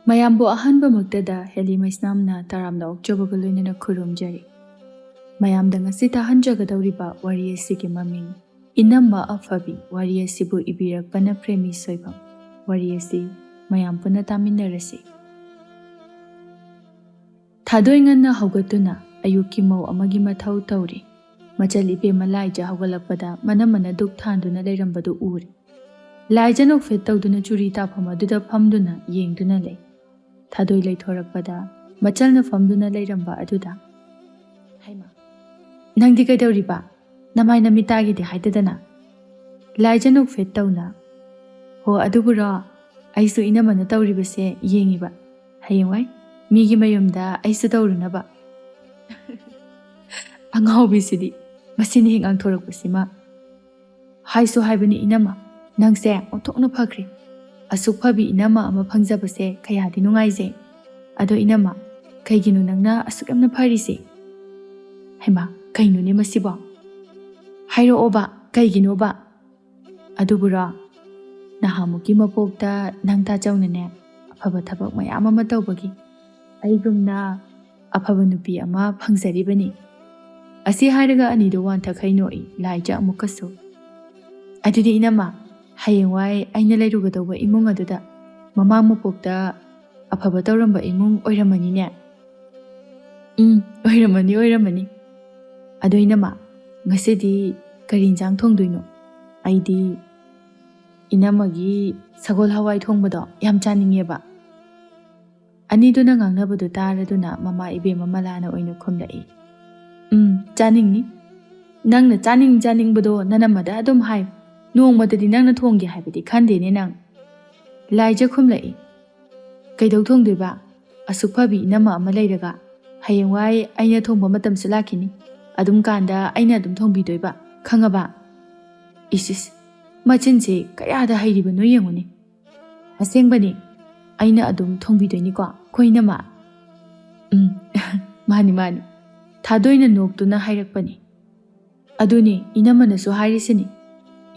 ꯃꯌꯥꯝꯕꯨ ꯑꯍꯥꯟꯕꯃꯛꯇꯗ ꯍꯦꯂꯤꯃꯩꯁꯅꯥꯝꯅ ꯇꯔꯥꯝꯅ ꯑꯣꯛꯆꯕꯒ ꯂꯣꯏꯅꯅ ꯈꯨꯔꯨꯝꯖꯔꯤ꯫ ꯃꯌꯥꯝꯗ ꯉꯁꯤ ꯇꯥꯍꯟꯖꯒꯗꯧꯔꯤꯕ ꯋꯥꯔꯤ ꯑꯁꯤꯒꯤ ꯃꯃꯤꯡ ꯏꯅꯝꯃ ꯑꯐꯕꯤ꯫ ꯋꯥꯔꯤ ꯑꯁꯤꯕꯨ ꯏꯕꯤꯔꯛꯄꯅ ꯄ꯭ꯔꯦꯃꯤ ꯁꯣꯏꯕꯝ꯫ ꯋꯥꯔꯤ ꯑꯁꯤ ꯃꯌꯥꯝ ꯄꯨꯟꯅ ꯇꯥꯃꯤꯟꯅꯔꯁꯤ꯫ ꯊꯥꯗꯣꯏ ꯉꯟꯅ ꯍꯧꯒꯠꯇꯨꯅ ꯑꯌꯨꯛꯀꯤ ꯃꯧ ꯑꯃꯒꯤ ꯃꯊꯧ ꯇꯧꯔꯤ꯫ ꯃꯆꯜ ꯏꯕꯦꯝꯃ ꯂꯥꯏꯖ ꯍꯧꯒꯠꯂꯛꯄꯗ ꯃꯅꯝ ꯗꯨꯛ ꯊꯥꯟꯗꯨꯅ ꯂꯩꯔꯝꯕꯗꯨ ꯎꯔꯤ꯫ ꯂꯥꯏꯖ ꯅꯣꯛꯐꯦꯠ ꯇꯧꯗꯨꯅ ꯆꯨꯔꯤ ꯇꯥꯐꯝ ꯑꯗꯨꯗ ꯐꯝꯗꯨꯅ ꯌꯦꯡꯗꯨꯅ ꯂꯩ꯫ ꯊꯥꯗꯣꯏ ꯂꯩꯊꯣꯔꯛꯄꯗ ꯃꯆꯜꯅ ꯐꯝꯗꯨꯅ ꯂꯩꯔꯝꯕ ꯑꯗꯨꯗ "ꯍꯩꯃꯥ, ꯅꯪꯗꯤ ꯀꯩꯗꯧꯔꯤꯕ? ꯅꯃꯥꯏ ꯅꯃꯤꯠ ꯇꯥꯒꯤꯗꯤ ꯍꯥꯏꯗꯗꯅ?" ꯂꯥꯏꯖ ꯅꯣꯛꯐꯦꯠ ꯇꯧꯅ "ꯍꯣ ꯑꯗꯨꯕꯨꯔꯣ, ꯑꯩꯁꯨ ꯏꯅꯝꯃꯅ ꯇꯧꯔꯤꯕꯁꯦ ꯌꯦꯡꯉꯤꯕ, ꯍꯌꯦꯡꯋꯥꯏ ꯃꯤꯒꯤ ꯃꯌꯨꯝꯗ ꯑꯩꯁꯨ ꯇꯧꯔꯨꯅꯕ." ꯑꯉꯥꯎꯕꯤꯁꯤꯗꯤ ꯃꯁꯤꯅ ꯍꯦꯛ ꯉꯥꯡꯊꯣꯔꯛꯄꯁꯤꯃ "ꯍꯥꯏꯁꯨ ꯍꯥꯏꯕꯅꯤ ꯏꯅꯝꯃ, ꯅꯪꯁꯦ ꯑꯣꯟꯊꯣꯛꯅ ꯐꯈ꯭ꯔꯦ꯫ ꯑꯁꯨꯛ ꯐꯕꯤ ꯏꯅꯝꯃ ꯑꯃ ꯐꯪꯖꯕꯁꯦ ꯀꯌꯥꯗꯤ ꯅꯨꯡꯉꯥꯏꯖꯩ꯫ ꯑꯗꯣ ꯏꯅꯝꯃ, ꯀꯩꯒꯤꯅꯣ ꯅꯪꯅ ꯑꯁꯨꯛ ꯌꯥꯝꯅ ꯐꯔꯤꯁꯦ?" "ꯍꯩꯃꯥ, ꯀꯩꯅꯣꯅꯦ ꯃꯁꯤꯕꯣ? ꯍꯥꯏꯔꯛꯑꯣꯕ, ꯀꯩꯒꯤꯅꯣꯕ?" "ꯑꯗꯨꯕꯨꯔꯣ, ꯅꯍꯥꯟꯃꯨꯛꯀꯤ ꯃꯄꯣꯛꯇ ꯅꯪ ꯇꯥꯆꯧꯅꯅꯦ ꯑꯐꯕ ꯊꯕꯛ ꯃꯌꯥꯝ ꯑꯃ ꯇꯧꯕꯒꯤ ꯑꯩꯒꯨꯝꯅ ꯑꯐꯕ ꯅꯨꯄꯤ ꯑꯃ ꯐꯪꯖꯔꯤꯕꯅꯤ." ꯑꯁꯤ ꯍꯥꯏꯔꯒ ꯑꯅꯤꯗꯨ ꯋꯥꯟꯊꯈꯩ ꯅꯣꯛꯏ꯫ ꯂꯥꯏꯖ ꯑꯃꯨꯛꯀꯁꯨ "ꯑꯗꯨꯗꯤ ꯏꯅꯝꯃ, ꯍꯌꯦꯡꯋꯥꯏ ꯑꯩꯅ ꯂꯩꯔꯨꯒꯗꯧꯕ ꯏꯃꯨꯡ ꯑꯗꯨꯗ ꯃꯃꯥꯡ ꯃꯄꯣꯛꯇ ꯑꯐꯕ ꯇꯧꯔꯝꯕ ꯏꯃꯨꯡ ꯑꯣꯏꯔꯝꯃꯅꯤꯅꯦ?" "ꯑꯣꯏꯔꯝꯃꯅꯤ." "ꯑꯗꯣ ꯏꯅꯝꯃ, ꯉꯁꯤꯗꯤ ꯀꯔꯤ ꯏꯟꯖꯥꯡ ꯊꯣꯡꯗꯣꯏꯅꯣ? ꯑꯩꯗꯤ ꯏꯅꯝꯃꯒꯤ ꯁꯒꯣꯜ ꯍꯋꯥꯏ ꯊꯣꯡꯕꯗꯣ ꯌꯥꯝ ꯆꯥꯅꯤꯡꯉꯦꯕ." ꯑꯅꯤꯗꯨꯅ ꯉꯥꯡꯅꯕꯗꯨ ꯇꯥꯔꯗꯨꯅ ꯃꯃꯥ ꯏꯕꯦꯝꯃ ꯃꯂꯥꯅ ꯑꯣꯏꯅ ꯈꯨꯝꯂꯛꯏ꯫ "ꯆꯥꯅꯤꯡꯅꯤ. ꯅꯪꯅ ꯆꯥꯅꯤꯡꯕꯗꯣ ꯅꯅꯝꯃꯗ ꯑꯗꯨꯝ ꯍꯥꯏꯌꯨ. ꯅꯣꯡꯃꯗꯗꯤ ꯅꯪꯅ ꯊꯣꯡꯒꯦ ꯍꯥꯏꯕꯗꯤ ꯈꯟꯗꯦꯅꯦ ꯅꯪ." ꯂꯥꯏꯖ ꯈꯨꯝꯂꯛꯏ꯫ "ꯀꯩꯗꯧ ꯊꯣꯡꯗꯣꯏꯕ? ꯑꯁꯨꯛ ꯐꯕꯤ ꯏꯅꯝꯃ ꯑꯃ ꯂꯩꯔꯒ ꯍꯌꯦꯡꯋꯥꯏ ꯑꯩꯅ ꯊꯣꯡꯕ ꯃꯇꯝꯁꯨ ꯂꯥꯛꯈꯤꯅꯤ. ꯑꯗꯨꯝ ꯀꯥꯟꯗ ꯑꯩꯅ ꯑꯗꯨꯝ ꯊꯣꯡꯕꯤꯗꯣꯏꯕ, ꯈꯪꯉꯕ?" "ꯏꯁ, ꯃꯆꯤꯟꯁꯦ ꯀꯌꯥꯗ ꯍꯩꯔꯤꯕꯅꯣ ꯌꯦꯡꯉꯨꯅꯦ." "ꯑꯁꯦꯡꯕꯅꯤ, ꯑꯩꯅ ꯑꯗꯨꯝ ꯊꯣꯡꯕꯤꯗꯣꯏꯅꯤꯀꯣ ꯈꯣꯏ ꯏꯅꯝꯃ?" "ꯃꯥꯅꯤ." ꯊꯥꯗꯣꯏꯅ ꯅꯣꯛꯇꯨꯅ ꯍꯥꯏꯔꯛꯄꯅꯤ꯫ "ꯑꯗꯨꯅꯦ ꯏꯅꯝꯃꯅꯁꯨ ꯍꯥꯏꯔꯤꯁꯤꯅꯤ.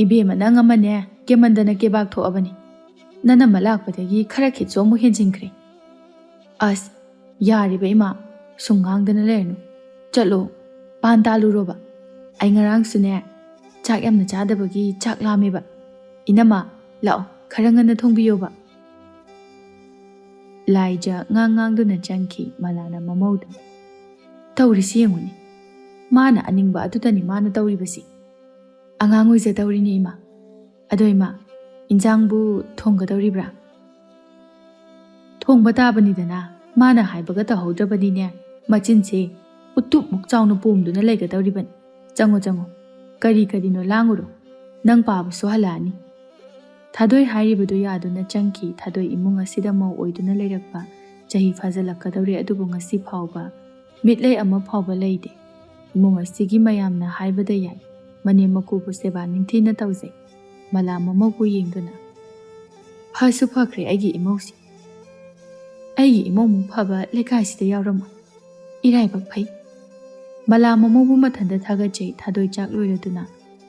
ꯏꯕꯦꯝꯃ ꯅꯪ ꯑꯃꯅꯦ ꯀꯦꯃꯟꯗꯅ ꯀꯦꯕꯥꯛ ꯊꯣꯛꯑꯕꯅꯤ. ꯅꯅꯝꯃ ꯂꯥꯛꯄꯗꯒꯤ ꯈꯔ ꯈꯤꯠꯁꯨ ꯑꯃꯨꯛ ꯍꯦꯟꯖꯤꯟꯈ꯭ꯔꯦ." "ꯑꯁ, ꯌꯥꯔꯤꯕ ꯏꯃꯥ, ꯁꯨꯝ ꯉꯥꯡꯗꯅ ꯂꯩꯔꯅꯨ. ꯆꯠꯂꯣ, ꯄꯥꯟ ꯇꯥꯜꯂꯨꯔꯣꯕ. ꯑꯩ ꯉꯔꯥꯡꯁꯨꯅꯦ ꯆꯥꯛ ꯌꯥꯝꯅ ꯆꯥꯗꯕꯒꯤ ꯆꯥꯛ ꯂꯥꯝꯃꯦꯕ. ꯏꯅꯝꯃ, ꯂꯥꯛꯑꯣ, ꯈꯔ ꯉꯟꯅ ꯊꯣꯡꯕꯤꯌꯣꯕ." ꯂꯥꯏꯖ ꯉꯥꯡꯗꯨꯅ ꯆꯪꯈꯤ꯫ ꯃꯂꯥꯅ ꯃꯃꯧꯗ "ꯇꯧꯔꯤꯁꯤ ꯌꯦꯡꯉꯨꯅꯦ, ꯃꯥꯅ ꯑꯅꯤꯡꯕ ꯑꯗꯨꯗꯅꯤ ꯃꯥꯅ ꯇꯧꯔꯤꯕꯁꯤ. ꯑꯉꯥꯡ ꯑꯣꯏꯖꯗꯧꯔꯤꯅꯤ ꯏꯃꯥ. ꯑꯗꯣ ꯏꯃꯥ, ꯏꯟꯖꯥꯡꯕꯨ ꯊꯣꯡꯒꯗꯧꯔꯤꯕ꯭ꯔꯥ?" "ꯊꯣꯡꯕ ꯇꯥꯕꯅꯤꯗꯅ, ꯃꯥꯅ ꯍꯥꯏꯕꯒ ꯇꯧꯍꯧꯗ꯭ꯔꯕꯅꯤꯅꯦ ꯃꯆꯤꯟꯁꯦ ꯎꯇꯨꯞꯃꯨꯛ ꯆꯥꯎꯅ ꯄꯣꯝꯗꯨꯅ ꯂꯩꯒꯗꯧꯔꯤꯕꯅꯤ. ꯆꯪꯉꯣ, ꯀꯔꯤꯅꯣ ꯂꯥꯡꯉꯨꯔꯣ, ꯅꯪ ꯄꯥꯕꯁꯨ ꯍꯜꯂꯛꯑꯅꯤ." ꯊꯥꯗꯣꯏ ꯍꯥꯏꯔꯤꯕꯗꯨ ꯌꯥꯗꯨꯅ ꯆꯪꯈꯤ꯫ ꯊꯥꯗꯣꯏ ꯏꯃꯨꯡ ꯑꯁꯤꯗ ꯃꯧ ꯑꯣꯏꯗꯨꯅ ꯂꯩꯔꯛꯄ ꯆꯍꯤ ꯐꯥꯖꯤꯜꯂꯛꯀꯗꯧꯔꯦ, ꯑꯗꯨꯕꯨ ꯉꯁꯤ ꯐꯥꯎꯕ ꯃꯤꯠꯂꯩ ꯑꯃ ꯐꯥꯎꯕ ꯂꯩꯇꯦ꯫ ꯏꯃꯨꯡ ꯑꯁꯤꯒꯤ ꯃꯌꯥꯝꯅ ꯍꯥꯏꯕꯗ ꯌꯥꯏ ꯃꯅꯦꯝ ꯃꯀꯨꯕꯨ ꯁꯦꯕꯥ ꯅꯤꯡꯊꯤꯅ ꯇꯧꯖꯩ꯫ ꯃꯂꯥ ꯃꯃꯧꯕꯨ ꯌꯦꯡꯗꯨꯅ "ꯐꯁꯨ ꯐꯈ꯭ꯔꯦ ꯑꯩꯒꯤ ꯏꯃꯧꯁꯤ. ꯑꯩꯒꯤ ꯏꯃꯧꯃꯨꯛ ꯐꯕ ꯂꯩꯀꯥꯏꯁꯤꯗ ꯌꯥꯎꯔꯝꯃꯣꯏ. ꯏꯔꯥꯏꯕꯛ ꯐꯩ." ꯃꯂꯥ ꯃꯃꯧꯕꯨ ꯃꯊꯟꯇ ꯊꯥꯒꯠꯆꯩ꯫ ꯊꯥꯗꯣꯏ ꯆꯥꯛ ꯂꯣꯏꯔꯗꯨꯅ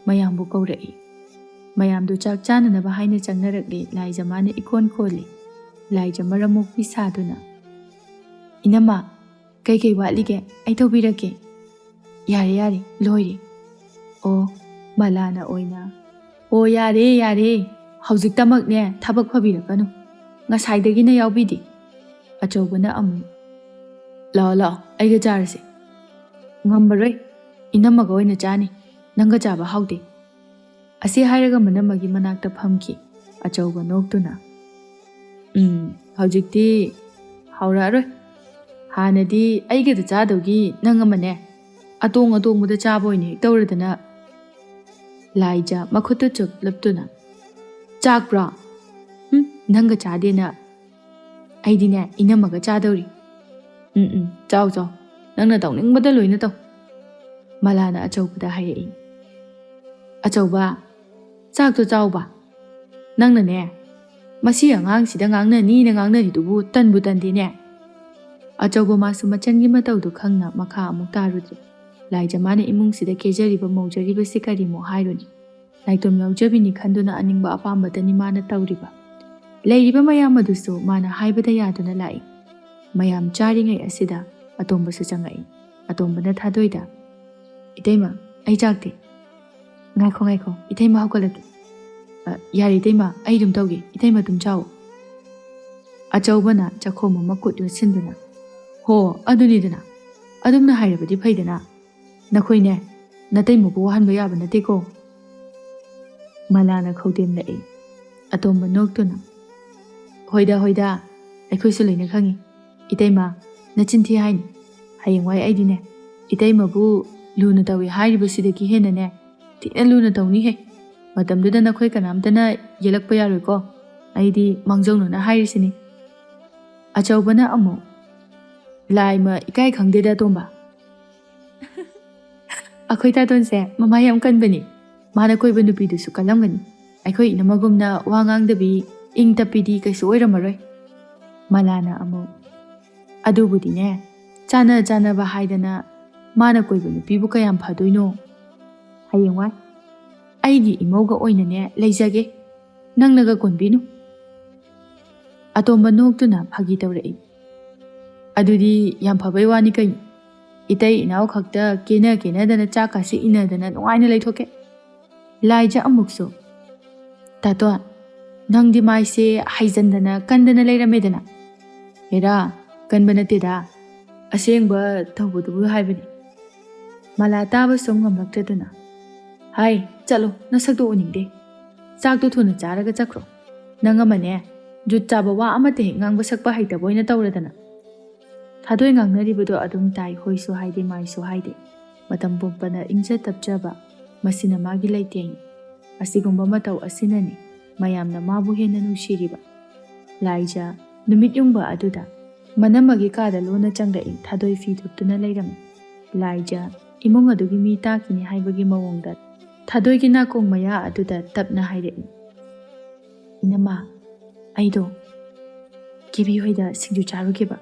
ꯃꯌꯥꯝꯕꯨ ꯀꯧꯔꯛꯏ꯫ ꯃꯌꯥꯝꯗꯨ ꯆꯥꯛ ꯆꯥꯅꯅꯕ ꯍꯥꯏꯅ ꯆꯪꯅꯔꯛꯂꯤ꯫ ꯂꯥꯏꯖ ꯃꯥꯅ ꯏꯈꯣꯟ ꯈꯣꯜꯂꯤ꯫ ꯂꯥꯏꯖ ꯃꯔꯝ ꯃꯣꯛꯄꯤ ꯁꯥꯗꯨꯅ "ꯏꯅꯝꯃ, ꯀꯩ ꯋꯥꯠꯂꯤꯒꯦ? ꯑꯩ ꯇꯧꯕꯤꯔꯛꯀꯦ." "ꯌꯥꯔꯦ, ꯂꯣꯏꯔꯦ." "ꯑꯣ." ꯃꯂꯥꯅ ꯑꯣꯏꯅ "ꯑꯣ, ꯌꯥꯔꯦ. ꯍꯧꯖꯤꯛꯇꯃꯛꯅꯦ ꯊꯕꯛ ꯐꯕꯤꯔꯛꯀꯅꯨ. ꯉꯁꯥꯏꯗꯒꯤꯅ ꯌꯥꯎꯕꯤꯗꯦ." ꯑꯆꯧꯕꯅ ꯑꯃꯨꯛ "ꯂꯥꯛꯑꯣ, ꯑꯩꯒ ꯆꯥꯔꯁꯦ." "ꯉꯝꯃꯔꯣꯏ, ꯏꯅꯝꯃꯒ ꯑꯣꯏꯅ ꯆꯥꯅꯤ. ꯅꯪꯒ ꯆꯥꯕ ꯍꯥꯎꯇꯦ." ꯑꯁꯤ ꯍꯥꯏꯔꯒ ꯃꯅꯝꯃꯒꯤ ꯃꯅꯥꯛꯇ ꯐꯝꯈꯤ꯫ ꯑꯆꯧꯕ ꯅꯣꯛꯇꯨꯅ "ꯍꯧꯖꯤꯛꯇꯤ ꯍꯥꯎꯔꯛꯑꯔꯣꯏ. ꯍꯥꯟꯅꯗꯤ ꯑꯩꯒꯗ ꯆꯥꯗꯧꯒꯤ ꯅꯪ ꯑꯃꯅꯦ ꯑꯇꯣꯡꯕꯗ ꯆꯥꯕ ꯑꯣꯏꯅ ꯍꯦꯛ ꯇꯧꯔꯗꯅ." ꯂꯥꯏꯖ ꯃꯈꯨꯠꯇꯨ ꯆꯨꯞꯂꯞꯇꯨꯅ "ꯆꯥꯛꯄ꯭ꯔꯣ? ꯅꯪꯒ ꯆꯥꯗꯦꯅ ꯑꯩꯗꯤꯅꯦ ꯏꯅꯝꯃꯒ ꯆꯥꯗꯧꯔꯤ." ꯆꯥꯎ. ꯅꯪꯅ ꯇꯧꯅꯤꯡꯕꯗ ꯂꯣꯏꯅ ꯇꯧ." ꯃꯂꯥꯅ ꯑꯆꯧꯕꯗ ꯍꯥꯏꯔꯛꯏ꯫ "ꯑꯆꯧꯕ, ꯆꯥꯛꯇꯣ ꯆꯥꯎꯕ. ꯅꯪꯅꯅꯦ ꯃꯁꯤ ꯑꯉꯥꯡꯁꯤꯗ ꯉꯥꯡꯅꯅꯤꯅ ꯉꯥꯡꯅꯔꯤꯗꯨꯕꯨ ꯇꯟꯕꯨ ꯇꯟꯗꯦꯅꯦ." ꯑꯆꯧꯕ ꯃꯥꯁꯨ ꯃꯆꯟꯒꯤ ꯃꯇꯧꯗꯨ ꯈꯪꯅ ꯃꯈꯥ ꯑꯃꯨꯛ ꯇꯥꯔꯨꯗ꯭ꯔꯦ꯫ ꯂꯥꯏꯖ ꯃꯥꯅ ꯏꯃꯨꯡꯁꯤꯗ ꯀꯦꯖꯔꯤꯕ ꯃꯧꯖꯔꯤꯕꯁꯤ ꯀꯔꯤꯃꯨꯛ ꯍꯥꯏꯔꯨꯅꯤ? ꯅꯥꯏꯇꯣꯝ ꯌꯥꯎꯖꯕꯤꯅꯤ ꯈꯟꯗꯨꯅ ꯑꯅꯤꯡꯕ ꯑꯄꯥꯝꯕꯇꯅꯤ ꯃꯥꯅ ꯇꯧꯔꯤꯕ꯫ ꯂꯩꯔꯤꯕ ꯃꯌꯥꯝ ꯑꯗꯨꯁꯨ ꯃꯥꯅ ꯍꯥꯏꯕꯗ ꯌꯥꯗꯨꯅ ꯂꯥꯛꯏ꯫ ꯃꯌꯥꯝ ꯆꯥꯔꯤꯉꯩ ꯑꯁꯤꯗ ꯑꯇꯣꯝꯕꯁꯨ ꯆꯪꯉꯛꯏ꯫ ꯑꯇꯣꯝꯕꯅ ꯊꯥꯗꯣꯏꯗ "ꯏꯇꯩꯃ, ꯑꯩ ꯆꯥꯛꯇꯤ?" "ꯉꯥꯏꯈꯣ, ꯏꯇꯩꯃ ꯍꯧꯒꯠꯂꯛꯀꯦ." "ꯌꯥꯔꯦ ꯏꯇꯩꯃ, ꯑꯩ ꯑꯗꯨꯝ ꯇꯧꯒꯦ, ꯏꯇꯩꯃ ꯑꯗꯨꯝ ꯆꯥꯎ." ꯑꯆꯧꯕꯅ ꯆꯥꯛꯈꯣꯝ ꯑꯃ ꯈꯨꯠ ꯌꯣꯠꯁꯤꯟꯗꯨꯅ "ꯍꯣ ꯑꯗꯨꯅꯤꯗꯅ, ꯑꯗꯨꯝꯅ ꯍꯥꯏꯔꯕꯗꯤ ꯐꯩꯗꯅ, ꯅꯈꯣꯏꯅꯦ ꯅꯇꯩꯃꯕꯨ ꯋꯥꯍꯟꯕ ꯌꯥꯕ ꯅꯠꯇꯦꯀꯣ." ꯃꯂꯥꯅ ꯈꯧꯇꯦꯝꯂꯛꯏ꯫ ꯑꯇꯣꯝꯕ ꯅꯣꯛꯇꯨꯅ "ꯍꯣꯏꯗ, ꯑꯩꯈꯣꯏꯁꯨ ꯂꯣꯏꯅ ꯈꯪꯉꯤ. ꯏꯇꯩꯃ, ꯅꯆꯤꯟꯊꯤ ꯍꯥꯏꯅꯤ. ꯍꯌꯦꯡꯋꯥꯏ ꯑꯩꯗꯤꯅꯦ ꯏꯇꯩꯃꯕꯨ ꯂꯨꯅ ꯇꯧꯏ ꯍꯥꯏꯔꯤꯕꯁꯤꯗꯒꯤ ꯍꯦꯟꯅꯅꯦ ꯊꯤꯅ ꯂꯨꯅ ꯇꯧꯅꯤꯍꯦ. ꯃꯇꯝꯗꯨꯗ ꯅꯈꯣꯏ ꯀꯅꯥꯝꯇꯅ ꯌꯦꯜꯂꯛꯄ ꯌꯥꯔꯣꯏꯀꯣ. ꯑꯩꯗꯤ ꯃꯥꯡꯖꯧꯅꯅ ꯍꯥꯏꯔꯤꯁꯤꯅꯤ." ꯑꯆꯧꯕꯅ ꯑꯃꯨꯛ "ꯂꯥꯏꯃ ꯏꯀꯥꯏ ꯈꯪꯗꯦꯗ ꯑꯇꯣꯝꯕ. ꯑꯩꯈꯣꯏ ꯇꯥꯇꯣꯟꯁꯦ ꯃꯃꯥ ꯌꯥꯝ ꯀꯟꯕꯅꯤ. ꯃꯥꯅ ꯀꯣꯏꯕ ꯅꯨꯄꯤꯗꯨꯁꯨ ꯀꯜꯂꯝꯒꯅꯤ. ꯑꯩꯈꯣꯏ ꯏꯅꯝꯃꯒꯨꯝꯅ ꯋꯥ ꯉꯥꯡꯗꯕꯤ ꯏꯪ ꯇꯞꯄꯤꯗꯤ ꯀꯩꯁꯨ ꯑꯣꯏꯔꯝꯃꯔꯣꯏ." ꯃꯂꯥꯅ ꯑꯃꯨꯛ "ꯑꯗꯨꯕꯨꯗꯤꯅꯦ ꯆꯥꯟꯅꯕ ꯍꯥꯏꯗꯅ ꯃꯥꯅ ꯀꯣꯏꯕ ꯅꯨꯄꯤꯕꯨ ꯀꯌꯥꯝ ꯐꯗꯣꯏꯅꯣ. ꯍꯌꯦꯡꯋꯥꯏ ꯑꯩꯒꯤ ꯏꯃꯧꯒ ꯑꯣꯏꯅꯅꯦ ꯂꯩꯖꯒꯦ, ꯅꯪꯅꯒ ꯀꯣꯟꯕꯤꯅꯨ." ꯑꯇꯣꯝꯕ ꯅꯣꯛꯇꯨꯅ ꯐꯥꯒꯤ ꯇꯧꯔꯛꯏ꯫ "ꯑꯗꯨꯗꯤ ꯌꯥꯝ ꯐꯕꯩ ꯋꯥꯅꯤ ꯀꯩꯅꯣ. ꯏꯇꯩ ꯏꯅꯥꯎ ꯈꯛꯇ ꯀꯦꯅꯗꯅ ꯆꯥꯛꯀꯁꯤ ꯏꯟꯅꯗꯅ ꯅꯨꯡꯉꯥꯏꯅ ꯂꯩꯊꯣꯛꯀꯦ." ꯂꯥꯏꯖ ꯑꯃꯨꯛꯁꯨ "ꯇꯥꯇꯣꯟ, ꯅꯪꯗꯤ ꯃꯥꯏꯁꯦ ꯍꯩꯖꯟꯗꯅ ꯀꯟꯗꯅ ꯂꯩꯔꯝꯃꯦꯗꯅ." "ꯍꯦꯔꯥ, ꯀꯟꯕ ꯅꯠꯇꯦꯗ, ꯑꯁꯦꯡꯕ ꯇꯧꯕꯗꯨꯕꯨ ꯍꯥꯏꯕꯅꯤ." ꯃꯂꯥ ꯇꯥꯕ ꯁꯨꯝ ꯉꯝꯂꯛꯇ꯭ꯔꯗꯨꯅ "ꯍꯥꯏ ꯆꯠꯂꯣ, ꯅꯁꯛꯇꯣ ꯎꯅꯤꯡꯗꯦ. ꯆꯥꯛꯇꯣ ꯊꯨꯅ ꯆꯥꯔꯒ ꯆꯠꯈ꯭ꯔꯣ. ꯅꯪ ꯑꯃꯅꯦ ꯖꯨꯠ ꯆꯥꯕ ꯋꯥ ꯑꯃꯠꯇ ꯍꯦꯛ ꯉꯥꯡꯕ ꯁꯛꯄ ꯍꯩꯇꯕ ꯑꯣꯏꯅ ꯇꯧꯔꯗꯅ." ꯊꯥꯗꯣꯏ ꯉꯥꯡꯅꯔꯤꯕꯗꯣ ꯑꯗꯨꯝ ꯇꯥꯏ, ꯍꯣꯏꯁꯨ ꯍꯥꯏꯗꯦ ꯃꯥꯏꯁꯨ ꯍꯥꯏꯗꯦ. ꯃꯇꯝ ꯄꯨꯝꯕꯅ ꯏꯪꯖ ꯇꯞꯆꯕ, ꯃꯁꯤꯅ ꯃꯥꯒꯤ ꯂꯩꯇꯦꯡꯅꯤ. ꯑꯁꯤꯒꯨꯝꯕ ꯃꯇꯧ ꯑꯁꯤꯅꯅꯤ ꯃꯌꯥꯝꯅ ꯃꯥꯕꯨ ꯍꯦꯟꯅ ꯅꯨꯡꯁꯤꯔꯤꯕ. ꯂꯥꯏꯖ ꯅꯨꯃꯤꯠ ꯌꯨꯡꯕ ꯑꯗꯨꯗ ꯃꯅꯝꯃꯒꯤ ꯀꯥꯗ ꯂꯣꯟꯅ ꯆꯪꯂꯛꯏ. ꯊꯥꯗꯣꯏ ꯐꯤ ꯊꯨꯞꯇꯨꯅ ꯂꯩꯔꯝꯃꯤ. ꯂꯥꯏꯖꯏꯃꯨꯡ ꯑꯗꯨꯒꯤ ꯃꯤ ꯇꯥꯈꯤꯅꯤ ꯍꯥꯏꯕꯒꯤ ꯃꯑꯣꯡꯗ ꯊꯥꯗꯣꯏꯒꯤ ꯅꯥꯀꯣꯡ ꯃꯌꯥ ꯑꯗꯨꯗ ꯇꯞꯅ ꯍꯥꯏꯔꯛꯏ꯫ "ꯏꯅꯝꯃ, ꯑꯩꯗꯣ ꯀꯦꯕꯤ ꯍꯣꯏꯗ ꯁꯤꯡꯖꯨ ꯆꯥꯔꯨꯈꯤꯕ.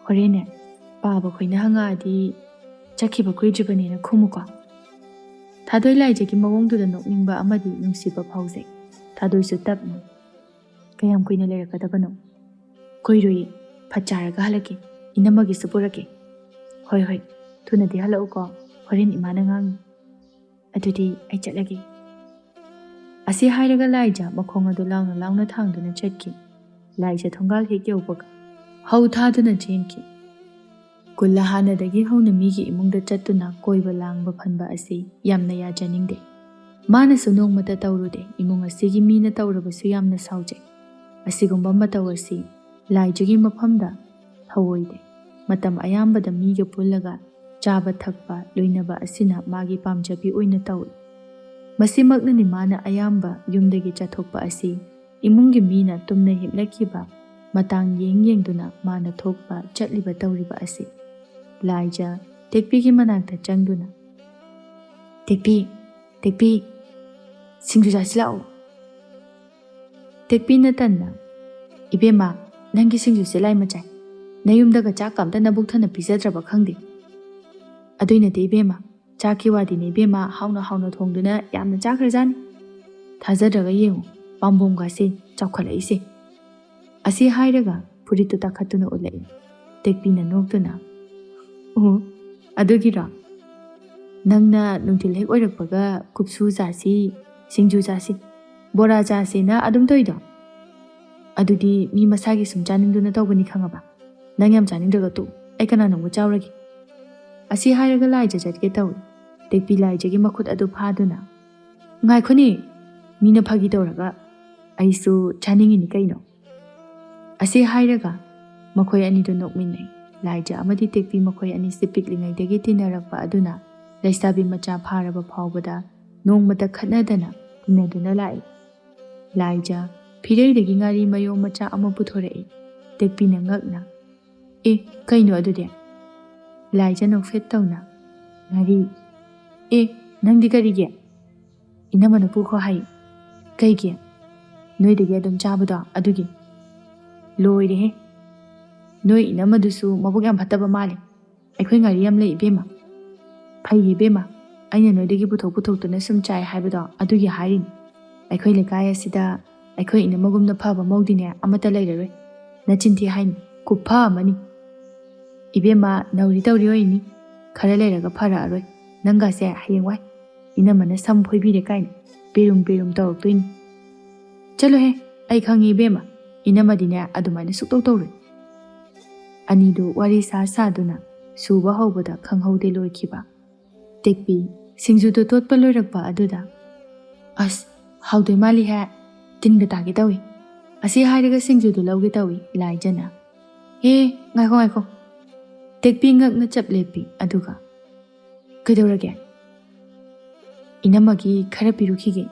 ꯍꯣꯔꯦꯟꯅꯦ ꯄꯥꯕ ꯈꯣꯏꯅ ꯍꯪꯉꯛꯑꯗꯤ ꯆꯠꯈꯤꯕ ꯀꯨꯏꯗ꯭ꯔꯤꯕꯅꯦꯅ ꯈꯨꯝꯃꯨꯀꯣ." ꯊꯥꯗꯣꯏ ꯂꯥꯏꯖꯒꯤ ꯃꯑꯣꯡꯗꯨꯗ ꯅꯣꯛꯅꯤꯡꯕ ꯑꯃꯗꯤ ꯅꯨꯡꯁꯤꯕ ꯐꯥꯎꯖꯩ. ꯊꯥꯗꯣꯏꯁꯨ ꯇꯞꯅ "ꯀꯌꯥꯝ ꯀꯨꯏꯅ ꯂꯩꯔꯛꯀꯗꯕꯅꯣ?" "ꯀꯨꯏꯔꯣꯏꯌꯦ, ꯐꯠ ꯆꯥꯔꯒ ꯍꯜꯂꯛꯀꯦ. ꯏꯅꯝꯃꯒꯤꯁꯨ ꯄꯨꯔꯛꯀꯦ." "ꯍꯣꯏ, ꯊꯨꯅꯗꯤ ꯍꯜꯂꯛꯎꯀꯣ, ꯍꯣꯔꯦꯟ ꯏꯃꯥꯅ ꯉꯥꯡꯉꯤ." "ꯑꯗꯨꯗꯤ ꯑꯩ ꯆꯠꯂꯒꯦ." ꯑꯁꯤ ꯍꯥꯏꯔꯒ ꯂꯥꯏꯖ ꯃꯈꯣꯡ ꯑꯗꯨ ꯂꯥꯎꯅ ꯊꯥꯡꯗꯨꯅ ꯆꯠꯈꯤ. ꯂꯥꯏꯖ ꯊꯣꯡꯒꯥꯜ ꯍꯦꯛ ꯌꯧꯕꯒ ꯍꯧ ꯊꯥꯗꯨꯅ ꯆꯦꯟꯈꯤ. ꯀꯨꯜꯂ ꯍꯥꯟꯅꯗꯒꯤ ꯍꯧꯅ ꯃꯤꯒꯤ ꯏꯃꯨꯡꯗ ꯆꯠꯇꯨꯅ ꯀꯣꯏꯕ ꯂꯥꯡꯕ ꯐꯟꯕ ꯑꯁꯤ ꯌꯥꯝꯅ ꯌꯥꯖꯅꯤꯡꯗꯦ. ꯃꯥꯅꯁꯨ ꯅꯣꯡꯃꯇ ꯇꯧꯔꯨꯗꯦ. ꯏꯃꯨꯡ ꯑꯁꯤꯒꯤ ꯃꯤꯅ ꯇꯧꯔꯕꯁꯨ ꯌꯥꯝꯅ ꯁꯥꯎꯖꯩ. ꯑꯁꯤꯒꯨꯝꯕ ꯃꯇꯧ ꯑꯁꯤ ꯂꯥꯏꯖꯒꯤ ꯃꯐꯝꯗ ꯊꯧꯑꯣꯏꯗꯦ. ꯃꯇꯝ ꯑꯌꯥꯝꯕꯗ ꯃꯤꯒ ꯄꯨꯜꯂꯒ ꯆꯥꯕ ꯊꯛꯄ ꯂꯣꯏꯅꯕ ꯑꯁꯤꯅ ꯃꯥꯒꯤ ꯄꯥꯝꯖꯕꯤ ꯑꯣꯏꯅ ꯇꯧꯏ. ꯃꯁꯤꯃꯛꯅꯅꯤ ꯃꯥꯅ ꯑꯌꯥꯝꯕ ꯌꯨꯝꯗꯒꯤ ꯆꯠꯊꯣꯛꯄ ꯑꯁꯤ ꯏꯃꯨꯡꯒꯤ ꯃꯤꯅ ꯇꯨꯝꯅ ꯍꯤꯞꯅꯈꯤꯕ ꯃꯇꯥꯡ ꯌꯦꯡꯗꯨꯅ ꯃꯥꯅ ꯊꯣꯛꯄ ꯆꯠꯂꯤꯕ ꯇꯧꯔꯤꯕ ꯑꯁꯤ. ꯂꯥꯏꯖ ꯇꯦꯛꯄꯤꯒꯤ ꯃꯅꯥꯛꯇ ꯆꯪꯗꯨꯅ "ꯇꯦꯛꯄꯤ, ꯁꯤꯡꯖꯨ ꯆꯥꯁꯤ ꯂꯥꯛꯑꯣ." ꯇꯦꯛꯄꯤꯅ ꯇꯟꯅ "ꯏꯕꯦꯝꯃ, ꯅꯪꯒꯤ ꯁꯤꯡꯖꯨꯁꯦ ꯂꯥꯏꯃ ꯆꯥꯏ. ꯅꯌꯨꯝꯗꯒ ꯆꯥꯛꯀ ꯑꯝꯇ ꯅꯕꯨꯛ ꯊꯟꯅ ꯄꯤꯖꯗ꯭ꯔꯕ ꯈꯪꯗꯦ." "ꯑꯗꯨꯏ ꯅꯠꯇꯦ ꯏꯕꯦꯝꯃ, ꯆꯥꯛꯀꯤ ꯋꯥꯗꯤꯅꯦ ꯏꯕꯦꯝꯃ, ꯍꯥꯎꯅ ꯊꯣꯡꯗꯨꯅ ꯌꯥꯝꯅ ꯆꯥꯈ꯭ꯔꯖꯥꯠꯅꯤ. ꯊꯥꯖꯗ꯭ꯔꯒ ꯌꯦꯡꯉꯨ, ꯄꯥꯝꯕꯣꯝꯒꯁꯦ ꯆꯥꯎꯈꯠꯂꯛꯏꯁꯦ." ꯑꯁꯤ ꯍꯥꯏꯔꯒ ꯐꯨꯔꯤꯠꯇꯨ ꯇꯥꯈꯠꯇꯨꯅ ꯎꯠꯂꯛꯏ. ꯇꯦꯛꯄꯤꯅ ꯅꯣꯛꯇꯨꯅ "ꯑꯣ, ꯑꯗꯨꯒꯤꯔꯣ? ꯅꯪꯅ ꯅꯨꯡꯊꯤꯜ ꯍꯦꯛ ꯑꯣꯏꯔꯛꯄꯒ ꯀꯨꯞꯁꯨ ꯆꯥꯁꯤ, ꯁꯤꯡꯖꯨ ꯆꯥꯁꯤ, ꯕꯣꯔꯥ ꯆꯥꯁꯤꯅ ꯑꯗꯨꯝ ꯇꯧꯏꯗꯣ? ꯑꯗꯨꯗꯤ ꯃꯤ ꯃꯁꯥꯒꯤ ꯁꯨꯝ ꯆꯥꯅꯤꯡꯗꯨꯅ ꯇꯧꯕꯅꯤ ꯈꯪꯉꯕ. ꯅꯪ ꯌꯥꯝ ꯆꯥꯅꯤꯡꯗ꯭ꯔꯒ ꯇꯣꯛꯎ, ꯑꯩ ꯀꯅꯥꯅꯣꯝꯒ ꯆꯥꯎꯔꯒꯦ." ꯑꯁꯤ ꯍꯥꯏꯔꯒ ꯂꯥꯏꯖ ꯆꯠꯀꯦ ꯇꯧꯏ. ꯇꯦꯛꯄꯤ ꯂꯥꯏꯖꯒꯤ ꯃꯈꯨꯠ ꯑꯗꯨ ꯐꯥꯗꯨꯅ "ꯉꯥꯏꯈꯣꯅꯦ, ꯃꯤꯅ ꯐꯥꯒꯤ ꯇꯧꯔꯒ ꯑꯩꯁꯨ ꯆꯥꯅꯤꯡꯉꯤꯅꯤ ꯀꯩꯅꯣ." ꯑꯁꯤ ꯍꯥꯏꯔꯒ ꯃꯈꯣꯏ ꯑꯅꯤꯗꯨ ꯅꯣꯛꯃꯤꯟꯅꯩ. ꯂꯥꯏꯖ ꯑꯃꯗꯤ ꯇꯦꯛꯄꯤ ꯃꯈꯣꯏ ꯑꯅꯤꯁꯤ ꯄꯤꯛꯂꯤꯉꯩꯗꯒꯤ ꯇꯤꯟꯅꯔꯛꯄ ꯑꯗꯨꯅ ꯂꯩꯁꯥꯕꯤ ꯃꯆꯥ ꯐꯥꯔꯕ ꯐꯥꯎꯕꯗ ꯅꯣꯡꯃꯇ ꯈꯠꯅꯗꯅ ꯇꯤꯟꯅꯗꯨꯅ ꯂꯥꯛꯏ. ꯂꯥꯏꯖ ꯐꯤꯔꯩꯗꯒꯤ ꯉꯥꯔꯤ ꯃꯌꯣꯝ ꯃꯆꯥ ꯑꯃ ꯄꯨꯊꯣꯔꯛꯏ. ꯇꯦꯛꯄꯤꯅ ꯉꯛꯅ "ꯑꯦ, ꯀꯩꯅꯣ ꯑꯗꯨꯗꯤ?" ꯂꯥꯏꯖ ꯅꯣꯛꯐꯦꯠ ꯇꯧꯅ "ꯉꯥꯔꯤ." "ꯑꯦ, ꯅꯪꯗꯤ ꯀꯔꯤꯒꯤ?" "ꯏꯅꯝꯃꯅ ꯄꯨꯈꯣ ꯍꯥꯏ." "ꯀꯩꯒꯤ?" "ꯅꯣꯏꯗꯒꯤ ꯑꯗꯨꯝ ꯆꯥꯕꯗꯣ ꯑꯗꯨꯒꯤ." "ꯂꯣꯏꯔꯦꯍꯦ, ꯅꯣꯏ ꯏꯅꯝꯃꯗꯨꯁꯨ ꯃꯕꯨꯛ ꯌꯥꯝ ꯐꯠꯇꯕ ꯃꯥꯜꯂꯦ. ꯑꯩꯈꯣꯏ ꯉꯥꯔꯤ ꯌꯥꯝ ꯂꯩ ꯏꯕꯦꯝꯃ." "ꯐꯩ ꯏꯕꯦꯝꯃ, ꯑꯩꯅ ꯅꯣꯏꯗꯒꯤ ꯄꯨꯊꯣꯛꯇꯨꯅ ꯁꯨꯝ ꯆꯥꯏ ꯍꯥꯏꯕꯗꯣ ꯑꯗꯨꯒꯤ ꯍꯥꯏꯔꯤꯅꯤ. ꯑꯩꯈꯣꯏ ꯂꯩꯀꯥꯏ ꯑꯁꯤꯗ ꯑꯩꯈꯣꯏ ꯏꯅꯝꯃꯒꯨꯝꯅ ꯐꯕ ꯃꯧꯗꯤꯅꯦ ꯑꯃꯠꯇ ꯂꯩꯔꯔꯣꯏ ꯅꯆꯤꯟꯊꯤ ꯍꯥꯏꯅꯤ ꯈꯨꯐ ꯑꯃꯅꯤ ꯏꯕꯦꯝꯃ ꯅꯧꯔꯤ ꯇꯧꯔꯤ ꯑꯣꯏꯅꯤ ꯈꯔ ꯂꯩꯔꯒ ꯐꯔꯛꯑꯔꯣꯏ ꯅꯪꯒꯁꯦ ꯍꯌꯦꯡꯋꯥꯏ ꯏꯅꯝꯃꯅ ꯁꯝ ꯐꯣꯏꯕꯤꯔꯦ ꯀꯥꯏꯅ ꯄꯦꯔꯨꯝ ꯄꯦꯔꯨꯝ ꯇꯧꯔꯛꯇꯣꯏꯅꯤ ꯆꯠꯂꯣꯍꯦ ꯑꯩ ꯈꯪꯉꯤ ꯏꯕꯦꯝꯃ ꯏꯅꯝꯃꯗꯤꯅꯦ ꯑꯗꯨꯃꯥꯏꯅ ꯁꯨꯛꯇꯧ ꯇꯧꯔꯣꯏ ꯑꯅꯤꯗꯨ ꯋꯥꯔꯤ ꯁꯥꯗꯨꯅ ꯁꯨꯕ ꯍꯧꯕꯗ ꯈꯪꯍꯧꯗꯦ ꯂꯣꯏꯈꯤꯕ ꯇꯦꯛꯄꯤ ꯁꯤꯡꯖꯨꯗꯨ ꯇꯣꯠꯄ ꯂꯣꯏꯔꯛꯄ ꯑꯗꯨꯗ ꯑꯁ ꯍꯥꯎꯗꯣꯏ ꯃꯥꯜꯂꯤꯍꯦ ꯇꯤꯟꯒ ꯇꯥꯒꯦ ꯇꯧꯏ ꯑꯁꯤ ꯍꯥꯏꯔꯒ ꯁꯤꯡꯖꯨꯗꯨ ꯂꯧꯒꯦ ꯇꯧꯏ ꯂꯥꯏꯖꯅ ꯉꯥꯏꯈꯣ ꯉꯥꯏꯈꯣ ꯇꯦꯛꯄꯤ ꯉꯛꯅ ꯆꯞ ꯂꯦꯞꯄꯤ ꯑꯗꯨꯒ ꯀꯩꯗꯧꯔꯒꯦ ꯏꯅꯝꯃꯒꯤ ꯈꯔ ꯄꯤꯔꯨꯈꯤꯒꯦ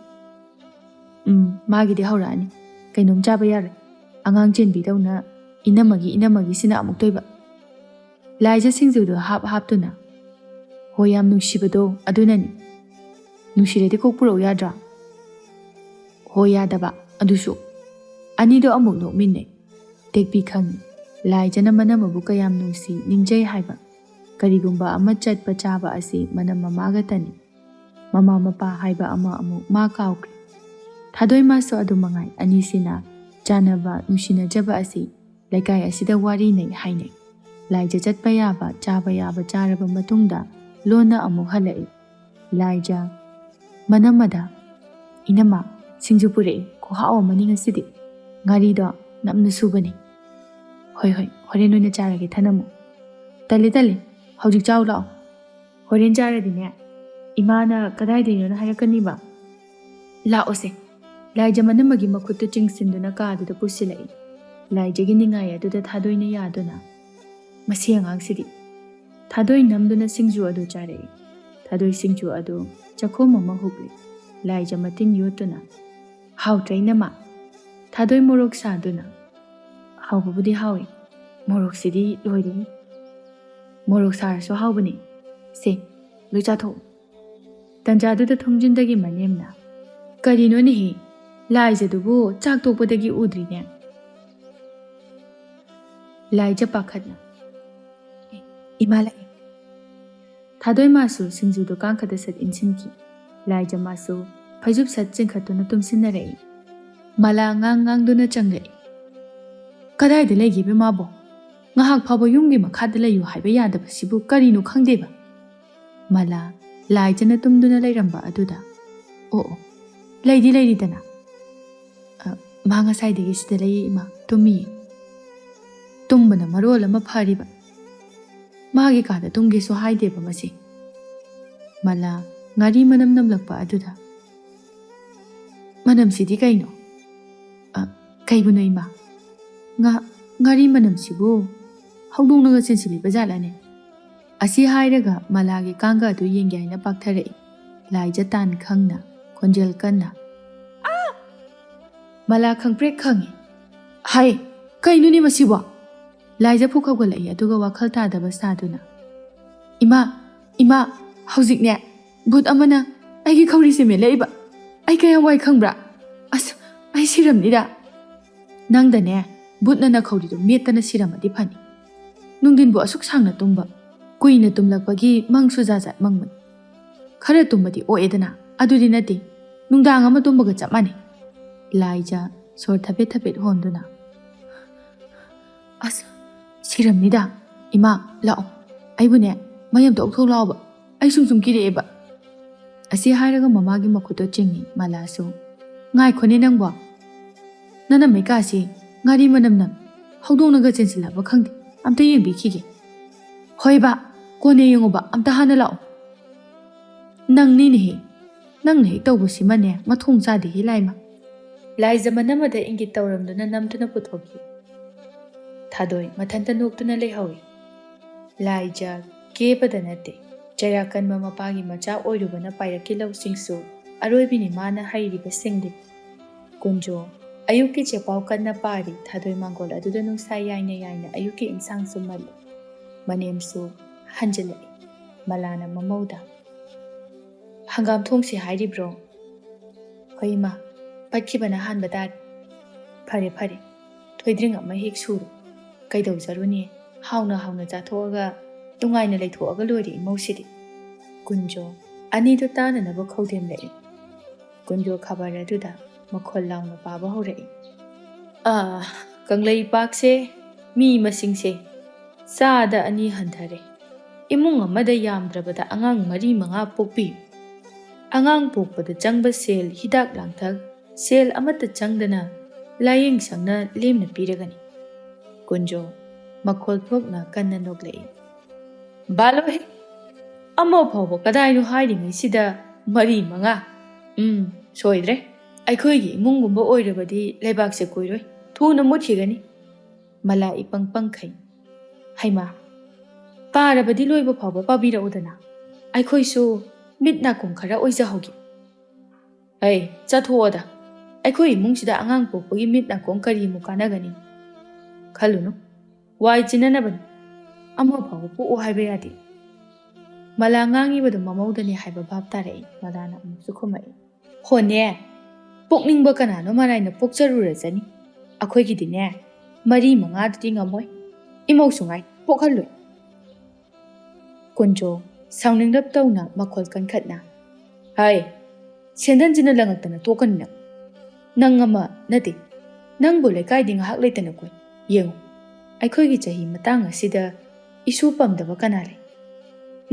ꯃꯥꯒꯤꯗꯤ ꯍꯧꯔꯛꯑꯅꯤ ꯀꯩꯅꯣꯝ ꯆꯥꯕ ꯌꯥꯔꯣꯏ ꯑꯉꯥꯡ ꯆꯦꯟꯕꯤꯗꯧꯅ ꯏꯅꯝꯃꯒꯤꯁꯤꯅ ꯑꯃꯨꯛ ꯇꯣꯏꯕ ꯂꯥꯏꯖ ꯁꯤꯡꯖꯨꯗꯣ ꯍꯥꯞꯇꯨꯅ ꯍꯣꯏ ꯌꯥꯝ ꯅꯨꯡꯁꯤꯕꯗꯣ ꯑꯗꯨꯅꯅꯤ ꯅꯨꯡꯁꯤꯔꯗꯤ ꯀꯣꯛ ꯄꯨꯔꯛꯎ ꯌꯥꯗ꯭ꯔꯥ ꯍꯣꯏ ꯌꯥꯗꯕ ꯑꯗꯨꯁꯨ ꯑꯅꯤꯗꯣ ꯑꯃꯨꯛ ꯅꯣꯛꯃꯤꯟꯅꯩ ꯇꯦꯛꯄꯤ ꯈꯪꯉꯤ ꯂꯥꯏꯖꯅ ꯃꯅꯝꯕꯨ ꯀꯌꯥꯝ ꯅꯨꯡꯁꯤ ꯅꯤꯡꯖꯩ ꯍꯥꯏꯕ ꯀꯔꯤꯒꯨꯝꯕ ꯑꯃ ꯆꯠꯄ ꯆꯥꯕ ꯑꯁꯤ ꯃꯅꯝ ꯃꯃꯥꯒꯇꯅꯤ ꯃꯃꯥ ꯃꯄꯥ ꯍꯥꯏꯕ ꯑꯃ ꯑꯃꯨꯛ ꯃꯥ ꯀꯥꯎꯈ꯭ꯔꯦ ꯊꯥꯗꯣꯏ ꯃꯥꯁꯨ ꯑꯗꯨꯃꯉꯥꯏ ꯑꯅꯤꯁꯤꯅ ꯆꯥꯟꯅꯕ ꯅꯨꯡꯁꯤꯅꯖꯕ ꯑꯁꯤ ꯂꯩꯀꯥꯏ ꯑꯁꯤꯗ ꯋꯥꯔꯤꯅꯩ ꯍꯥꯏꯅꯩ ꯂꯥꯏꯖ ꯆꯠꯄ ꯌꯥꯕ ꯆꯥꯕ ꯌꯥꯕ ꯆꯥꯔꯕ ꯃꯇꯨꯡꯗ ꯂꯣꯟꯅ ꯑꯃꯨꯛ ꯍꯜꯂꯛꯏ ꯂꯥꯏꯖ ꯃꯅꯝꯃꯗ ꯏꯅꯝꯃ ꯁꯤꯡꯖꯨ ꯄꯨꯔꯛꯏ ꯈꯨꯍꯥꯎ ꯑꯃꯅꯤ ꯉꯁꯤꯗꯤ ꯉꯥꯔꯤꯗꯣ ꯅꯝꯅ ꯁꯨꯕꯅꯤ ꯍꯣꯏ ꯍꯣꯔꯦꯟ ꯑꯣꯏꯅ ꯆꯥꯔꯒꯦ ꯊꯅꯝꯃꯨ ꯇꯜꯂꯤ ꯍꯧꯖꯤꯛ ꯆꯥꯎ ꯂꯥꯛꯑꯣ ꯍꯣꯔꯦꯟ ꯆꯥꯔꯗꯤꯅꯦ ꯏꯃꯥꯅ ꯀꯗꯥꯏꯗꯩꯅꯣꯅ ꯍꯥꯏꯔꯛꯀꯅꯤꯕ ꯂꯥꯛꯑꯣꯁꯦ ꯂꯥꯏꯖ ꯃꯅꯝꯃꯒꯤ ꯃꯈꯨꯠꯇꯨ ꯆꯤꯡꯁꯤꯟꯗꯨꯅ ꯀꯥꯗꯨꯗ ꯄꯨꯁꯤꯜꯂꯛꯏ ꯂꯥꯏꯖꯒꯤ ꯅꯤꯡꯉꯥꯏ ꯑꯗꯨꯗ ꯊꯥꯗꯣꯏꯅ ꯌꯥꯗꯨꯅ ꯃꯁꯤ ꯑꯉꯥꯡꯁꯤꯗꯤ ꯊꯥꯗꯣꯏ ꯅꯝꯗꯨꯅ ꯁꯤꯡꯖꯨ ꯑꯗꯨ ꯆꯥꯔꯛꯏ ꯊꯥꯗꯣꯏ ꯁꯤꯡꯖꯨ ꯑꯗꯨ ꯆꯈꯣꯝ ꯑꯃ ꯍꯨꯛꯂꯤ ꯂꯥꯏꯖ ꯃꯇꯤꯟ ꯌꯣꯠꯇꯨꯅ ꯍꯥꯎꯇ꯭ꯔ ꯏꯅꯝꯃ ꯊꯥꯗꯣꯏ ꯃꯣꯔꯣꯛ ꯁꯥꯗꯨꯅ ꯍꯥꯎꯕꯕꯨꯗꯤ ꯍꯥꯎꯏ ꯃꯣꯔꯣꯛꯁꯤꯗꯤ ꯂꯣꯏꯔꯦ ꯃꯣꯔꯣꯛ ꯁꯥꯔꯁꯨ ꯍꯥꯎꯕꯅꯤ ꯁꯦ ꯂꯣꯏ ꯆꯥꯊꯣꯛꯎ ꯇꯟꯖꯥꯗꯨꯗ ꯊꯣꯡꯖꯤꯟꯗꯒꯤ ꯃꯅꯦꯝꯅ ꯀꯔꯤꯅꯣꯅꯦꯍꯦ ꯂꯥꯏꯖꯗꯨꯕꯨ ꯆꯥꯛ ꯇꯣꯛꯄꯗꯒꯤ ꯎꯗ꯭ꯔꯤꯅꯦ ꯂꯥꯏꯖ ꯄꯥꯈꯠꯅ ꯏꯃꯥ ꯂꯥꯛꯑꯦ ꯊꯥꯗꯣꯏ ꯃꯥꯁꯨ ꯁꯤꯡꯖꯨꯗꯣ ꯀꯥꯡꯈꯗ ꯁꯠ ꯏꯟꯁꯤꯟꯈꯤ ꯂꯥꯏꯖ ꯃꯥꯁꯨ ꯐꯩꯖꯨꯞ ꯁꯠ ꯆꯤꯡꯈꯠꯇꯨꯅ ꯇꯨꯝꯁꯤꯟꯅꯔꯛꯏ ꯃꯂꯥ ꯉꯥꯡꯗꯨꯅ ꯆꯪꯂꯛꯏ ꯀꯗꯥꯏꯗ ꯂꯩꯒꯦꯕ ꯃꯥꯕꯣ ꯉꯥꯏꯍꯥꯛ ꯐꯥꯎꯕ ꯌꯨꯝꯒꯤ ꯃꯈꯥꯗ ꯂꯩꯌꯨ ꯍꯥꯏꯕ ꯌꯥꯗꯕꯁꯤꯕꯨ ꯀꯔꯤꯅꯣ ꯈꯪꯗꯦꯕ ꯃꯂꯥ ꯂꯥꯏꯖꯅ ꯇꯨꯝꯗꯨꯅ ꯂꯩꯔꯝꯕ ꯑꯗꯨꯗ ꯑꯣ ꯂꯩꯔꯤꯗꯅ ꯃꯥ ꯉꯁꯥꯏꯗꯒꯤ ꯁꯤꯗ ꯂꯩꯌꯦ ꯏꯃꯥ ꯇꯨꯝꯃꯤꯌꯦ ꯇꯨꯝꯕꯅ ꯃꯔꯣꯜ ꯑꯃ ꯐꯔꯤꯕ ꯃꯥꯒꯤ ꯀꯥꯗ ꯇꯨꯝꯒꯦꯁꯨ ꯍꯥꯏꯗꯦꯕ ꯃꯁꯤ ꯃꯂꯥ ꯉꯥꯔꯤ ꯃꯅꯝ ꯅꯝꯂꯛꯄ ꯑꯗꯨꯗ ꯃꯅꯝꯁꯤꯗꯤ ꯀꯩꯅꯣ ꯀꯩꯕꯨꯅꯣ ꯏꯃꯥ ꯉꯥꯔꯤ ꯃꯅꯝꯁꯤꯕꯨ ꯍꯧꯗꯣꯡꯅꯒ ꯆꯦꯟꯁꯤꯜꯂꯤꯕ ꯖꯥꯠꯂꯅꯦ ꯑꯁꯤ ꯍꯥꯏꯔꯒ ꯃꯂꯥꯒꯤ ꯀꯥꯡꯒ ꯑꯗꯨ ꯌꯦꯡꯒꯦ ꯍꯥꯏꯅ ꯄꯥꯛꯊꯔꯛꯏ ꯂꯥꯏꯖ ꯇꯥꯟ ꯈꯪꯅ ꯈꯣꯟꯖꯦꯜ ꯀꯟꯅ ꯃꯂꯥ ꯈꯪꯄ꯭ꯔꯦꯛ ꯈꯪꯉꯤ ꯍꯥꯏ ꯀꯩꯅꯣꯅꯦ ꯃꯁꯤꯕꯣ ꯂꯥꯏꯖ ꯐꯨꯛ ꯍꯧꯒꯠꯂꯛꯏ ꯑꯗꯨꯒ ꯋꯥꯈꯜ ꯇꯥꯗꯕ ꯁꯥꯗꯨꯅ ꯏꯃꯥ ꯍꯧꯖꯤꯛꯅꯦ ꯚꯨꯠ ꯑꯃꯅ ꯑꯩꯒꯤ ꯈꯧꯔꯤꯁꯦ ꯃꯦꯠꯂꯛꯏꯕ ꯑꯩ ꯀꯌꯥꯝ ꯋꯥꯏ ꯈꯪꯕ꯭ꯔꯥ ꯑꯁ ꯑꯩ ꯁꯤꯔꯝꯅꯤꯗ ꯅꯪꯗꯅꯦ ꯚꯨꯠꯅ ꯅꯈꯧꯔꯤꯗꯣ ꯃꯦꯠꯇꯅ ꯁꯤꯔꯝꯃꯗꯤ ꯐꯅꯤ ꯅꯨꯡꯊꯤꯟꯕꯨ ꯑꯁꯨꯛ ꯁꯥꯡꯅ ꯇꯨꯝꯕ ꯀꯨꯏꯅ ꯇꯨꯝꯂꯛꯄꯒꯤ ꯃꯪꯁꯨ ꯖꯥꯠ ꯃꯪꯕꯅꯤ ꯈꯔ ꯇꯨꯝꯕꯗꯤ ꯑꯣꯛꯑꯦꯗꯅ ꯑꯗꯨꯗꯤ ꯅꯠꯇꯦ ꯅꯨꯡꯗꯥꯡ ꯑꯃ ꯇꯨꯝꯕꯒ ꯆꯞ ꯃꯥꯟꯅꯩ ꯂꯥꯏꯖ ꯁꯣꯔ ꯊꯕꯦꯠ ꯍꯣꯟꯗꯨꯅ ꯑꯁ ꯁꯤꯔꯝꯅꯤꯗ ꯏꯃꯥ ꯂꯥꯛꯑꯣ ꯑꯩꯕꯨꯅꯦ ꯃꯌꯝꯇ ꯑꯣꯛꯊꯣꯛ ꯂꯥꯛꯑꯣꯕ ꯑꯩ ꯁꯨꯝ ꯀꯤꯔꯛꯑꯦꯕ ꯑꯁꯤ ꯍꯥꯏꯔꯒ ꯃꯃꯥꯒꯤ ꯃꯈꯨꯠꯇꯣ ꯆꯤꯡꯉꯤ ꯃꯂꯥꯁꯨ ꯉꯥꯏꯈꯣꯅꯦ ꯅꯪꯕꯣ ꯅꯅꯝꯃꯩ ꯀꯥꯁꯤ ꯉꯥꯔꯤ ꯃꯅꯝ ꯍꯧꯗꯣꯡꯅꯒ ꯆꯦꯟꯁꯤꯜꯂꯕ ꯈꯪꯗꯦ ꯑꯝꯇ ꯌꯦꯡꯕꯤꯈꯤꯒꯦ ꯍꯣꯏꯕ ꯀꯣꯟꯅ ꯌꯦꯡꯉꯨꯕ ꯑꯝꯇ ꯍꯥꯟꯅ ꯂꯥꯛꯑꯣ ꯅꯪꯅꯤꯅꯦꯍꯦ ꯅꯪꯅ ꯍꯦꯛ ꯇꯧꯕꯁꯤꯃꯅꯦ ꯃꯊꯣꯡ ꯆꯥꯗꯦꯍꯦ ꯂꯥꯏꯃ ꯂꯥꯏꯖ ꯃꯅꯝꯃꯗ ꯏꯪꯒꯤꯠ ꯇꯧꯔꯝꯗꯨꯅ ꯅꯝꯗꯨꯅ ꯄꯨꯊꯣꯛꯈꯤ ꯊꯥꯗꯣꯏ ꯃꯊꯟꯇ ꯅꯣꯛꯇꯨꯅ ꯂꯩꯍꯧꯏ ꯂꯥꯏꯖ ꯀꯦꯕꯗ ꯅꯠꯇꯦ ꯆꯩꯔꯥꯛꯀꯟꯕ ꯃꯄꯥꯒꯤ ꯃꯆꯥ ꯑꯣꯏꯔꯨꯕꯅ ꯄꯥꯏꯔꯛꯀꯤ ꯂꯧꯁꯤꯡꯁꯨ ꯑꯔꯣꯏꯕꯤꯅꯤ ꯃꯥꯅ ꯍꯩꯔꯤꯕ ꯁꯤꯡꯂꯤ ꯀꯨꯟꯖꯣ ꯑꯌꯨꯛꯀꯤ ꯆꯦꯄꯥꯎ ꯀꯟꯅ ꯄꯥꯔꯤ ꯊꯥꯗꯣꯏ ꯃꯥꯡꯒꯣꯜ ꯑꯗꯨꯗ ꯅꯨꯡꯁꯥ ꯌꯥꯏꯅ ꯑꯌꯨꯛꯀꯤ ꯏꯟꯁꯥꯡꯁꯨ ꯃꯜꯂꯤ ꯃꯅꯦꯝꯁꯨ ꯍꯟꯖꯤꯜꯂꯛꯏ ꯃꯂꯥꯅ ꯃꯃꯧꯗ ꯍꯪꯒꯥꯝ ꯊꯣꯡꯁꯤ ꯍꯥꯏꯔꯤꯕ꯭ꯔꯣ ꯍꯣꯏ ꯏꯃꯥ ꯄꯠꯈꯤꯕꯅ ꯍꯥꯟꯕ ꯇꯥꯔꯦ ꯐꯔꯦ ꯊꯣꯏꯗ꯭ꯔꯤꯡ ꯑꯃ ꯍꯦꯛ ꯁꯨꯔꯣ ꯀꯩꯗꯧꯖꯔꯨꯅꯤ ꯍꯥꯎꯅ ꯆꯥꯊꯣꯛꯑꯒ ꯅꯨꯡꯉꯥꯏꯅ ꯂꯩꯊꯣꯛꯑꯒ ꯂꯣꯏꯔꯦ ꯏꯃꯧꯁꯤꯗꯤ ꯀꯨꯟꯖꯣ ꯑꯅꯤꯗꯨ ꯇꯥꯅꯅꯕ ꯈꯧꯗꯦꯝꯂꯛꯏ ꯀꯨꯟꯖꯣ ꯈꯕꯔ ꯑꯗꯨꯗ ꯃꯈꯣꯜ ꯂꯥꯎꯅ ꯄꯥꯕ ꯍꯧꯔꯛꯏ꯫ ꯀꯪꯂꯩꯄꯥꯛꯁꯦ ꯃꯤ ꯃꯁꯤꯡꯁꯦ ꯆꯥꯗ 2 ꯍꯟꯊꯔꯦ꯫ ꯏꯃꯨꯡ ꯑꯃꯗ ꯌꯥꯝꯗ꯭ꯔꯕꯗ ꯑꯉꯥꯡ 4-5 ꯄꯣꯛꯄꯤꯌꯨ꯫ ꯑꯉꯥꯡ ꯄꯣꯛꯄꯗ ꯆꯪꯕ ꯁꯦꯜ, ꯍꯤꯗꯥꯛ ꯂꯥꯡꯊꯛ ꯁꯦꯜ ꯑꯃꯠꯇ ꯆꯪꯗꯅ ꯂꯥꯏꯌꯦꯡ ꯁꯪꯅ ꯂꯦꯝꯅ ꯄꯤꯔꯒꯅꯤ꯫ ꯀꯨꯟꯖꯣ ꯃꯈꯣꯜ ꯊꯣꯛꯅ ꯀꯟꯅ ꯅꯣꯛꯂꯛꯏ꯫ ꯕꯥꯂꯣꯍꯦ, ꯑꯃ ꯐꯥꯎꯕ ꯀꯗꯥꯏꯅꯣ ꯍꯥꯏꯔꯤꯉꯩꯁꯤꯗ 4-5? ꯁꯣꯏꯗ꯭ꯔꯦ꯫ ꯑꯩꯈꯣꯏꯒꯤ ꯏꯃꯨꯡꯒꯨꯝꯕ ꯑꯣꯏꯔꯕꯗꯤ ꯂꯩꯕꯥꯛꯁꯦ ꯀꯨꯏꯔꯣꯏ, ꯊꯨꯅ ꯃꯨꯠꯈꯤꯒꯅꯤ꯫ ꯃꯂꯥ ꯏꯄꯪ ꯄꯪꯈꯩ꯫ ꯍꯩꯃꯥ, ꯄꯥꯔꯕꯗꯤ ꯂꯣꯏꯕ ꯐꯥꯎꯕ ꯄꯥꯕꯤꯔꯛꯎꯗꯅ, ꯑꯩꯈꯣꯏꯁꯨ ꯃꯤꯠ ꯅꯥꯀꯣꯡ ꯈꯔ ꯑꯣꯏꯖꯍꯧꯒꯦ꯫ ꯍꯩ, ꯆꯠꯊꯣꯛꯑꯣꯗ꯫ ꯑꯩꯈꯣꯏ ꯏꯃꯨꯡꯁꯤꯗ ꯑꯉꯥꯡ ꯄꯣꯛꯄꯒꯤ ꯃꯤꯠ ꯅꯥꯀꯣꯡ ꯀꯔꯤꯃꯨꯛ ꯀꯥꯟꯅꯒꯅꯤ? ꯈꯜꯂꯨꯅꯨ, ꯋꯥꯏ ꯆꯤꯟꯅꯅꯕꯅꯤ꯫ ꯑꯃ ꯐꯥꯎꯕ ꯄꯣꯛꯑꯣ ꯍꯥꯏꯕ ꯌꯥꯗꯦ꯫ ꯃꯂꯥ ꯉꯥꯡꯉꯤꯕꯗꯨ ꯃꯃꯧꯗꯅꯤ ꯍꯥꯏꯕ ꯚꯥꯞ ꯇꯥꯔꯛꯏ꯫ ꯃꯂꯥꯅ ꯑꯃꯨꯛꯁꯨ ꯈꯨꯝꯃꯛꯏ꯫ ꯍꯣꯅꯦ, ꯄꯣꯛꯅꯤꯡꯕ ꯀꯅꯥꯅꯣ ꯃꯔꯥꯏꯅ ꯄꯣꯛꯆꯔꯨꯔꯖꯅꯤ꯫ ꯑꯩꯈꯣꯏꯒꯤꯗꯤꯅꯦ 4-5ꯗꯨꯗꯤ ꯉꯝꯃꯣꯏ, ꯏꯃꯧꯁꯨ ꯉꯥꯏ ꯄꯣꯛꯍꯜꯂꯣꯏ꯫ ꯀꯨꯟꯖꯣ ꯁꯥꯎꯅꯤꯡꯂꯞ ꯇꯧꯅ ꯃꯈꯣꯜ ꯀꯟꯈꯠꯅ, ꯍꯥꯏ, ꯁꯦꯟꯗꯟꯁꯤꯅ ꯂꯪꯉꯛꯇꯅ ꯇꯣꯛꯀꯅꯤ ꯅꯪ꯫ ꯅꯪ ꯑꯃ ꯅꯠꯇꯦ, ꯅꯪꯕꯨ ꯂꯩꯀꯥꯏꯗꯤ ꯉꯥꯏꯍꯥꯛ ꯂꯩꯇꯅ ꯀꯣꯏ꯫ ꯌꯦꯡꯉꯨ, ꯑꯩꯈꯣꯏꯒꯤ ꯆꯍꯤ ꯃꯇꯥꯡ ꯑꯁꯤꯗ ꯏꯁꯨ ꯄꯝꯗꯕ ꯀꯅꯥ ꯂꯩ?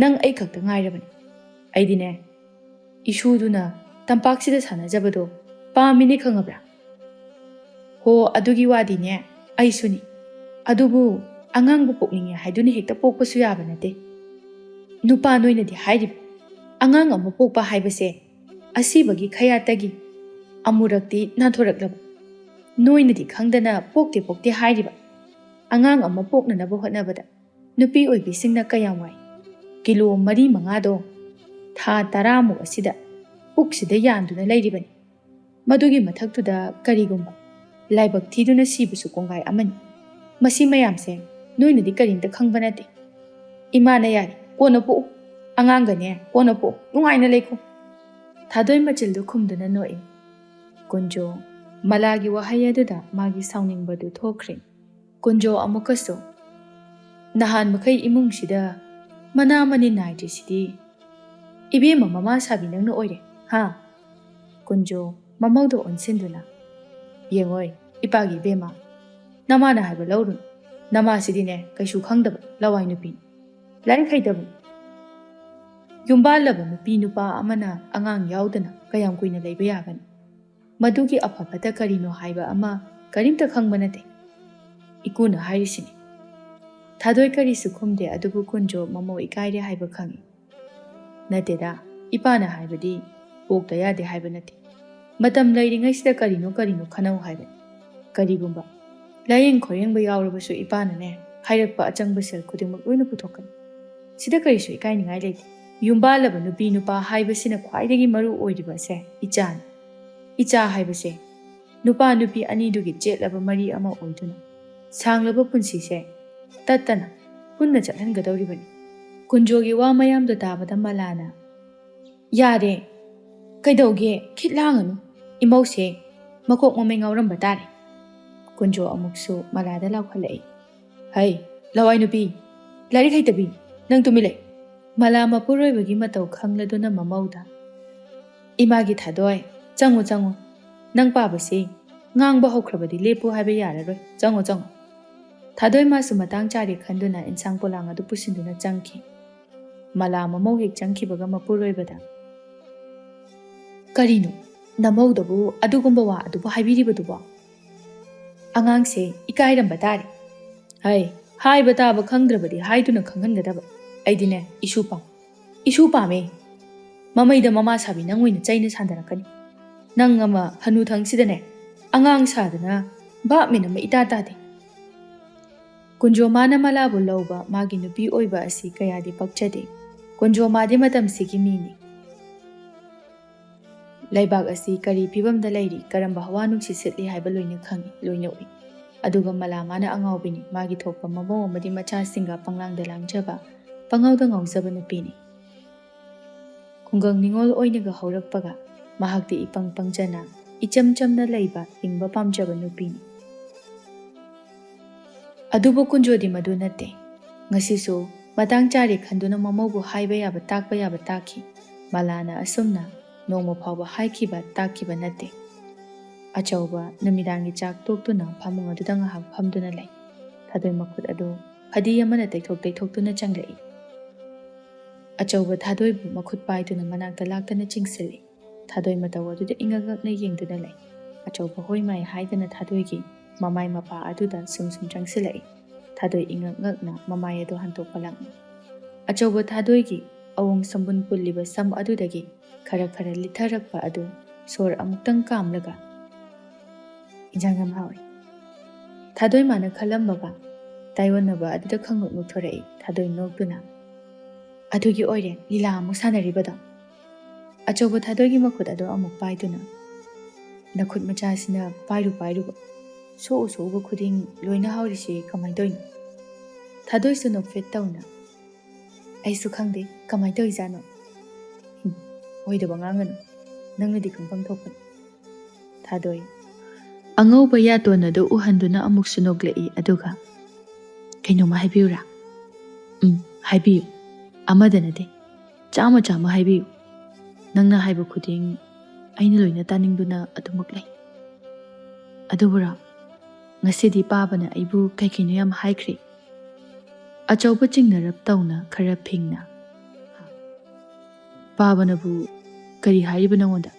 ꯅꯪ ꯑꯩ ꯈꯛꯇ ꯉꯥꯏꯔꯕꯅꯤ꯫ ꯑꯩꯗꯤꯅꯦ, ꯏꯁꯨꯗꯨꯅ ꯇꯝꯄꯥꯛꯁꯤꯗ ꯁꯥꯟꯅꯖꯕꯗꯣ ꯄꯥꯝꯃꯤꯅꯦ ꯈꯪꯉꯕ꯭ꯔꯥ? ꯍꯣ, ꯑꯗꯨꯒꯤ ꯋꯥꯗꯤꯅꯦ ꯑꯩꯁꯨꯅꯤ꯫ ꯑꯗꯨꯕꯨ ꯑꯉꯥꯡꯕꯨ ꯄꯣꯛꯅꯤꯡꯉꯦ ꯍꯥꯏꯗꯨꯅ ꯍꯦꯛꯇ ꯄꯣꯛꯄꯁꯨ ꯌꯥꯕ ꯅꯠꯇꯦ꯫ ꯅꯨꯄꯥ ꯅꯣꯏꯅꯗꯤ ꯍꯥꯏꯔꯤꯕ ꯑꯉꯥꯡ ꯑꯃ ꯄꯣꯛꯄ ꯍꯥꯏꯕꯁꯦ ꯑꯁꯤꯕꯒꯤ ꯈꯌꯥꯠꯇꯒꯤ ꯑꯃꯨꯔꯛꯇꯤ ꯅꯥꯟꯊꯣꯔꯛꯂꯕ꯫ ꯅꯣꯏꯅꯗꯤ ꯈꯪꯗꯅ ꯄꯣꯛꯇꯦ ꯄꯣꯛꯇꯦ ꯍꯥꯏꯔꯤꯕ꯫ ꯑꯉꯥꯡ ꯑꯃ ꯄꯣꯛꯅꯅꯕ ꯍꯣꯠꯅꯕꯗ ꯅꯨꯄꯤ ꯑꯣꯏꯕꯤꯁꯤꯡꯅ ꯀꯌꯥꯝ ꯋꯥꯏ꯫ ꯀꯤꯂꯣ 4-5ꯗꯣ ꯊꯥ 10ꯃꯨꯛ ꯑꯁꯤꯗ ꯄꯨꯛꯁꯤꯗ ꯌꯥꯟꯗꯨꯅ ꯂꯩꯔꯤꯕꯅꯤ꯫ ꯃꯗꯨꯒꯤ ꯃꯊꯛꯇꯨꯗ ꯀꯔꯤꯒꯨꯝꯕ ꯂꯥꯏꯕꯛ ꯊꯤꯗꯨꯅ ꯁꯤꯕꯁꯨ ꯀꯣꯡꯒꯥꯏ ꯑꯃꯅꯤ꯫ ꯃꯁꯤ ꯃꯌꯥꯝꯁꯦ ꯅꯣꯏꯅꯗꯤ ꯀꯔꯤꯝꯇ ꯈꯪꯕ ꯅꯠꯇꯦ꯫ ꯏꯃꯥꯅ ꯌꯥꯔꯤ, ꯀꯣꯟꯅ ꯄꯣꯛꯎ, ꯑꯉꯥꯡꯒꯅꯦ ꯀꯣꯟꯅ ꯄꯣꯛꯎ, ꯅꯨꯡꯉꯥꯏꯅ ꯂꯩꯈꯣ꯫ ꯊꯥꯗꯣꯏ ꯃꯆꯤꯜꯗꯨ ꯈꯨꯝꯗꯨꯅ ꯅꯣꯛꯏ꯫ ꯀꯨꯟꯖꯣ ꯃꯂꯥꯒꯤ ꯋꯥꯍꯩ ꯑꯗꯨꯗ ꯃꯥꯒꯤ ꯁꯥꯎꯅꯤꯡꯕꯗꯨ ꯊꯣꯛꯈ꯭ꯔꯦ꯫ ꯀꯨꯟꯖꯣ ꯑꯃꯨꯛꯀꯁꯨ, ꯅꯍꯥꯟ ꯃꯈꯩ ꯏꯃꯨꯡꯁꯤꯗ ꯃꯅꯥ ꯃꯅꯤꯟ ꯅꯥꯏꯗ꯭ꯔꯤꯁꯤꯗꯤ ꯏꯕꯦꯝꯃ ꯃꯃꯥ ꯁꯥꯕꯤ ꯅꯪꯅ ꯑꯣꯏꯔꯦ, ꯍꯥ? ꯀꯨꯟꯖꯣ ꯃꯃꯧꯗ ꯑꯣꯟꯁꯤꯟꯗꯨꯅ, ꯌꯦꯡꯉꯣꯏ ꯏꯄꯥꯒꯤ ꯏꯕꯦꯝꯃ, ꯅꯃꯥꯅ ꯍꯥꯏꯕ ꯂꯧꯔꯨꯅꯨ꯫ ꯅꯃꯥꯁꯤꯗꯤꯅꯦ ꯀꯩꯁꯨ ꯈꯪꯗꯕ ꯂꯋꯥꯏ ꯅꯨꯄꯤꯅꯤ, ꯂꯥꯏꯔꯤꯛ ꯍꯩꯇꯕꯅꯤ꯫ ꯌꯨꯝꯕꯥꯜꯂꯕ ꯅꯨꯄꯤ ꯅꯨꯄꯥ ꯑꯃꯅ ꯑꯉꯥꯡ ꯌꯥꯎꯗꯅ ꯀꯌꯥꯝ ꯀꯨꯏꯅ ꯂꯩꯕ ꯌꯥꯒꯅꯤ? ꯃꯗꯨꯒꯤ ꯑꯐꯕꯇ ꯀꯔꯤꯅꯣ ꯍꯥꯏꯕ ꯑꯃ ꯀꯔꯤꯝꯇ ꯈꯪꯕ ꯅꯠꯇꯦ꯫ ꯏꯀꯨꯅ ꯍꯥꯏꯔꯤꯁꯤꯅꯤ꯫ ꯊꯥꯗꯣꯏ ꯀꯔꯤꯁꯨ ꯈꯨꯝꯗꯦ, ꯑꯗꯨꯕꯨ ꯀꯨꯟꯖꯣ ꯃꯃꯧ ꯏꯀꯥꯏꯔꯦ ꯍꯥꯏꯕ ꯈꯪꯏ꯫ ꯅꯠꯇꯦꯗ, ꯏꯄꯥꯅ ꯍꯥꯏꯕꯗꯤ ꯄꯣꯛꯇ ꯌꯥꯗꯦ ꯍꯥꯏꯕ ꯅꯠꯇꯦ꯫ ꯃꯇꯝ ꯂꯩꯔꯤꯉꯩꯁꯤꯗ ꯀꯔꯤꯅꯣ ꯈꯟꯅꯧ ꯍꯥꯏꯕꯅꯤ꯫ ꯀꯔꯤꯒꯨꯝꯕ ꯂꯥꯏꯌꯦꯡ ꯈꯣꯏꯌꯦꯡꯕ ꯌꯥꯎꯔꯕꯁꯨ ꯏꯄꯥꯅꯅꯦ ꯍꯥꯏꯔꯛꯄ ꯑꯆꯪꯕ ꯁꯦꯜ ꯈꯨꯗꯤꯡꯃꯛ ꯂꯣꯏꯅ ꯄꯨꯊꯣꯛꯀꯅꯤ꯫ ꯁꯤꯗ ꯀꯔꯤꯁꯨ ꯏꯀꯥꯏꯅꯤꯡꯉꯥꯏ ꯂꯩꯇꯦ꯫ ꯌꯨꯝꯕꯥꯜꯂꯕ ꯅꯨꯄꯤ ꯅꯨꯄꯥ ꯍꯥꯏꯕꯁꯤꯅ ꯈ꯭ꯋꯥꯏꯗꯒꯤ ꯃꯔꯨ ꯑꯣꯏꯔꯤꯕꯁꯦ ꯏꯆꯥꯅꯤ꯫ ꯏꯆꯥ ꯍꯥꯏꯕꯁꯦ ꯅꯨꯄꯥ ꯅꯨꯄꯤ ꯑꯅꯤꯗꯨꯒꯤ ꯆꯦꯠꯂꯕ ꯃꯔꯤ ꯑꯃ ꯑꯣꯏꯗꯨꯅ ꯁꯥꯡꯂꯕ ꯄꯨꯟꯁꯤꯁꯦ ꯇꯠꯇꯅ ꯄꯨꯟꯅ ꯆꯠꯍꯟꯒꯗꯧꯔꯤꯕꯅꯤ꯫ ꯀꯨꯟꯖꯣꯒꯤ ꯋꯥ ꯃꯌꯥꯝꯗꯣ ꯇꯥꯕꯗ ꯃꯂꯥꯅ, ꯌꯥꯔꯦ, ꯀꯩꯗꯧꯒꯦ ꯈꯤꯠ ꯂꯥꯡꯒꯅꯨ, ꯏꯃꯧꯁꯦ ꯃꯀꯣꯛ ꯃꯃꯩ ꯉꯥꯎꯔꯝꯕ ꯇꯥꯔꯦ꯫ ꯀꯨꯟꯖꯣ ꯑꯃꯨꯛꯁꯨ ꯃꯂꯥꯗ ꯂꯥꯎꯈꯠꯂꯛꯏ꯫ ꯍꯩ, ꯂꯋꯥꯏ ꯅꯨꯄꯤ, ꯂꯥꯏꯔꯤꯛ ꯍꯩꯇꯕꯤ, ꯅꯪ ꯇꯨꯃꯤꯟ ꯂꯩ꯫ ꯃꯂꯥ ꯃꯄꯨꯔꯣꯏꯕꯒꯤ ꯃꯇꯧ ꯈꯪꯂꯗꯨꯅ ꯃꯃꯧꯗ, ꯏꯃꯥꯒꯤ ꯊꯥꯗꯣꯏ, ꯆꯪꯉꯨ, ꯅꯪ ꯄꯥꯕꯁꯤ ꯉꯥꯡꯕ ꯍꯧꯈ꯭ꯔꯕꯗꯤ ꯂꯦꯞꯄꯨ ꯍꯥꯏꯕ ꯌꯥꯔꯔꯣꯏ, ꯆꯪꯉꯨ꯫ ꯊꯥꯗꯣꯏ ꯃꯥꯁꯨ ꯃꯇꯥꯡ ꯆꯥꯔꯦ ꯈꯟꯗꯨꯅ ꯏꯟꯁꯥꯡ ꯄꯣꯂꯥꯡ ꯑꯗꯨ ꯄꯨꯁꯤꯟꯗꯨꯅ ꯆꯪꯈꯤ꯫ ꯃꯂꯥ ꯃꯃꯧ ꯍꯦꯛ ꯆꯪꯈꯤꯕꯒ ꯃꯄꯨꯔꯣꯏꯕꯗ, ꯀꯔꯤꯅꯣ ꯅꯃꯧꯗꯕꯨ ꯑꯗꯨꯒꯨꯝꯕ ꯋꯥ ꯑꯗꯨꯕꯨ ꯍꯥꯏꯕꯤꯔꯤꯕꯗꯨꯕꯣ? ꯑꯉꯥꯡꯁꯦ ꯏꯀꯥꯏꯔꯝꯕ ꯇꯥꯔꯦ꯫ ꯍꯩ, ꯍꯥꯏꯕ ꯇꯥꯕ ꯈꯪꯗ꯭ꯔꯕꯗꯤ ꯍꯥꯏꯗꯨꯅ ꯈꯪꯍꯟꯒꯗꯕ꯫ ꯑꯩꯗꯤꯅꯦ ꯏꯁꯨ ꯄꯥꯝꯃꯦ꯫ ꯃꯃꯩꯗ ꯃꯃꯥ ꯁꯥꯕꯤ ꯅꯪ ꯑꯣꯏꯅ ꯆꯩꯅ ꯁꯥꯟꯗꯔꯛꯀꯅꯤ꯫ ꯅꯪ ꯑꯃ ꯍꯅꯨꯊꯪꯁꯤꯗꯅꯦ ꯑꯉꯥꯡ ꯁꯥꯗꯅ ꯚꯥꯞ ꯃꯦꯟ ꯑꯃ ꯏꯇꯥ ꯇꯥꯗꯦ꯫ ꯀꯨꯟꯖꯣꯃꯥꯅ ꯃꯂꯥꯕꯨ ꯂꯧꯕ ꯃꯥꯒꯤ ꯅꯨꯄꯤ ꯑꯣꯏꯕ ꯑꯁꯤ ꯀꯌꯥꯗꯤ ꯄꯛꯆꯗꯦ꯫ ꯀꯨꯟꯖꯣꯃꯥꯗꯤ ꯃꯇꯝꯁꯤꯒꯤ ꯃꯤꯅꯤ꯫ ꯂꯩꯕꯥꯛ ꯑꯁꯤ ꯀꯔꯤ ꯐꯤꯕꯝꯗ ꯂꯩꯔꯤ, ꯀꯔꯝꯕ ꯍꯋꯥ ꯅꯨꯡꯁꯤꯠ ꯁꯤꯠꯂꯤ ꯍꯥꯏꯕ ꯂꯣꯏꯅ ꯈꯪꯏ, ꯂꯣꯏꯅ ꯎꯏ꯫ ꯑꯗꯨꯒ ꯃꯂꯥ ꯃꯥꯅ ꯑꯉꯥꯎꯕꯤꯅꯤ꯫ ꯃꯥꯒꯤ ꯊꯣꯛꯄ ꯃꯃꯧ ꯑꯃꯗꯤ ꯃꯆꯥꯁꯤꯡꯒ ꯄꯪꯂꯥꯡꯗ ꯂꯥꯡꯖꯕ, ꯄꯪꯉꯥꯎꯗ ꯉꯥꯎꯖꯕ ꯅꯨꯄꯤꯅꯤ꯫ ꯈꯨꯡꯒꯪ ꯅꯤꯉꯣꯜ ꯑꯣꯏꯅꯒ ꯍꯧꯔꯛꯄꯒ ꯃꯍꯥꯛꯇꯤ ꯏꯄꯪ ꯄꯪꯖꯅ ꯏꯆꯝ ꯆꯝꯅ ꯂꯩꯕ, ꯍꯤꯡꯕ ꯄꯥꯝꯖꯕ ꯅꯨꯄꯤꯅꯤ꯫ ꯑꯗꯨꯕꯨ ꯀꯨꯟꯖꯣꯗꯤ ꯃꯗꯨ ꯅꯠꯇꯦ꯫ ꯉꯁꯤꯁꯨ ꯃꯇꯥꯡ ꯆꯥꯔꯦ ꯈꯟꯗꯨꯅ ꯃꯃꯧꯕꯨ ꯍꯥꯏꯕ ꯌꯥꯕ ꯇꯥꯛꯄ ꯌꯥꯕ ꯇꯥꯛꯈꯤ꯫ ꯃꯂꯥꯅ ꯑꯁꯨꯝꯅ ꯅꯣꯡꯃ ꯐꯥꯎꯕ ꯍꯥꯏꯈꯤꯕ ꯇꯥꯛꯈꯤꯕ ꯅꯠꯇꯦ꯫ ꯑꯆꯧꯕ ꯅꯨꯃꯤꯗꯥꯡꯒꯤ ꯆꯥꯛ ꯇꯣꯛꯇꯨꯅ ꯐꯃꯨꯡ ꯑꯗꯨꯗ ꯉꯥꯏꯍꯥꯛ ꯐꯝꯗꯨꯅ ꯂꯩ꯫ ꯊꯥꯗꯣꯏ ꯃꯈꯨꯠ ꯑꯗꯨ ꯐꯗꯤ ꯑꯃꯅ ꯇꯩꯊꯣꯛꯇꯨꯅ ꯆꯪꯂꯛꯏ꯫ ꯑꯆꯧꯕ ꯊꯥꯗꯣꯏꯕꯨ ꯃꯈꯨꯠ ꯄꯥꯏꯗꯨꯅ ꯃꯅꯥꯛꯇ ꯂꯥꯛꯇꯅ ꯆꯤꯡꯁꯤꯜꯂꯤ꯫ ꯊꯥꯗꯣꯏ ꯃꯇꯧ ꯑꯗꯨꯗ ꯏꯉꯛ ꯉꯛꯅ ꯌꯦꯡꯗꯨꯅ ꯂꯩ꯫ ꯑꯆꯧꯕ ꯍꯣꯏ ꯃꯥꯏ ꯍꯥꯏꯗꯅ ꯊꯥꯗꯣꯏꯒꯤ ꯃꯃꯥꯏ ꯃꯄꯥ ꯑꯗꯨꯗ ꯁꯨꯝ ꯆꯪꯁꯤꯜꯂꯛꯏ꯫ ꯊꯥꯗꯣꯏ ꯏꯉꯛ ꯉꯛꯅ ꯃꯃꯥꯏ ꯑꯗꯨ ꯍꯟꯇꯣꯛꯄ ꯂꯥꯛꯅꯩ꯫ ꯑꯆꯧꯕ ꯊꯥꯗꯣꯏꯒꯤ ꯑꯋꯣꯡ ꯁꯝꯕꯨꯟ ꯄꯨꯜꯂꯤꯕ ꯁꯝ ꯑꯗꯨꯗꯒꯤ ꯈꯔ ꯂꯤꯊꯔꯛꯄ ꯑꯗꯨ ꯁꯣꯔ ꯑꯃꯨꯛꯇꯪ ꯀꯥꯝꯂꯒ "ꯏꯟꯖꯥꯡ ꯌꯥꯝ ꯍꯥꯎꯏ" ꯊꯥꯗꯣꯏ ꯃꯥꯅ ꯈꯜꯂꯝꯕꯒ ꯇꯥꯏꯑꯣꯟꯅꯕ ꯑꯗꯨꯗ ꯈꯪꯅꯣꯛ ꯅꯣꯛꯊꯣꯔꯛꯏ꯫ ꯊꯥꯗꯣꯏ ꯅꯣꯛꯇꯨꯅ "ꯑꯗꯨꯒꯤ ꯑꯣꯏꯔꯦ ꯂꯤꯂꯥ ꯑꯃꯨꯛ ꯁꯥꯟꯅꯔꯤꯕꯗꯣ?" ꯑꯆꯧꯕ ꯊꯥꯗꯣꯏꯒꯤ ꯃꯈꯨꯠ ꯑꯗꯨ ꯑꯃꯨꯛ ꯄꯥꯏꯗꯨꯅ "ꯅꯈꯨꯠ ꯃꯆꯥꯁꯤꯅ ꯄꯥꯏꯔꯨꯕ ꯁꯣꯛꯎꯕ ꯈꯨꯗꯤꯡ ꯂꯣꯏꯅ ꯍꯥꯎꯔꯤꯁꯤ ꯀꯃꯥꯏꯅ ꯇꯧꯔꯤꯅꯣ?" ꯊꯥꯗꯣꯏꯁꯨ ꯅꯣꯛꯐꯦꯠ ꯇꯧꯅ "ꯑꯩꯁꯨ ꯈꯪꯗꯦ ꯀꯃꯥꯏꯅ ꯇꯧꯔꯤꯖꯥꯠꯅꯣ." "ꯑꯣꯏꯗꯕ ꯉꯥꯡꯒꯅꯨ, ꯅꯪꯅꯗꯤ ꯈꯪꯐꯝ ꯊꯣꯛꯄꯅꯤ." ꯊꯥꯗꯣꯏ ꯑꯉꯧꯕ ꯌꯥꯇꯣꯟ ꯑꯗꯨ ꯎꯍꯟꯗꯨꯅ ꯑꯃꯨꯛꯁꯨ ꯅꯣꯛꯂꯛꯏ꯫ ꯑꯗꯨꯒ "ꯀꯩꯅꯣꯝꯃ ꯍꯥꯏꯕꯤꯌꯨꯔꯥ?" "ꯍꯥꯏꯕꯤꯌꯨ, ꯑꯃꯗ ꯅꯠꯇꯦ, ꯆꯥꯝꯃ ꯍꯥꯏꯕꯤꯌꯨ. ꯅꯪꯅ ꯍꯥꯏꯕ ꯈꯨꯗꯤꯡ ꯑꯩꯅ ꯂꯣꯏꯅ ꯇꯥꯅꯤꯡꯗꯨꯅ ꯑꯗꯨꯃꯛ ꯂꯩ." "ꯑꯗꯨꯕꯨꯔꯣ, ꯉꯁꯤꯗꯤ ꯄꯥꯕꯅ ꯑꯩꯕꯨ ꯀꯩꯅꯣ ꯌꯥꯝ ꯍꯥꯏꯈ꯭ꯔꯦ." ꯑꯆꯧꯕ ꯆꯤꯡꯅꯔꯞ ꯇꯧꯅ ꯈꯔ ꯐꯤꯡꯅ "ꯄꯥꯕꯅꯕꯨ ꯀꯔꯤ ꯍꯥꯏꯔꯤꯕ ꯅꯉꯣꯟꯗ?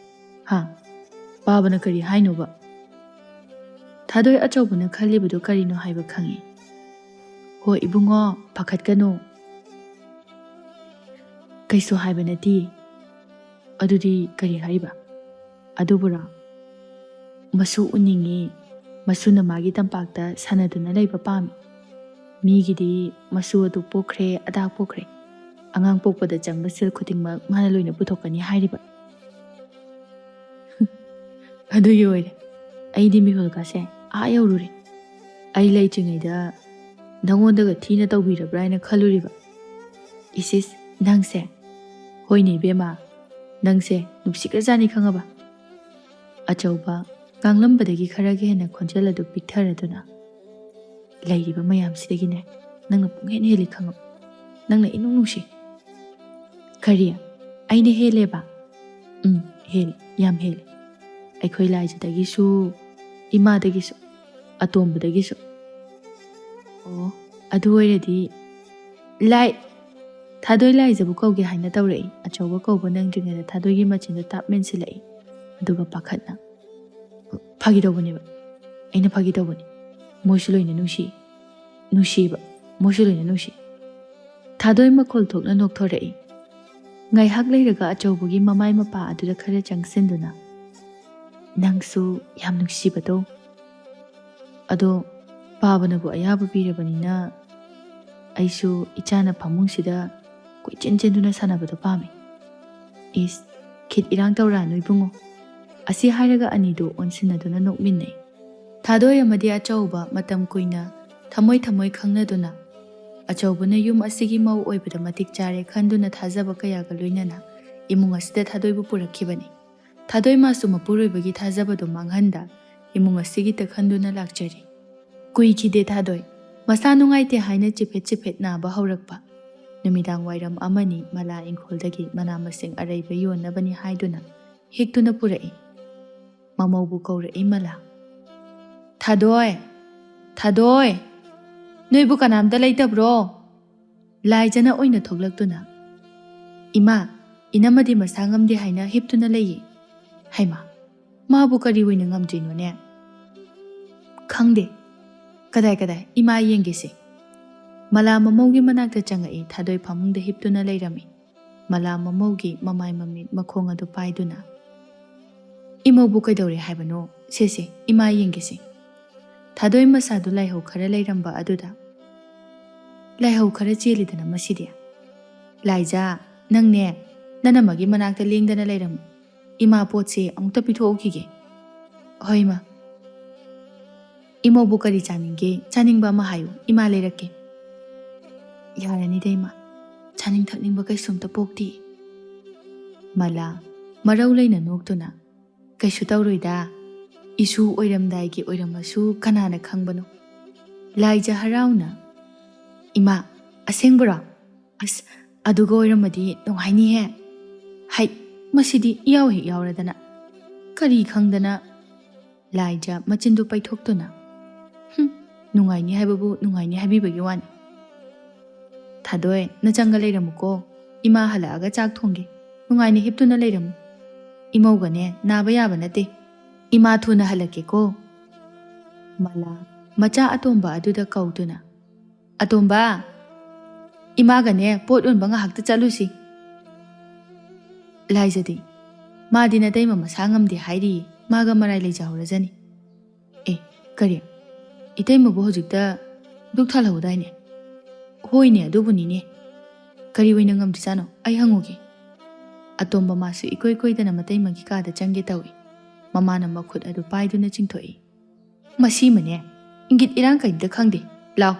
ꯄꯥꯕꯅ ꯀꯔꯤ ꯍꯥꯏꯅꯣꯕ?" ꯊꯥꯗꯣꯏ ꯑꯆꯧꯕꯅ ꯈꯜꯂꯤꯕꯗꯨ ꯀꯔꯤꯅꯣ ꯍꯥꯏꯕ ꯈꯪꯏ꯫ "ꯍꯣ ꯏꯕꯨꯡꯉꯣ, ꯄꯥꯈꯠꯀꯅꯨ. ꯀꯩꯁꯨ ꯍꯥꯏꯕ ꯅꯠꯇꯤꯌꯦ." "ꯑꯗꯨꯗꯤ ꯀꯔꯤ ꯍꯥꯏꯔꯤꯕ?" "ꯑꯗꯨꯕꯨꯔꯣ, ꯃꯁꯨ ꯎꯅꯤꯡꯉꯤ, ꯃꯁꯨꯅ ꯃꯥꯒꯤ ꯇꯝꯄꯥꯛꯇ ꯁꯥꯟꯅꯗꯨꯅ ꯂꯩꯕ ꯄꯥꯝꯃꯤ. ꯃꯤꯒꯤꯗꯤ ꯃꯁꯨ ꯑꯗꯨ ꯄꯣꯛꯈ꯭ꯔꯦ ꯑꯗꯥ ꯄꯣꯛꯈ꯭ꯔꯦ, ꯑꯉꯥꯡ ꯄꯣꯛꯄꯗ ꯆꯪꯕ ꯁꯦꯜ ꯈꯨꯗꯤꯡꯃꯛ ꯃꯥꯅ ꯂꯣꯏꯅ ꯄꯨꯊꯣꯛꯀꯅꯤ ꯍꯥꯏꯔꯤꯕ." "ꯑꯗꯨꯒꯤ ꯑꯣꯏꯔꯦ ꯑꯩꯗꯤ ꯃꯤꯍꯨꯜꯒꯁꯦ ꯌꯧꯔꯨꯔꯦ. ꯑꯩ ꯂꯩꯇ꯭ꯔꯤꯉꯩꯗ ꯅꯉꯣꯟꯗꯒ ꯊꯤꯅ ꯇꯧꯕꯤꯔꯕ꯭ꯔꯥ ꯍꯥꯏꯅ ꯈꯜꯂꯨꯔꯤꯕ." "ꯏꯁ ꯅꯪꯁꯦ, ꯍꯣꯏꯅꯦ ꯏꯕꯦꯝꯃ, ꯅꯪꯁꯦ ꯅꯨꯡꯁꯤꯈ꯭ꯔꯖꯥꯠꯅꯤ ꯈꯪꯉꯕ." ꯑꯆꯧꯕ ꯉꯥꯡꯂꯝꯕꯗꯒꯤ ꯈꯔꯒ ꯍꯦꯟꯅ ꯈꯣꯟꯖꯦꯜ ꯑꯗꯨ ꯄꯤꯛꯊꯔꯗꯨꯅ "ꯂꯩꯔꯤꯕ ꯃꯌꯥꯝꯁꯤꯗꯒꯤꯅꯦ ꯅꯪꯅ ꯄꯨꯡꯍꯦꯟ ꯍꯦꯜꯂꯤ ꯈꯪꯉꯕ. ꯅꯪꯅ ꯏꯅꯨꯡ ꯅꯨꯡꯁꯤ." "ꯀꯔꯤ? ꯑꯩꯅ ꯍꯦꯜꯂꯦꯕ?" "ꯍꯦꯜꯂꯤ, ꯌꯥꯝ ꯍꯦꯜꯂꯤ. ꯑꯩꯈꯣꯏ ꯂꯥꯏꯖꯗꯒꯤꯁꯨ, ꯏꯃꯥꯗꯒꯤꯁꯨ, ꯑꯇꯣꯝꯕꯗꯒꯤꯁꯨ." "ꯑꯣ, ꯑꯗꯨ ꯑꯣꯏꯔꯗꯤ ꯊꯥꯗꯣꯏ ꯂꯥꯏꯖꯕꯨ ꯀꯧꯒꯦ ꯍꯥꯏꯅ ꯇꯧꯔꯛꯏ꯫ ꯑꯆꯧꯕ ꯀꯧꯕ ꯅꯪꯗ꯭ꯔꯤꯉꯩꯗ ꯊꯥꯗꯣꯏꯒꯤ ꯃꯆꯤꯟꯗ ꯇꯥꯞ ꯃꯦꯟꯁꯤꯜꯂꯛꯏ꯫ ꯑꯗꯨꯒ ꯄꯥꯈꯠꯅ "ꯐꯥꯒꯤ ꯇꯧꯕꯅꯦꯕ, ꯑꯩꯅ ꯐꯥꯒꯤ ꯇꯧꯕꯅꯤ. ꯃꯣꯏꯁꯨ ꯂꯣꯏꯅ ꯅꯨꯡꯁꯤꯕ, ꯃꯣꯏꯁꯨ ꯂꯣꯏꯅ ꯅꯨꯡꯁꯤ." ꯊꯥꯗꯣꯏ ꯃꯈꯣꯜ ꯊꯣꯛꯅ ꯅꯣꯛꯊꯣꯔꯛꯏ꯫ ꯉꯥꯏꯍꯥꯛ ꯂꯩꯔꯒ ꯑꯆꯧꯕꯒꯤ ꯃꯃꯥꯏ ꯃꯄꯥ ꯑꯗꯨꯗ ꯈꯔ ꯆꯪꯁꯤꯟꯗꯨꯅ "ꯅꯪꯁꯨ ꯌꯥꯝ ꯅꯨꯡꯁꯤꯕꯗꯣ. ꯑꯗꯣ ꯄꯥꯕꯅꯕꯨ ꯑꯌꯥꯕ ꯄꯤꯔꯕꯅꯤꯅ ꯑꯩꯁꯨ ꯏꯆꯥꯅ ꯐꯃꯨꯡꯁꯤꯗ ꯀꯣꯏꯆꯦꯟ ꯆꯦꯟꯗꯨꯅ ꯁꯥꯟꯅꯕꯗꯣ ꯄꯥꯝꯃꯤ." "ꯏꯁ, ꯈꯤꯠ ꯏꯔꯥꯡ ꯇꯧꯔꯛꯑꯅꯨ ꯏꯕꯨꯡꯉꯣ." ꯑꯁꯤ ꯍꯥꯏꯔꯒ ꯑꯅꯤꯗꯨ ꯑꯣꯟꯁꯤꯟꯅꯗꯨꯅ ꯅꯣꯛꯃꯤꯟꯅꯩ꯫ ꯊꯥꯗꯣꯏ ꯑꯃꯗꯤ ꯑꯆꯧꯕ ꯃꯇꯝ ꯀꯨꯏꯅ ꯊꯃꯣꯏ ꯈꯪꯅꯗꯨꯅ ꯑꯆꯧꯕꯅ ꯌꯨꯝ ꯑꯁꯤꯒꯤ ꯃꯧ ꯑꯣꯏꯕꯗ ꯃꯇꯤꯛ ꯆꯥꯔꯦ ꯈꯟꯗꯨꯅ ꯊꯥꯖꯕ ꯀꯌꯥꯒ ꯂꯣꯏꯅꯅ ꯏꯃꯨꯡ ꯑꯁꯤꯗ ꯊꯥꯗꯣꯏꯕꯨ ꯄꯨꯔꯛꯈꯤꯕꯅꯤ꯫ ꯊꯥꯗꯣꯏ ꯃꯥꯁꯨ ꯃꯄꯨꯔꯣꯏꯕꯒꯤ ꯊꯥꯖꯕꯗꯨ ꯃꯥꯡꯍꯟꯗ ꯏꯃꯨꯡ ꯑꯁꯤꯒꯤꯇ ꯈꯟꯗꯨꯅ ꯂꯥꯛꯆꯔꯤ꯫ ꯀꯨꯏꯈꯤꯗꯦ ꯊꯥꯗꯣꯏ ꯃꯁꯥ ꯅꯨꯡꯉꯥꯏꯇꯦ ꯍꯥꯏꯅ ꯆꯤꯐꯦꯠ ꯅꯥꯕ ꯍꯧꯔꯛꯄ꯫ ꯅꯨꯃꯤꯗꯥꯡ ꯋꯥꯏꯔꯝ ꯑꯃꯅꯤ ꯃꯂꯥ ꯏꯪꯈꯣꯜꯗꯒꯤ ꯃꯅꯥ ꯃꯁꯤꯡ ꯑꯔꯩꯕ ꯌꯣꯟꯅꯕꯅꯤ ꯍꯥꯏꯗꯨꯅ ꯍꯦꯛꯇꯨꯅ ꯄꯨꯔꯛꯏ꯫ ꯃꯃꯧꯕꯨ ꯀꯧꯔꯛꯏ ꯃꯂꯥ꯫ "ꯊꯥꯗꯣꯏ, ꯅꯣꯏꯕꯨ ꯀꯅꯥꯝꯇ ꯂꯩꯇꯕ꯭ꯔꯣ?" ꯂꯥꯏꯖꯅ ꯑꯣꯏꯅ ꯊꯣꯛꯂꯛꯇꯨꯅ "ꯏꯃꯥ, ꯏꯅꯝꯃꯗꯤ ꯃꯁꯥ ꯉꯝꯗꯦ ꯍꯥꯏꯅ ꯍꯤꯞꯇꯨꯅ ꯂꯩꯌꯦ." "ꯍꯩꯃꯥ, ꯃꯥꯕꯨ ꯀꯔꯤ ꯑꯣꯏꯅ ꯉꯝꯗ꯭ꯔꯤꯅꯣꯅꯦ?" "ꯈꯪꯗꯦ, ꯀꯗꯥꯏ ꯏꯃꯥ ꯌꯦꯡꯒꯦꯁꯦ." ꯃꯂꯥ ꯃꯃꯧꯒꯤ ꯃꯅꯥꯛꯇ ꯆꯪꯉꯛꯏ꯫ ꯊꯥꯗꯣꯏ ꯐꯃꯨꯡꯗ ꯍꯤꯞꯇꯨꯅ ꯂꯩꯔꯝꯃꯤ꯫ ꯃꯂꯥ ꯃꯃꯧꯒꯤ ꯃꯃꯥꯏ ꯃꯃꯤꯠ ꯃꯈꯣꯡ ꯑꯗꯨ ꯄꯥꯏꯗꯨꯅ "ꯏꯃꯧꯕꯨ ꯀꯩꯗꯧꯔꯦ ꯍꯥꯏꯕꯅꯣ? ꯁꯦ, ꯏꯃꯥ ꯌꯦꯡꯒꯦꯁꯦ." ꯊꯥꯗꯣꯏ ꯃꯁꯥꯗꯨ ꯂꯥꯏꯍꯧ ꯈꯔ ꯂꯩꯔꯝꯕ ꯑꯗꯨꯗ "ꯂꯥꯏꯍꯧ ꯈꯔ ꯆꯦꯜꯂꯤꯗꯅ ꯃꯁꯤꯗꯤ." "ꯂꯥꯏꯖꯥ, ꯅꯪꯅꯦ ꯅꯅꯝꯃꯒꯤ ꯃꯅꯥꯛꯇ ꯂꯦꯡꯗꯅ ꯂꯩꯔꯝꯃꯨ. ꯏꯃꯥ ꯄꯣꯠꯁꯦ ꯑꯃꯨꯛꯇ ꯄꯤꯊꯣꯛꯎꯈꯤꯒꯦ." "ꯍꯣꯏ ꯏꯃꯥ." "ꯏꯃꯧꯕꯨ ꯀꯔꯤ ꯆꯥꯅꯤꯡꯒꯦ? ꯆꯥꯅꯤꯡꯕ ꯑꯃ ꯍꯥꯏꯌꯨ, ꯏꯃꯥ ꯂꯩꯔꯛꯀꯦ." "ꯌꯥꯔꯅꯤꯗ ꯏꯃꯥ, ꯆꯥꯅꯤꯡ ꯊꯛꯅꯤꯡꯕ ꯀꯩꯁꯨꯝꯇ ꯄꯣꯛꯇꯦ." ꯃꯂꯥ ꯃꯔꯧ ꯂꯩꯅ ꯅꯣꯛꯇꯨꯅ "ꯀꯩꯁꯨ ꯇꯧꯔꯣꯏꯗ, ꯏꯁꯨ ꯑꯣꯏꯔꯝꯗꯥꯏꯒꯤ ꯑꯣꯏꯔꯝꯃꯁꯨ ꯀꯅꯥꯅ ꯈꯪꯕꯅꯣ." ꯂꯥꯏꯖ ꯍꯔꯥꯎꯅ "ꯏꯃꯥ, ꯑꯁꯦꯡꯕꯔꯣ? ꯑꯁ, ꯑꯗꯨꯒ ꯑꯣꯏꯔꯝꯃꯗꯤ Laija machindu paithoktuna. Nungaini haibabu nungaini haibibagi wani. Thadoi nachanga leiramuko. Ima halaaga chak thonge. Nungaini hiptuna leiramu. Imaugane naba yaba nate. Ima thuna halake ko. Mala macha atomba aduda kautuna. Atomba. Imagane pot unba nga hakta chalusi. Laijadi. Madi na daima masangam di hairi. Maga maray lay jahurajani. Kari. Itay mo hojikta dukthal hauday ne. Hoy ne adubuni ne. Kari way nangam di sano ay hangugi. Atomba masu ikoy da namatay magikada changi tawi. Mama na makut adu paidu na chingtoi. Masima ne. Ingit irang kay da khangdi. Lao.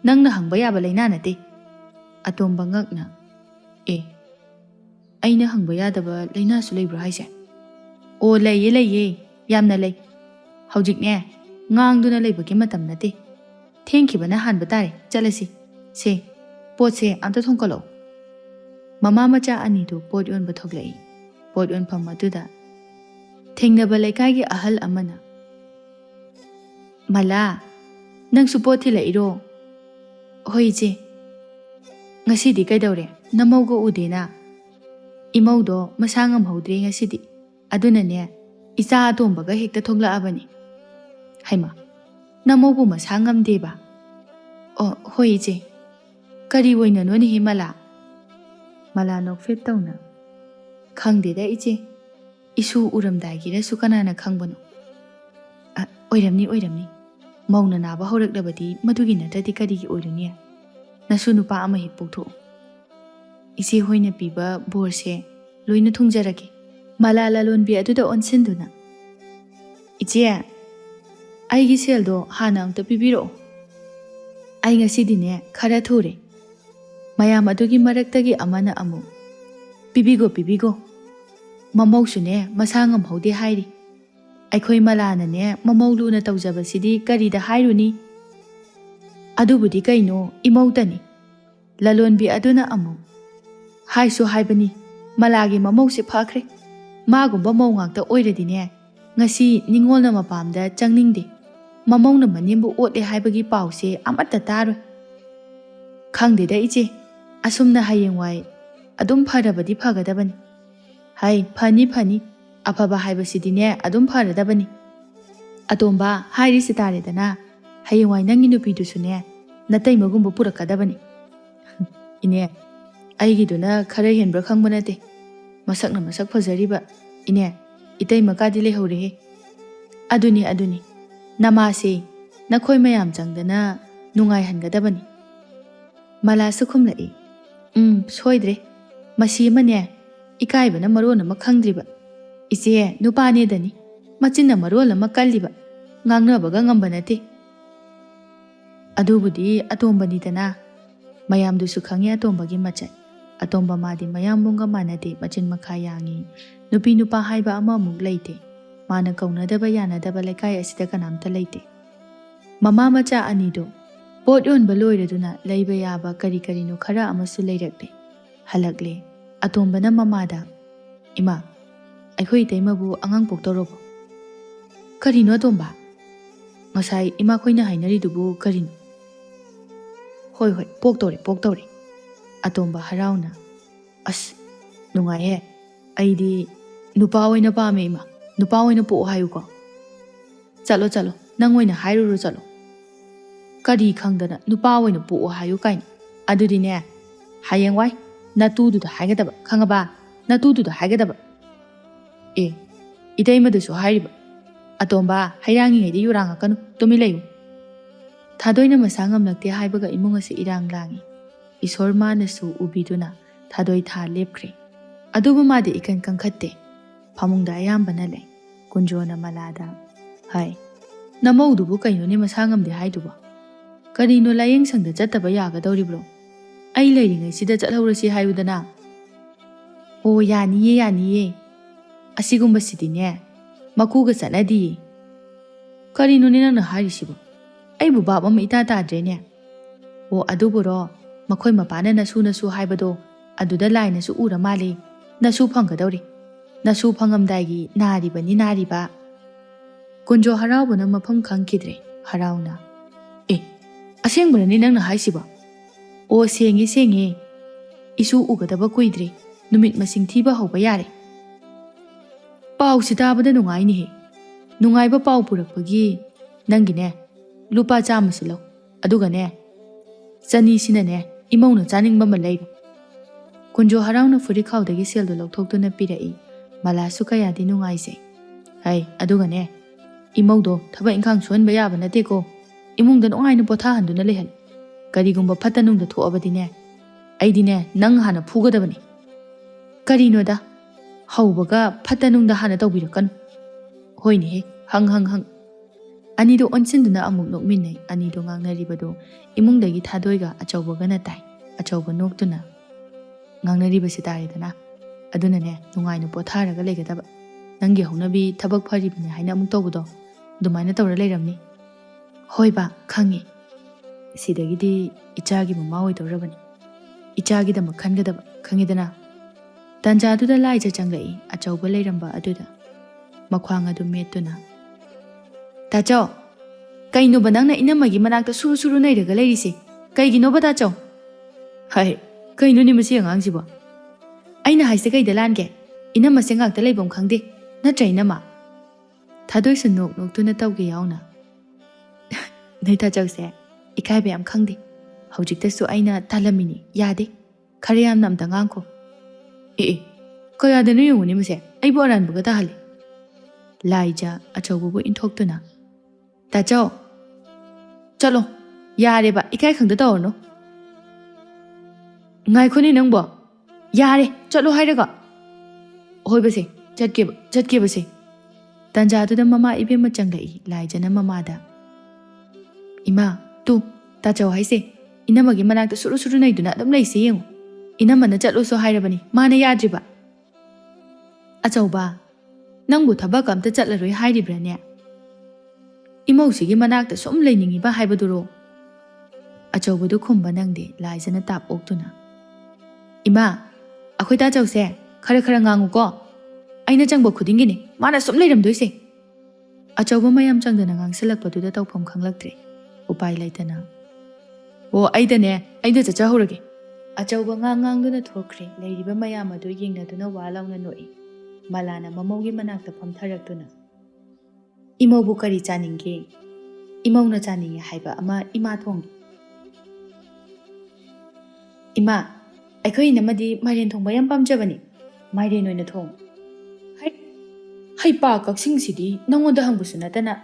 Nang na hangba yaba lay nanate. Atomba ngak na. Ay na hangba yadaba lay na sulay bro haise. O lay. Yam na lay. Haujik ne. Ngang du na lay bagi matam nate. Thank you na han batare. Chalasi. Se. Pot se anta thongkalo. Mama macha ani do pot yon bathok lay. Pot yon pamatuda. Theng na balay kagi ahal amana. Mala. Nang support hila iro. Hoy je. Ngasidi kay dawre. Namawgo ude na. Imaw do masangam haudre ngasidi. Aduna ne. Isa atomba ga hekta thongla abani. Haima. Namawbo masangam deba. Hoy je. Kari way na no ni himala. Mala nok fet taw na. Khangde da ije. Isu uramday gira su kanana khangbano. Oiramni. Mauna naba horak labadi madugi natati kari gi oirani. Nasu nupa ama hipokto. Isi hoy na piba borse loina thungjaraki. Mala lalon bi aduda onsinduna. Ije. Aigi seldo hana angta pibiro. Ay ngasidine khara thore. Mayam adugi maraktagi amana amu. Pibigo. Mamaw sune masangam haude hairi. Aikhoy malana ne mamaw luna tawjabasidi karida hairuni. Adubudi kaino imautani. Lalon bi aduna amu. Haisu haibani. Malagi mamaw se phakre. Magumba maw ngakta oiradine. Ngasi ningol na mapamda changningde. Mamaw na manimbu otle haibagi pause amata taro. Khangde da ije. Asumna hayengwai. Adum pharabadi phagadabani. Hai phani. Afaba haibasidine adum pharadabani. Atomba hairi sitare dana. Hayengwai nangi nupidusune. Natay magumbu purakadabani. Ine. Aigiduna khara henbra khangbanate. Masak na masak fazariba. Ine. Itay makadi lehore. Aduni. Namase. Nakhoy mayam changdana. Nungay hangadabani. Mala sukhum lai. Soidre. Masi mane. Ikaiba na maro na makhangdriba. Ise nupane dani. Machin na maro la makalliba. Ngangna baga ngambanate. Adubudi atomba nidana. Mayam du sukhangi atomba gi machan. Atomba madi mayam bunga manade machin makayangi. Nupi nupa haiba ama mung leite. Mana kauna daba yana daba lekay asida kanamta leite. Mama macha anido. Pot yon baloy duna leiba yaba kari no khara amasu leirakle. Halakle. Atomba na mamada. Ima. Aikhoy taimabu angang poktorobo. Karino atomba. Masay ima khoy na hainari dubu karino. Hoy poktore. Atomba harauna. As. Nungaye. Aidi. Nupawoy na pame ima. Nupawoy na po hayo ko. Chalo. Nangoy na hayruro chalo. Kari khangdana nupawoy na po hayo kain. Adudine. Hayengway. Natududa haigadaba. Khangaba. Natududa haigadaba. Itay maduso hayriba. Atomba hayrangi ngaydi yuranga kanu. Tumilayo. Thadoy na masangam lakte haibaga imunga si irang langi. Isorma na su ubiduna. Thadoy tha lepkre. Adubu madi ikan kangkate. Pamungda ayamba na lay. Kunjo na malada. Hay. Namaw dubu kayo ni masangam di haiduba. Karino layeng sangda jataba yaga dawribro. Ay layringay sida jatlawra si hayudana. O yaniye. Asigumba sidine. Makuga sanadi. Karino ni nang naharisibo. Ay bubaba ma itatadre niya. O aduburo. Makoy mapana nasu haibado. Aduda lay nasu ura mali. Nasu panggadawri. Nasu pangamdagi nariba. Kunjo ꯍꯔꯥꯎꯕꯅ ꯃꯐꯝ ꯈꯪꯈꯤꯗ꯭ꯔꯦ ꯍꯔꯥꯎꯅ ꯑꯦ ꯑꯁꯦꯡꯕꯅꯤ ꯅꯪꯅ ꯍꯥꯏꯁꯤꯕ ꯑꯣ ꯁꯦꯡꯉꯦ ꯁꯦꯡꯉꯦ ꯏꯁꯨ ꯎꯒꯗꯕ ꯀꯨꯏꯗ꯭ꯔꯦ ꯅꯨꯃꯤꯠ ꯃꯁꯤꯡ ꯊꯤꯕ ꯍꯧꯕ ꯌꯥꯔꯦ ꯄꯥꯎꯁꯤ ꯇꯥꯕꯗ ꯅꯨꯡꯉꯥꯏꯅꯤꯍꯦ ꯅꯨꯡꯉꯥꯏꯕ ꯄꯥꯎ ꯄꯨꯔꯛꯄꯒꯤ ꯅꯪꯒꯤꯅꯦ ꯂꯨꯄꯥ 100 ꯂꯧ ꯑꯗꯨꯒꯅꯦ ꯆꯅꯤꯁꯤꯅꯅꯦ ꯏꯃꯧꯅ ꯆꯥꯅꯤꯡꯕ ꯑꯃ ꯂꯩꯔꯣ ꯀꯨꯟꯖꯣ ꯍꯔꯥꯎꯅ ꯐꯨꯔꯤꯠꯈꯥꯎꯗꯒꯤ ꯁꯦꯜꯗꯨ ꯂꯧꯊꯣꯛꯇꯨꯅ ꯄꯤꯔꯛꯏ ꯃꯂꯥꯁꯨ ꯀꯌꯥꯗꯤ ꯅꯨꯡꯉꯥꯏꯖꯩ ꯍꯩ ꯑꯗꯨꯒꯅꯦ ꯏꯃꯧꯗꯣ ꯊꯕꯛ ꯏꯪꯈꯥꯡ ꯁꯨꯍꯟꯕ ꯌꯥꯕ ꯅꯠꯇꯦꯀꯣ ꯏꯃꯨꯡꯗ ꯅꯨꯡꯉꯥꯏꯅ ꯄꯣꯊꯥꯍꯟꯗꯨꯅ ꯂꯩꯍꯜꯂꯨ ꯀꯔꯤꯒꯨꯝꯕ ꯐꯠꯇ ꯅꯨꯡꯗ ꯊꯣꯛꯑꯕꯗꯤꯅꯦ ꯑꯩꯗꯤꯅꯦ ꯅꯪ ꯍꯥꯟꯅ ꯐꯨꯒꯗꯕꯅꯤ ꯀꯔꯤꯅꯣꯗ ꯍꯧꯕꯒ ꯐꯠꯇ ꯅꯨꯡꯗ ꯍꯥꯟꯅ ꯇꯧꯕꯤꯔꯛꯀꯅꯨ ꯍꯣꯏꯅꯦꯍꯦ ꯍꯪ ꯑꯅꯤꯗꯣ ꯑꯣꯟꯁꯤꯟꯗꯨꯅ ꯑꯃꯨꯛ ꯅꯣꯛꯃꯤꯟꯅꯩ ꯑꯅꯤꯗꯣ ꯉꯥꯡꯅꯔꯤꯕꯗꯣ ꯏꯃꯨꯡꯗꯒꯤ ꯊꯥꯗꯣꯏꯒ ꯑꯆꯧꯕꯒꯅ ꯇꯥꯏ ꯑꯆꯧꯕ ꯅꯣꯛꯇꯨꯅ ꯉꯥꯡꯅꯔꯤꯕꯁꯤ ꯇꯥꯔꯦꯗꯅ ꯑꯗꯨꯅꯅꯦ ꯅꯨꯡꯉꯥꯏꯅ ꯄꯣꯊꯥꯔꯒ ꯂꯩꯒꯗꯕ ꯅꯪꯒꯤ ꯍꯧꯅꯕꯤ ꯊꯕꯛ ꯐꯔꯤꯕꯅꯤ ꯍꯥꯏꯅ ꯑꯃꯨꯛ ꯇꯧꯕꯗꯣ ꯑꯗꯨꯃꯥꯏꯅ ꯇꯧꯔ ꯂꯩꯔꯝꯅꯤ ꯍꯣꯏ ꯕꯥ ꯈꯪꯉꯤ ꯁꯤꯗꯒꯤꯗꯤ ꯏꯆꯥꯒꯤ ꯃꯃꯥ ꯑꯣꯏꯗꯧꯔꯕꯅꯤ ꯏꯆꯥꯒꯤꯗꯃꯛ ꯈꯟꯒꯗꯕ ꯈꯪꯉꯤꯗꯅ ꯇꯟꯖꯥꯗꯨꯗ ꯂꯥꯏꯖ ꯆꯪꯂꯛꯏ ꯑꯆꯧꯕ ꯂꯩꯔꯝꯕ ꯑꯗꯨꯗ ꯃꯈ꯭ꯋꯥꯡ ꯑꯗꯨ ꯃꯦꯠꯇꯨꯅ ꯇꯥꯆꯧ ꯀꯩꯅꯣꯕ ꯅꯪꯅ ꯏꯅꯝꯃꯒꯤ ꯃꯅꯥꯛꯇ ꯁꯨꯔꯨ ꯁꯨꯔꯨ ꯅꯩꯔꯒ ꯂꯩꯔꯤꯁꯦ ꯀꯩꯒꯤꯅꯣꯕ ꯇꯥꯆꯧ ꯍꯥꯏ ꯀꯩꯅꯣꯅꯦ ꯃꯁꯤ ꯑꯉꯥꯡꯁꯤꯕꯣ ꯑꯩꯅ ꯍꯥꯏꯁꯦ ꯀꯩꯗ ꯂꯥꯟꯒꯦ ꯏꯅꯝꯃꯁꯦ ꯉꯥꯛꯇ ꯂꯩꯐꯝ ꯈꯪꯗꯦ ꯅꯠꯇ꯭ꯔ ꯏꯅꯝꯃ ꯊꯥꯗꯣꯏꯁꯨ ꯅꯣꯛꯇꯨꯅ ꯇꯧꯒꯦ ꯌꯥꯎꯅ ꯅꯣꯏ ꯇꯥꯆꯧꯁꯦ ꯏꯀꯥꯏꯕ ꯌꯥꯝ ꯈꯪꯗꯦ ꯍꯧꯖꯤꯛꯇꯁꯨ ꯑꯩꯅ ꯇꯥꯜꯂꯝꯃꯤꯅꯤ ꯌꯥꯗꯦ ꯈꯔ ꯌꯥꯝꯅ ꯑꯝꯇ ꯉꯥꯡꯈꯣ ꯑꯦ ꯀꯌꯥꯗꯅꯣ ꯌꯦꯡꯉꯨꯅꯦ ꯃꯁꯦ ꯑꯩꯕꯨ ꯑꯔꯥꯟꯕꯒ ꯇꯥꯍꯜꯂꯤ ꯂꯥꯏꯖ ꯑꯆꯧꯕꯕꯨ ꯏꯟꯊꯣꯛꯇꯨꯅ ꯇꯥꯆꯧ ꯆꯠꯂꯣ ꯌꯥꯔꯦꯕ ꯏꯀꯥꯏ ꯈꯪꯗ ꯇꯧꯔꯅꯨ ꯉꯥꯏꯈꯣꯅꯦ ꯅꯪꯕꯣ ꯌꯥꯔꯦ ꯆꯠꯂꯣ ꯍꯥꯏꯔꯒ ꯍꯣꯏꯕꯁꯦ ꯆꯠꯀꯦꯕꯁꯦ ꯇꯟꯖꯥꯗꯨꯗ ꯃꯃꯥ ꯏꯕꯦꯝꯃ ꯆꯪꯂꯛꯏ ꯂꯥꯏꯖꯅ ꯃꯃꯥꯗ ꯏꯃꯥ ꯇꯨ ꯇꯥꯆꯧ ꯍꯥꯏꯁꯦ ꯏꯅꯝꯃꯒꯤ ꯃꯅꯥꯛꯇ ꯁꯨꯔꯨ ꯁꯨꯔꯨ ꯅꯩꯗꯨꯅ ꯑꯗꯨꯝ ꯂꯩꯁꯦ ꯌꯦꯡꯉꯨ ꯏꯅꯝꯃꯅ ꯆꯠꯂꯨꯁꯨ ꯍꯥꯏꯔꯕꯅꯤ ꯃꯥꯅ ꯌꯥꯗ꯭ꯔꯤꯕ ꯑꯆꯧꯕ ꯅꯪꯕꯨ ꯊꯕꯛ ꯑꯝꯇ ꯆꯠꯂꯔꯣꯏ ꯍꯥꯏꯔꯤꯕ꯭ꯔꯥꯅꯦ ꯏꯃꯧꯁꯤꯒꯤ ꯃꯅꯥꯛꯇ ꯁꯨꯝ ꯂꯩꯅꯤꯡꯉꯤꯕ ꯍꯥꯏꯕꯗꯨꯔꯣ ꯑꯆꯧꯕꯗꯨ ꯈꯨꯝꯕ ꯅꯪꯗꯦ ꯂꯥꯏꯖꯅ ꯇꯥꯞ ꯑꯣꯛꯇꯨꯅ ꯏꯃꯥ ꯑꯩꯈꯣꯏ ꯇꯥꯆꯧꯁꯦ ꯈꯔ ꯉꯥꯡꯉꯨꯀꯣ ꯑꯩꯅ ꯆꯪꯕ ꯈꯨꯗꯤꯡꯒꯤꯅꯤ ꯃꯥꯅ ꯁꯨꯝ ꯂꯩꯔꯝꯗꯣꯏꯁꯦ ꯑꯆꯧꯕ ꯃꯌꯥꯝ ꯆꯪꯗꯅ ꯉꯥꯡꯁꯤꯜꯂꯛꯄꯗꯨꯗ ꯇꯧꯐꯝ ꯈꯪꯂꯛꯇ꯭ꯔꯦ ꯎꯄꯥꯏ ꯂꯩꯇꯅ ꯑꯣ ꯑꯩꯗ ꯆꯠꯆꯍꯧꯔꯒꯦ ꯑꯆꯧꯕ ꯉꯥꯡꯗꯨꯅ ꯊꯣꯛꯈ꯭ꯔꯦ ꯂꯩꯔꯤꯕ ꯃꯌꯥꯝ ꯑꯗꯨ ꯌꯦꯡꯅꯗꯨꯅ ꯋꯥ ꯂꯥꯎꯅ ꯅꯣꯛꯏ ꯃꯂꯥꯅ ꯃꯃꯧꯒꯤ ꯃꯅꯥꯛꯇ ꯐꯝꯊꯔꯛꯇꯨꯅ ꯏꯃꯧꯕꯨ ꯀꯔꯤ ꯆꯥꯅꯤꯡꯒꯦ ꯏꯃꯧꯅ ꯆꯥꯅꯤꯡꯉꯦ ꯍꯥꯏꯕ ꯑꯃ ꯏꯃꯥ ꯊꯣꯡꯒꯦ ꯏꯃꯥ ꯑꯩꯈꯣꯏ ꯏꯅꯝꯃꯗꯤ ꯃꯥꯏꯔꯦꯟ ꯊꯣꯡꯕ ꯌꯥꯝ ꯄꯥꯝꯖꯕꯅꯤ ꯃꯥꯏꯔꯦꯟ ꯑꯣꯏꯅ ꯊꯣꯡ ꯍꯩꯄꯥ ꯀꯛꯁꯤꯡꯁꯤꯗꯤ ꯅꯪꯉꯣꯟꯗ ꯍꯪꯕꯁꯨ ꯅꯠꯇꯅ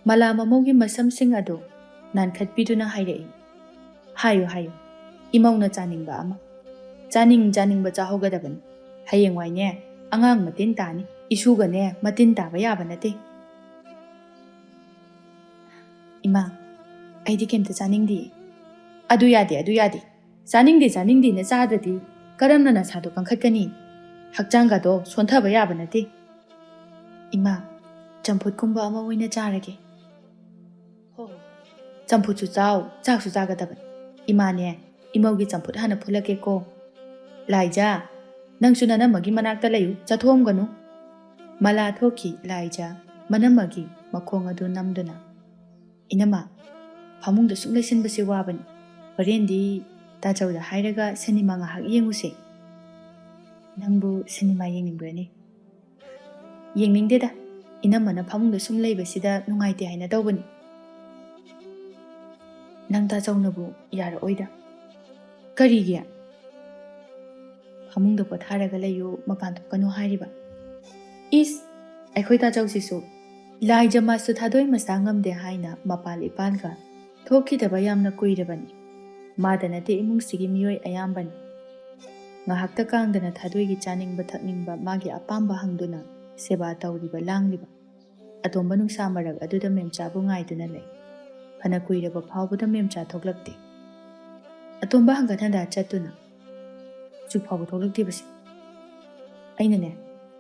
ꯃꯂꯥ ꯃꯃꯧꯒꯤ ꯃꯁꯝꯁꯤꯡ ꯑꯗꯨ ꯅꯥꯟꯈꯠꯄꯤꯗꯨꯅ ꯍꯥꯏꯔꯛꯏ ꯍꯥꯏꯌꯨ ꯏꯃꯧꯅ ꯆꯥꯅꯤꯡꯕ ꯑꯃ ꯆꯥꯅꯤꯡꯕ ꯆꯥꯍꯧꯒꯗꯕꯅꯤ ꯍꯌꯦꯡꯋꯥꯏꯅꯦ ꯑꯉꯥꯡ ꯃꯇꯤꯟ ꯇꯥꯅꯤ ꯏꯁꯨꯒꯅꯦ ꯃꯇꯤꯟ ꯇꯥꯕ ꯌꯥꯕ ꯅꯠꯇꯦ ꯏꯃꯥ ꯑꯩꯗꯤ ꯀꯩꯝꯇ ꯆꯥꯅꯤꯡꯗꯦ ꯑꯗꯨ ꯌꯥꯗꯦ ꯆꯥꯅꯤꯡꯗꯦꯅ ꯆꯥꯗ꯭ꯔꯗꯤ ꯀꯔꯝꯅ ꯅꯁꯥꯗꯣ ꯀꯟꯈꯠꯀꯅꯤ ꯍꯛꯆꯥꯡꯒꯗꯣ ꯁꯣꯟꯊꯕ ꯌꯥꯕ ꯅꯠꯇꯦ ꯏꯃꯥ ꯆꯝꯐꯨꯠꯀꯨꯝꯕ ꯑꯃ ꯑꯣꯏꯅ ꯆꯥꯔꯒꯦ ꯍꯣꯏ ꯆꯝꯐꯨꯠꯁꯨ ꯆꯥꯎ ꯆꯥꯛꯁꯨ ꯆꯥꯒꯗꯕꯅꯤ ꯏꯃꯥꯅꯦ ꯏꯃꯧꯒꯤ ꯆꯝꯐꯨꯠ ꯍꯥꯟꯅ ꯐꯨꯠꯂꯛꯀꯦꯀꯣ ꯂꯥꯏꯖꯥ ꯅꯪꯁꯨ ꯅꯅꯝꯃꯒꯤ ꯃꯅꯥꯛꯇ ꯂꯩꯌꯨ ꯆꯠꯊꯣꯛꯑꯝꯒꯅꯨ ꯃꯂꯥ ꯊꯣꯛꯈꯤ ꯂꯥꯏꯖꯥ ꯃꯅꯝꯃꯒꯤ ꯃꯈꯣꯡ ꯑꯗꯨ ꯅꯝꯗꯨꯅ ꯏꯅꯝꯃ ꯐꯃꯨꯡꯗ ꯁꯨꯝ ꯂꯩꯁꯤꯟꯕꯁꯦ ꯋꯥꯕꯅꯤ ꯍꯣꯔꯦꯟꯗꯤ ꯇꯥꯆꯧꯗ ꯍꯥꯏꯔꯒ ꯁꯤꯅꯤꯃꯥ ꯉꯥꯏꯍꯥꯛ ꯌꯦꯡꯉꯨꯁꯦ ꯅꯪꯕꯨ ꯁꯤꯅꯤꯃꯥ ꯌꯦꯡꯅꯤꯡꯕ꯭ꯔꯅꯤ ꯌꯦꯡꯅꯤꯡꯗꯦꯗ ꯏꯅꯝꯃꯅ ꯐꯃꯨꯡꯗ ꯁꯨꯝ ꯂꯩꯕꯁꯤꯗ ꯅꯨꯡꯉꯥꯏꯇꯦ ꯍꯥꯏꯅ ꯇꯧꯕꯅꯤ ꯅꯪ ꯇꯥꯆꯧꯅꯕꯨ ꯌꯥꯔꯛꯑꯣꯏꯗ ꯀꯔꯤꯒꯤ ꯐꯃꯨꯡꯗ ꯄꯣꯊꯥꯔꯒ ꯂꯩꯌꯨ ꯃꯄꯥꯟ ꯊꯣꯛꯀꯅꯨ ꯍꯥꯏꯔꯤꯕ ꯏꯁ ꯑꯩꯈꯣꯏ ꯇꯥꯆꯧꯁꯤꯁꯨ ꯂꯥꯏꯖ ꯃꯥꯁꯨ ꯊꯥꯗꯣꯏ ꯃꯆꯥ ꯉꯝꯗꯦ ꯍꯥꯏꯅ ꯃꯄꯥꯜ ꯏꯄꯥꯜꯒ ꯊꯣꯛꯈꯤꯗꯕ ꯌꯥꯝꯅ ꯀꯨꯏꯔꯕꯅꯤ ꯃꯥꯗ ꯅꯠꯇꯦ ꯏꯃꯨꯡꯁꯤꯒꯤ ꯃꯤꯑꯣꯏ ꯑꯌꯥꯝꯕꯅꯤ ꯉꯥꯏꯍꯥꯛꯇ ꯀꯥꯡꯗꯅ ꯊꯥꯗꯣꯏꯒꯤ ꯆꯥꯅꯤꯡꯕ ꯊꯛꯅꯤꯡꯕ ꯃꯥꯒꯤ ꯑꯄꯥꯝꯕ ꯍꯪꯗꯨꯅ ꯁꯦꯕꯥ ꯇꯧꯔꯤꯕ ꯂꯥꯡꯂꯤꯕ ꯑꯇꯣꯝꯕ ꯅꯨꯡꯁꯥ ꯃꯔꯛ ꯑꯗꯨꯗ ꯃꯦꯝꯆꯥꯕꯨ ꯉꯥꯏꯗꯨꯅ ꯂꯩ ꯐꯅ ꯀꯨꯏꯔꯕ ꯐꯥꯎꯕꯗ ꯃꯦꯝꯆꯥ ꯊꯣꯛꯂꯛꯇꯦ ꯑꯇꯣꯝꯕ ꯍꯪꯒꯠ ꯍꯟꯗꯥ ꯆꯠꯇꯨꯅ ꯍꯧꯖꯤꯛ ꯐꯥꯎꯕ ꯊꯣꯛꯂꯛꯇꯦꯕꯁꯦ ꯑꯩꯅꯅꯦ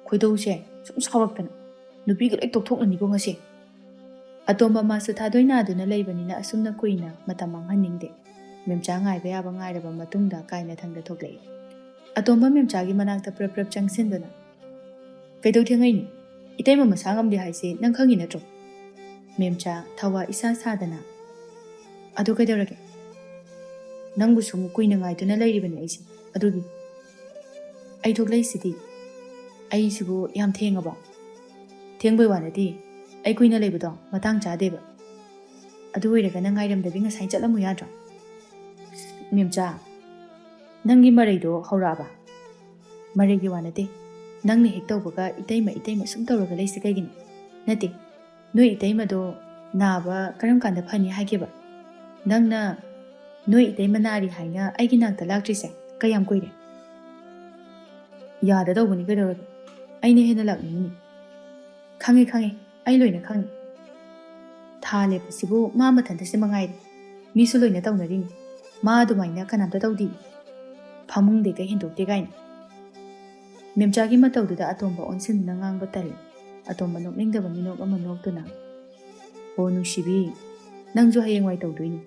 ꯈꯣꯏꯗꯧꯁꯦ ꯁꯨꯝ ꯁꯥꯎꯔꯛꯇꯅ ꯅꯨꯄꯤꯒ ꯂꯣꯏ ꯇꯣꯛꯊꯣꯛꯅꯅꯤꯀꯣ ꯉꯁꯤ ꯑꯇꯣꯝꯕ ꯃꯥꯁꯨ ꯊꯥꯗꯣꯏ ꯅꯥꯗꯨꯅ ꯂꯩꯕꯅꯤꯅ ꯑꯁꯨꯝꯅ ꯀꯨꯏꯅ ꯃꯇꯝ ꯃꯥꯡꯍꯟꯅꯤꯡꯗꯦ ꯃꯦꯝꯆꯥ ꯉꯥꯏꯕ ꯌꯥꯕ ꯉꯥꯏꯔꯕ ꯃꯇꯨꯡꯗ ꯀꯥꯏꯅꯊꯪꯗ ꯊꯣꯛꯂꯛꯏ ꯑꯇꯣꯝꯕ ꯃꯦꯝꯆꯥꯒꯤ ꯃꯅꯥꯛꯇ ꯄ꯭ꯔꯞ ꯆꯪꯁꯤꯟꯗꯨꯅ ꯀꯩꯗꯧ ꯊꯦꯡꯉꯩꯅꯤ Itay mamasangam di hai se nang khangi natro. Memcha thawa isa sadana. Adu kaidaurage. Nangbu sumu kuina ngai tuna lairibani aisi. Adugi. Ai thoklai sidi. Ai sibu yam thengaba. Thengboi wanadi. Ai kuina laibudo matang chadeba. Adu oiraga nang ngairamdabi ngasai chatlamu yadro. Memcha. Nangi maraido hauraba. Maraigi wanade. Nangni hek tawbaga itayma sum tawraga laisi kaigini. Nate. Noi itayma do naba karam kanda phani haigeba. Nangna noi itayma nari haina aigi nakta laktrise kayam koire. Yada tawbani kaidaurage. Aine hena lakni. Khange. Ai loina khange. Tha lepasibu ma mathanta se mangai. Misu loina tawnarini. Ma adumaina kanamta tawdi. Phamung de ka hindokte gaina. Memchagi matawduda atomba onsin na ngangba tali. Atomba nokningdaba minok ama noktuna. O nungsibi, nangjo hayengwai tawduini.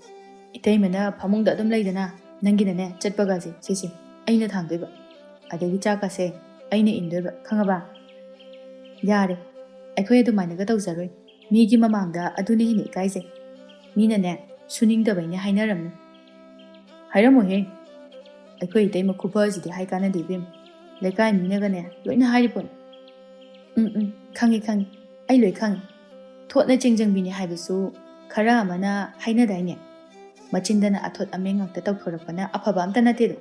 Itaymana phamungda adum laidana. Nanginane chatpagazi sisi. Aina thangdoiba. Adagi chakase aina indoiba khangaba. Yare. Akhoi adumainaga tawzaroi. Migi mamangda aduni hini ikaize. Minane suningdabaina hainaramna. Hairamohe. Akhoi itayma khupazidi haikana debim. Lekai minagane loina haripon. Khangi. Ai loi khangi. Thotna jengjang haibasu khara amana haina daine. Machindana athot amengak ta tawthorakpana afaba amta natedo.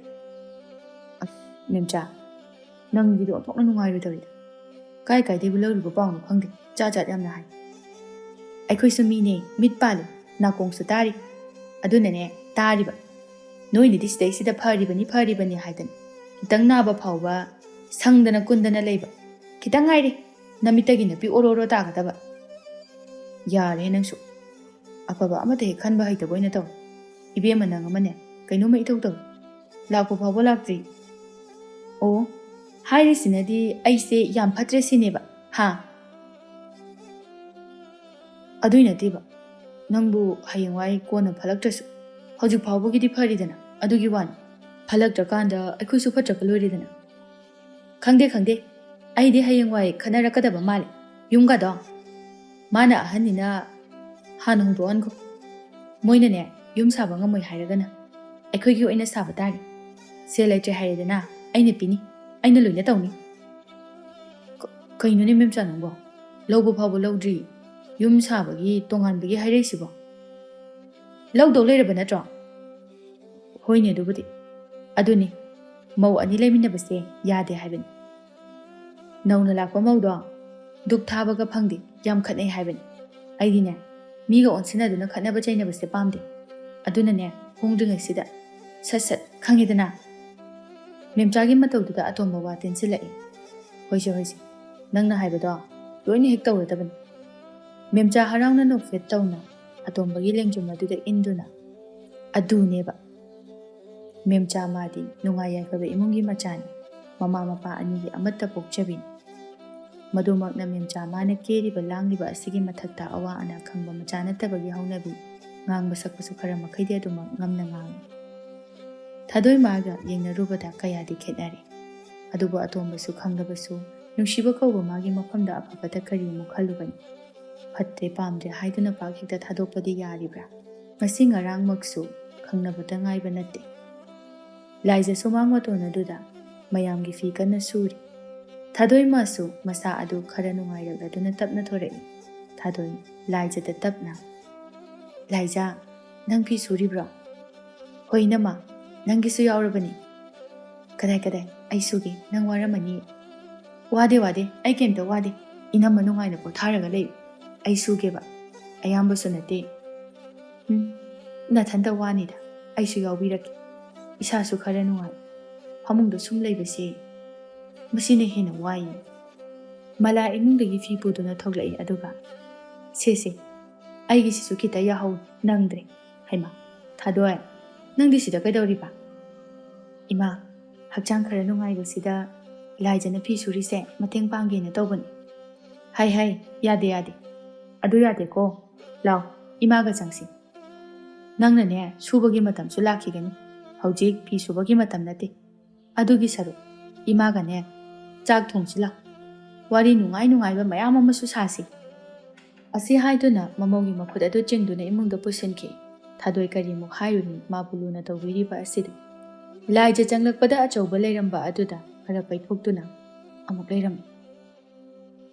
Memcha. Nanggido thokna nungairu tawida. Kai debu lawriba pawnu khangde. Cha yamna hai. Akhoi su mine mit pali nakong su tari. Adunane tariba. Noini disday sida pharibani haidan. Kitang naba phawba sangdana kundana leiba. Kitang ngaire namitagi napi ororo tagadaba. Yare nangsu. Afaba amata he khanba haitaboina taw. Ibema nang amane kainoma itaw taw. Lakpo phawba laktri. O hairi sinadi aise yam phatre sineba. Ha. Aduina tiba. Nangbu hayengwai kona phalaktrasu. Hojik phawbagidi pharidana. Adugi wan. Phalaktakanda aikhoisu phatraka loiridana. Khangde. Aidi hayengwai khanarakadaba male. Yumga do. Mana ahanina hana hongdoan ko. Moina ne yum saba ngamoi hairagana. Aikhoigi oina saba tari. Se laitre hairadana. Aina pini. Aina loina tawni. Kaino ne memcha nangbo. Lawbo phawbo lawdri. Yum sabagi tonganbagi hairaisibo. Lawdo leiraba natro. Hoine dubudi. Aduni. Mau ani laiminabase yade haibani. Nauna lakpa maudo. Duk thabaga phangdi yam khatnai haibani. Aidine miga onsinaduna khatnaba chainabase pamde. Aduna ne hongdringai sida sat khangidana. Memchagi matawduda atomba wa tensilai. Hoise. Nangna haibado loina hek tawradabani. Memcha harauna no fet tawna atombagi lengjumadu induna. Aduneba. Memcha madi nungaya kabe imungi machani. Mama mapa anigi amatta pokchabin. Madumakna memcha mana keri balangiba asigi mathakta awa ana khangba machana tabagi haunabi. Ngang basakpasu khara makhaide adumak ngamna ngang. Thadoi maga yengna rubada kayadi khetnari. Adubu atombasu khangdabasu nungshiba kauba magi mafamda afabata kari mukhalubani. Phatte pamde haiduna pakhikta thadokpadi yaribra. Ngasi ngarang maksu khangnabata ngaiba natte. Laija sumang watona duda mayamgi fi kana suri. Thadoi masu masa adu khara nungairagduna tapna thorai. Thadoi laija da tapna. Laija nang fi suri bro. Hoi nama nangisu yaurabani. Kadai ai sugi nang waramani. Wade ai kemta wade. Inama nungaina potharaga lei. Ai sugeba. Ayamba sunate. Nathanda wanida. Ai su yaubiraki. Isasu khara nungai. Hamungdo sum leibase. Masina hena wai. Mala imungdagi fi puduna thoglai aduga. Sese. Aigi sisu kita yahau nangdre. Haima. Thadoi. Nangdi sida kaidauriba. Ima. Hakchang khara nungai basida. Laijana fi surise mateng panggena tawbani. Hai. Yade. Adu yade ko. Lao. Imaga changsi. Nangna ne subagi matam su lakhigani. Haujik fi subagi matam nate. Adugi saru. Imaga ne chak thongsi la. Wari nungay-nungayba mayam amasu sasi. Asi haiduna mamawgi makhut adu chingduna imungda pusinki. Thadoi kari muk hairuni mabuluna tawiriba asidu. Laija changlakpada achauba leiramba aduda khara paithokduna amuk leirami.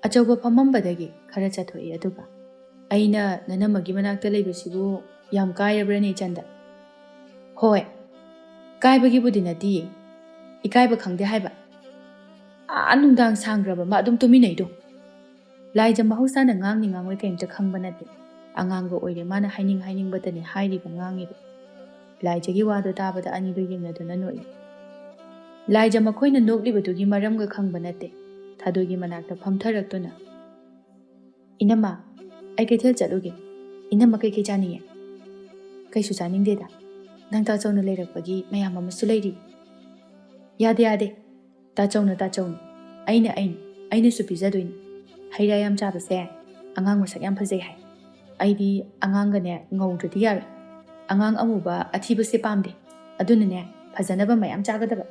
Achauba phamambadagi khara chathoi aduga. Aina nanamagi manakta leibasibu yam kaiyabrani chanda. Hoi. Kaibagi budi nadiye. Ikaiba khangde haiba. Nungdang sangraba ma adum tuminaido. Laija mahusana ngang ni ngangwe kaimta khangba nade. Angangba oire mana haining batani hairiba ngangiba. Laija gi wado tabada anido yengnaduna noi. Laija makhoina noklibadugi maramga khangba nade. Thadogi manakta phamtharaktuna. Inama, ai kaithel chaluge. Inama kai chaniye. Kaisu chaningdeda. Nang ta chawna leirakpagi mayam amasu leiri. Yade. Ta chawna. Aina su pizadoini. Haira yam chabase. Angang masak yam phajai hai. Aidi anganga ne ngawdradi yare. Angang amuba athiba se pamde. Aduna ne phajanaba mayam chagadaba.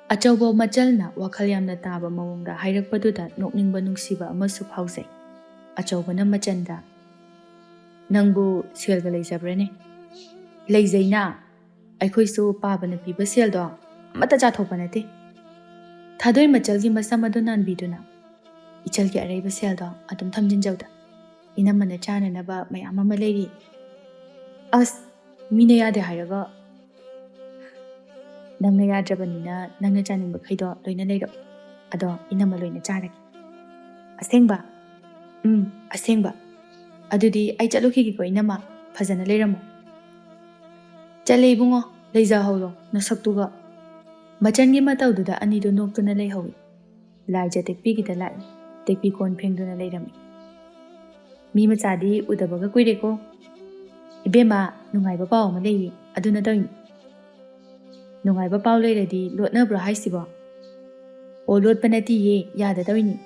Achawba machalna wakhal yamna taba mawongda hairakpaduda nokningba nungsiba amasu phaujai. Achawbana machanda. Nangbu selga leijabrane. Leizaina. Aikhoisu pabana piba seldo amata chathokpa nate. Thadoi machalgi masam adu nanbiduna. Ichalgi araiba seldo adum thamjinjawda. Inamana chananaba mayam ama leiri. Mina yade hairaga. Nangna yadrabanina nangna chaningba khaido loina leiro. Ado inama loina charagi. Asengba. Asengba. Adudi ai chalukhigi ko inama phajana leiramo. Chale ibungo leiza hawlo nasaktuga. Machangi matawduda anido noktuna leihawi. Laija tekpi gita lai. Tekpi kon phengduna leirami. Mi machadi udabaga kuireko. Ibema nungaiba paw ma leiri aduna tawini. Nungaiba paw leiradi lotnabra haisibo. O lotpa nati ye yada tawini.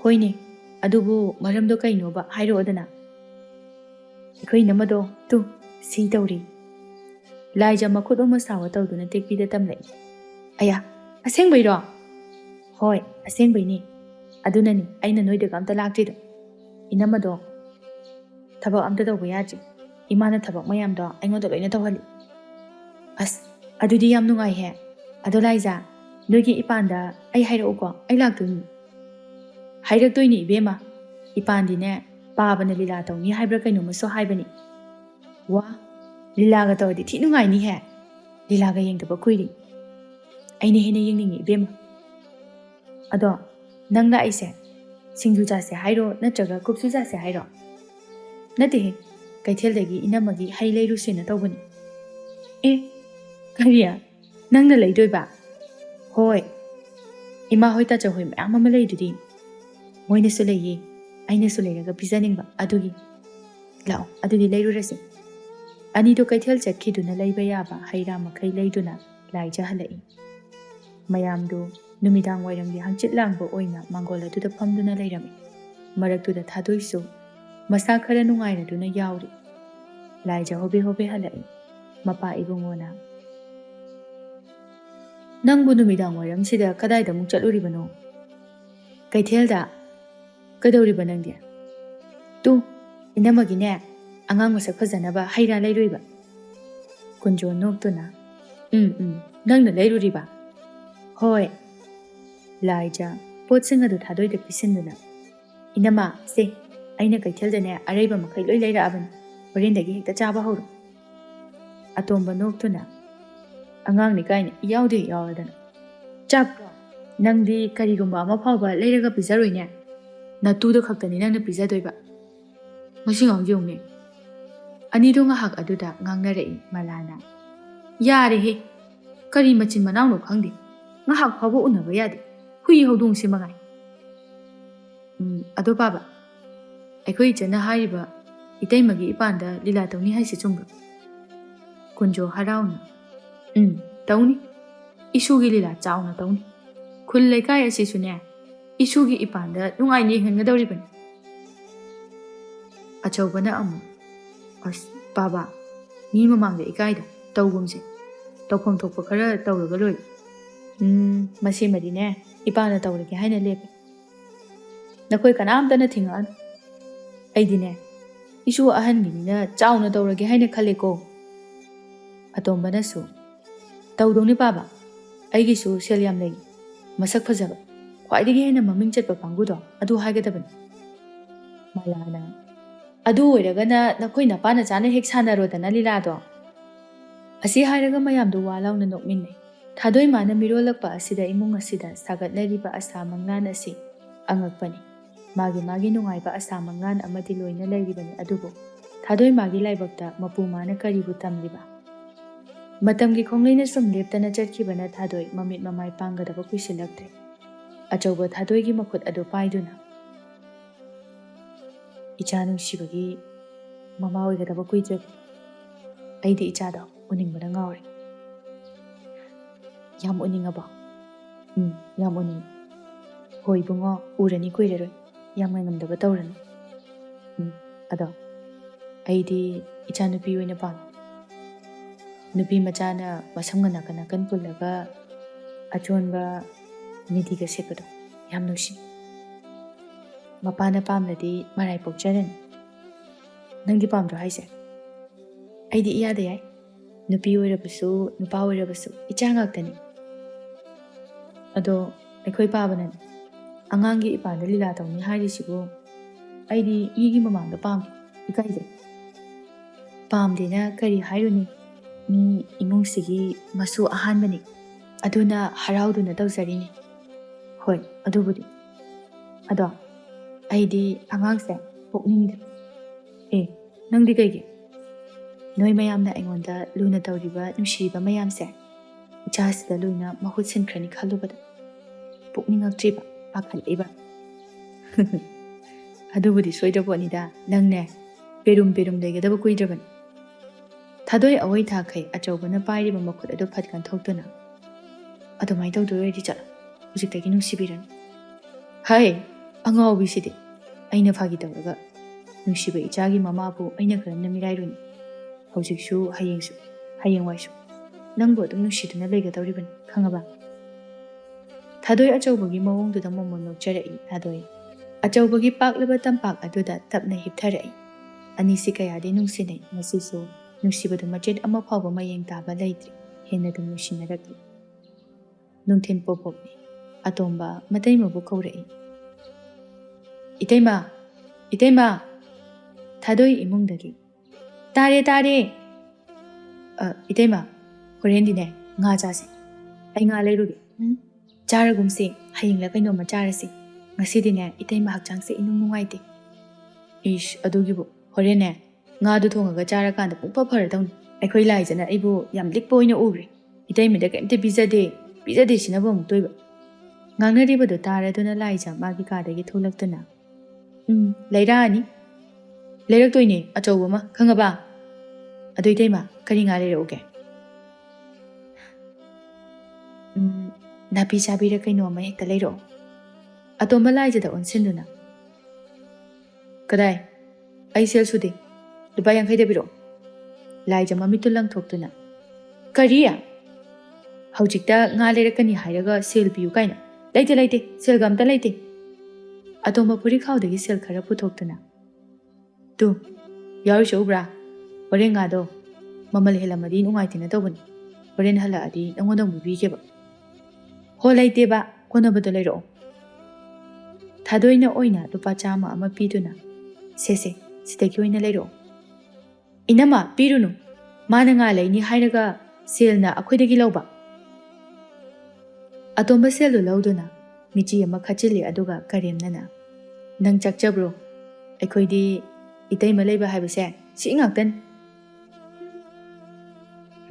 Hoine adubu maramdo kainoba hairo adana. Ikoi namado tu si tawri. Laija makhut oma sawa tawduna tekpi da tamlai. Aya, asengbairo? Hoi, asengbaini. Adunani aina noidaga amta laktrido. Inamado thabak amta tawba yadri. Imana thabak mayamdo aingoda loina tawhali. Adudi yam nungai he. Ado Laija, noigi ipanda ai hairauko ai laktoini. Hairaktoini ibema. Ipandine pabana lila tawni haibra kainoma so haibani. Wa, lilaga tawdi thi nungai ni he. Lilaga yengdaba kuiri. Aine hene yengningi ibema. Ado nangla aise singju jase hairo natraga kupsu jase hairo. Nate he kaitheldagi inamagi hai leiru sena tawbani. Kariya nangna leidoiba. Hoi. Ima hoita chahoi mayam ama leidudi. Moina su leiye. Aina su leiraga pijaningba adugi. Lao adudi leiru rasi. Anido kaithel chakhiduna leiba yaba haira makai leiduna Laija halai. Mayamdu numidang wairangdi hangchit langbo oina mangola duda phamduna leirami. Maraktuda thadoisu masa khara nungairaduna yauri. Laija hobe halai. Mapa ibungona. Nangbu numidang wairang sida kadai da muk chaluribano. Kaithelda kadawriba nangdi. Tu inamagi ne angang masak phajanaba haira leiruiba. Kunjo noktuna. Nangna leiruriba. Hoi. Laija potsing adu thadoi da pisinduna. Inama se aina kaithelda ne araiba makai loi leira aban. Barindagi hekta chaba hawro. Atomba noktuna. Angang ni kaina yaude yauradana. Chak nangdi karigumba ama phawba leiraga pijaroine. Natuda khaktani nangna pijadoiba. Musingang yongni. Anido ngahak aduda ngangnarei malana. Yare he. Kari machin manawno khangdi. Ngahak phawba unaba yade. Hui hodong si magai. Ado baba. Aikoi chana hariba itaimagi ipanda lila tawni haisi chungba. Kunjo harauna. Tawni. Isugi lila chawna tawni. Khul laikai asi sune. Isugi ipanda nungai ni hengadawribani. Achawbana amu. Baba. Mi mamangda ikaida tawgumse. Tawpham thokpa khara tawraga loi. Masi madine ipana tawrage haina lepe. Nakoi kanamtana thingan. Aidine, isu ahanginina chauna tawrage haina khaleko. Atombana su. Tawdongni baba. Aigisu sel yam legi. Masak phajaba. Khwaidagi haina maming chatpa pangudo adu haigadabani. Malana. Adu oiragana nakoi napana chana hek sanarodana lilado. Asi hairaga mayamdu walauna nokminne. Thadoi mana mirolakpa asida imung asida sagatnariba asa mangnan asi angakpani. Magi nungaiba asa mangnan amadi loina lairibani adubo. Thadoi magi laibakta mapu mana karibu tamliba. Matamgi khongleina sum leptana chatkibana thadoi mamit mamai pangadaba kuisilaktre. Achauba thadoi gi makhut adu paiduna. Icha nungsibagi mama oigadaba kuijab. Aidi ichado uningbana ngauri. Yam uningaba. Yam uning. Hoi bungo urani kuireroi. Yam ngamdaba tawrani. Ado. Aidi icha nupi oina pam. Nupi machana masamgana kanakan pullaga achonba nidiga sepado. Yam nusi. Mapana pamladi marai pokcharan. Nangdi pamdo haise. Aidi iyada yai. Nupi oirabasu, nupa oirabasu. Icha ngaktani. Ado, aikoi pabanan. Angangi ipanda lila tawni hairisibu. Aidi igi mamangda pam. Ikaide. Pamdina kari hairuni. Mi imungsigi masu ahanbani. Aduna harauduna tawsarini. Hoi, adubudi. Ado, aidi angangse pokningda. Nangdi kaigi. Noi mayamna aingonda luna tawriba nushiriba mayamse. Ichasida luna mahut sinkrani khalubada. Pukningaktriba, pakhaliba. Adubudi soidabonida, nangne, perum legadaba kuidraban. Thadoi awai thakai achaubana pairiba makhut adu phatkan thoktuna. Adumai tawdoi chala. Hujiktagi nungsibiran. Hai, angawbi sidi. Aina phagi tawraga. Nungsiba ichagi mamabu aina karamna mirairuni. Haujikshu hayengsu, hayengwaisu. Nangbo adum nungsiduna leigadawriban, khangaba. Thadoi achaubagi mawongduda momon nokcharai thadoi. Achaubagi paklaba tampak aduda tapna hiptharai. Anisi kayadi nungsinai masisu nungsibadu machet ama phawba mayeng taba leitri. Henna dum nungsinaraki. Nungthen popopni. Atomba mataimabu kaurai. Itaima. Thadoi imungdagi. Tare. Itaima. Horendine nga chase. Ai nga leirugi. Charagumsi hayingla kainoma charasi. Ngasidine itaima hakchangse inung nungaite. Ish adugibu. Horene nga du thongaga charakanda pukpa pharadawni. Aikhoi laijana aibu yam likpa oina ugri. Itaimida kaimte bizade sinaba amuk toiba. Ngangnaribadu taraduna laija magi kadagi tholaktuna. Leirani. Leiraktoine achauba ma khangaba. Adu itaima kari nga leirauge. Napi sabira kainoma hekta leiro. Atomba laijada onsinduna. Kadai. Ai sel sude. Lupa yang khaida biro. Laija mamitu lang thoktuna. Kariya. Haujikta nga leirakani hairaga sel piu kaina. Laite. Sel gamta laite. Atomba puri khawdagi sel khara putoktuna. Tu. Yauri shobra. Horen nga do. Mamal helamadi nungaitina tawbani. Horen hala adi nangonda mubigeba. Ho laite ba. Kona bado leiro. Thadoina oina lupa chama ama piduna. Sese. Sidaki oina leiro. Inama pirunu. Mana nga laini hairaga sel na akhoidagi lauba. Atomba selu lauduna. Michi ama khachili aduga karemnana. Nang chakchabro. Aikhoidi itaima leiba haibase. Si ngaktan.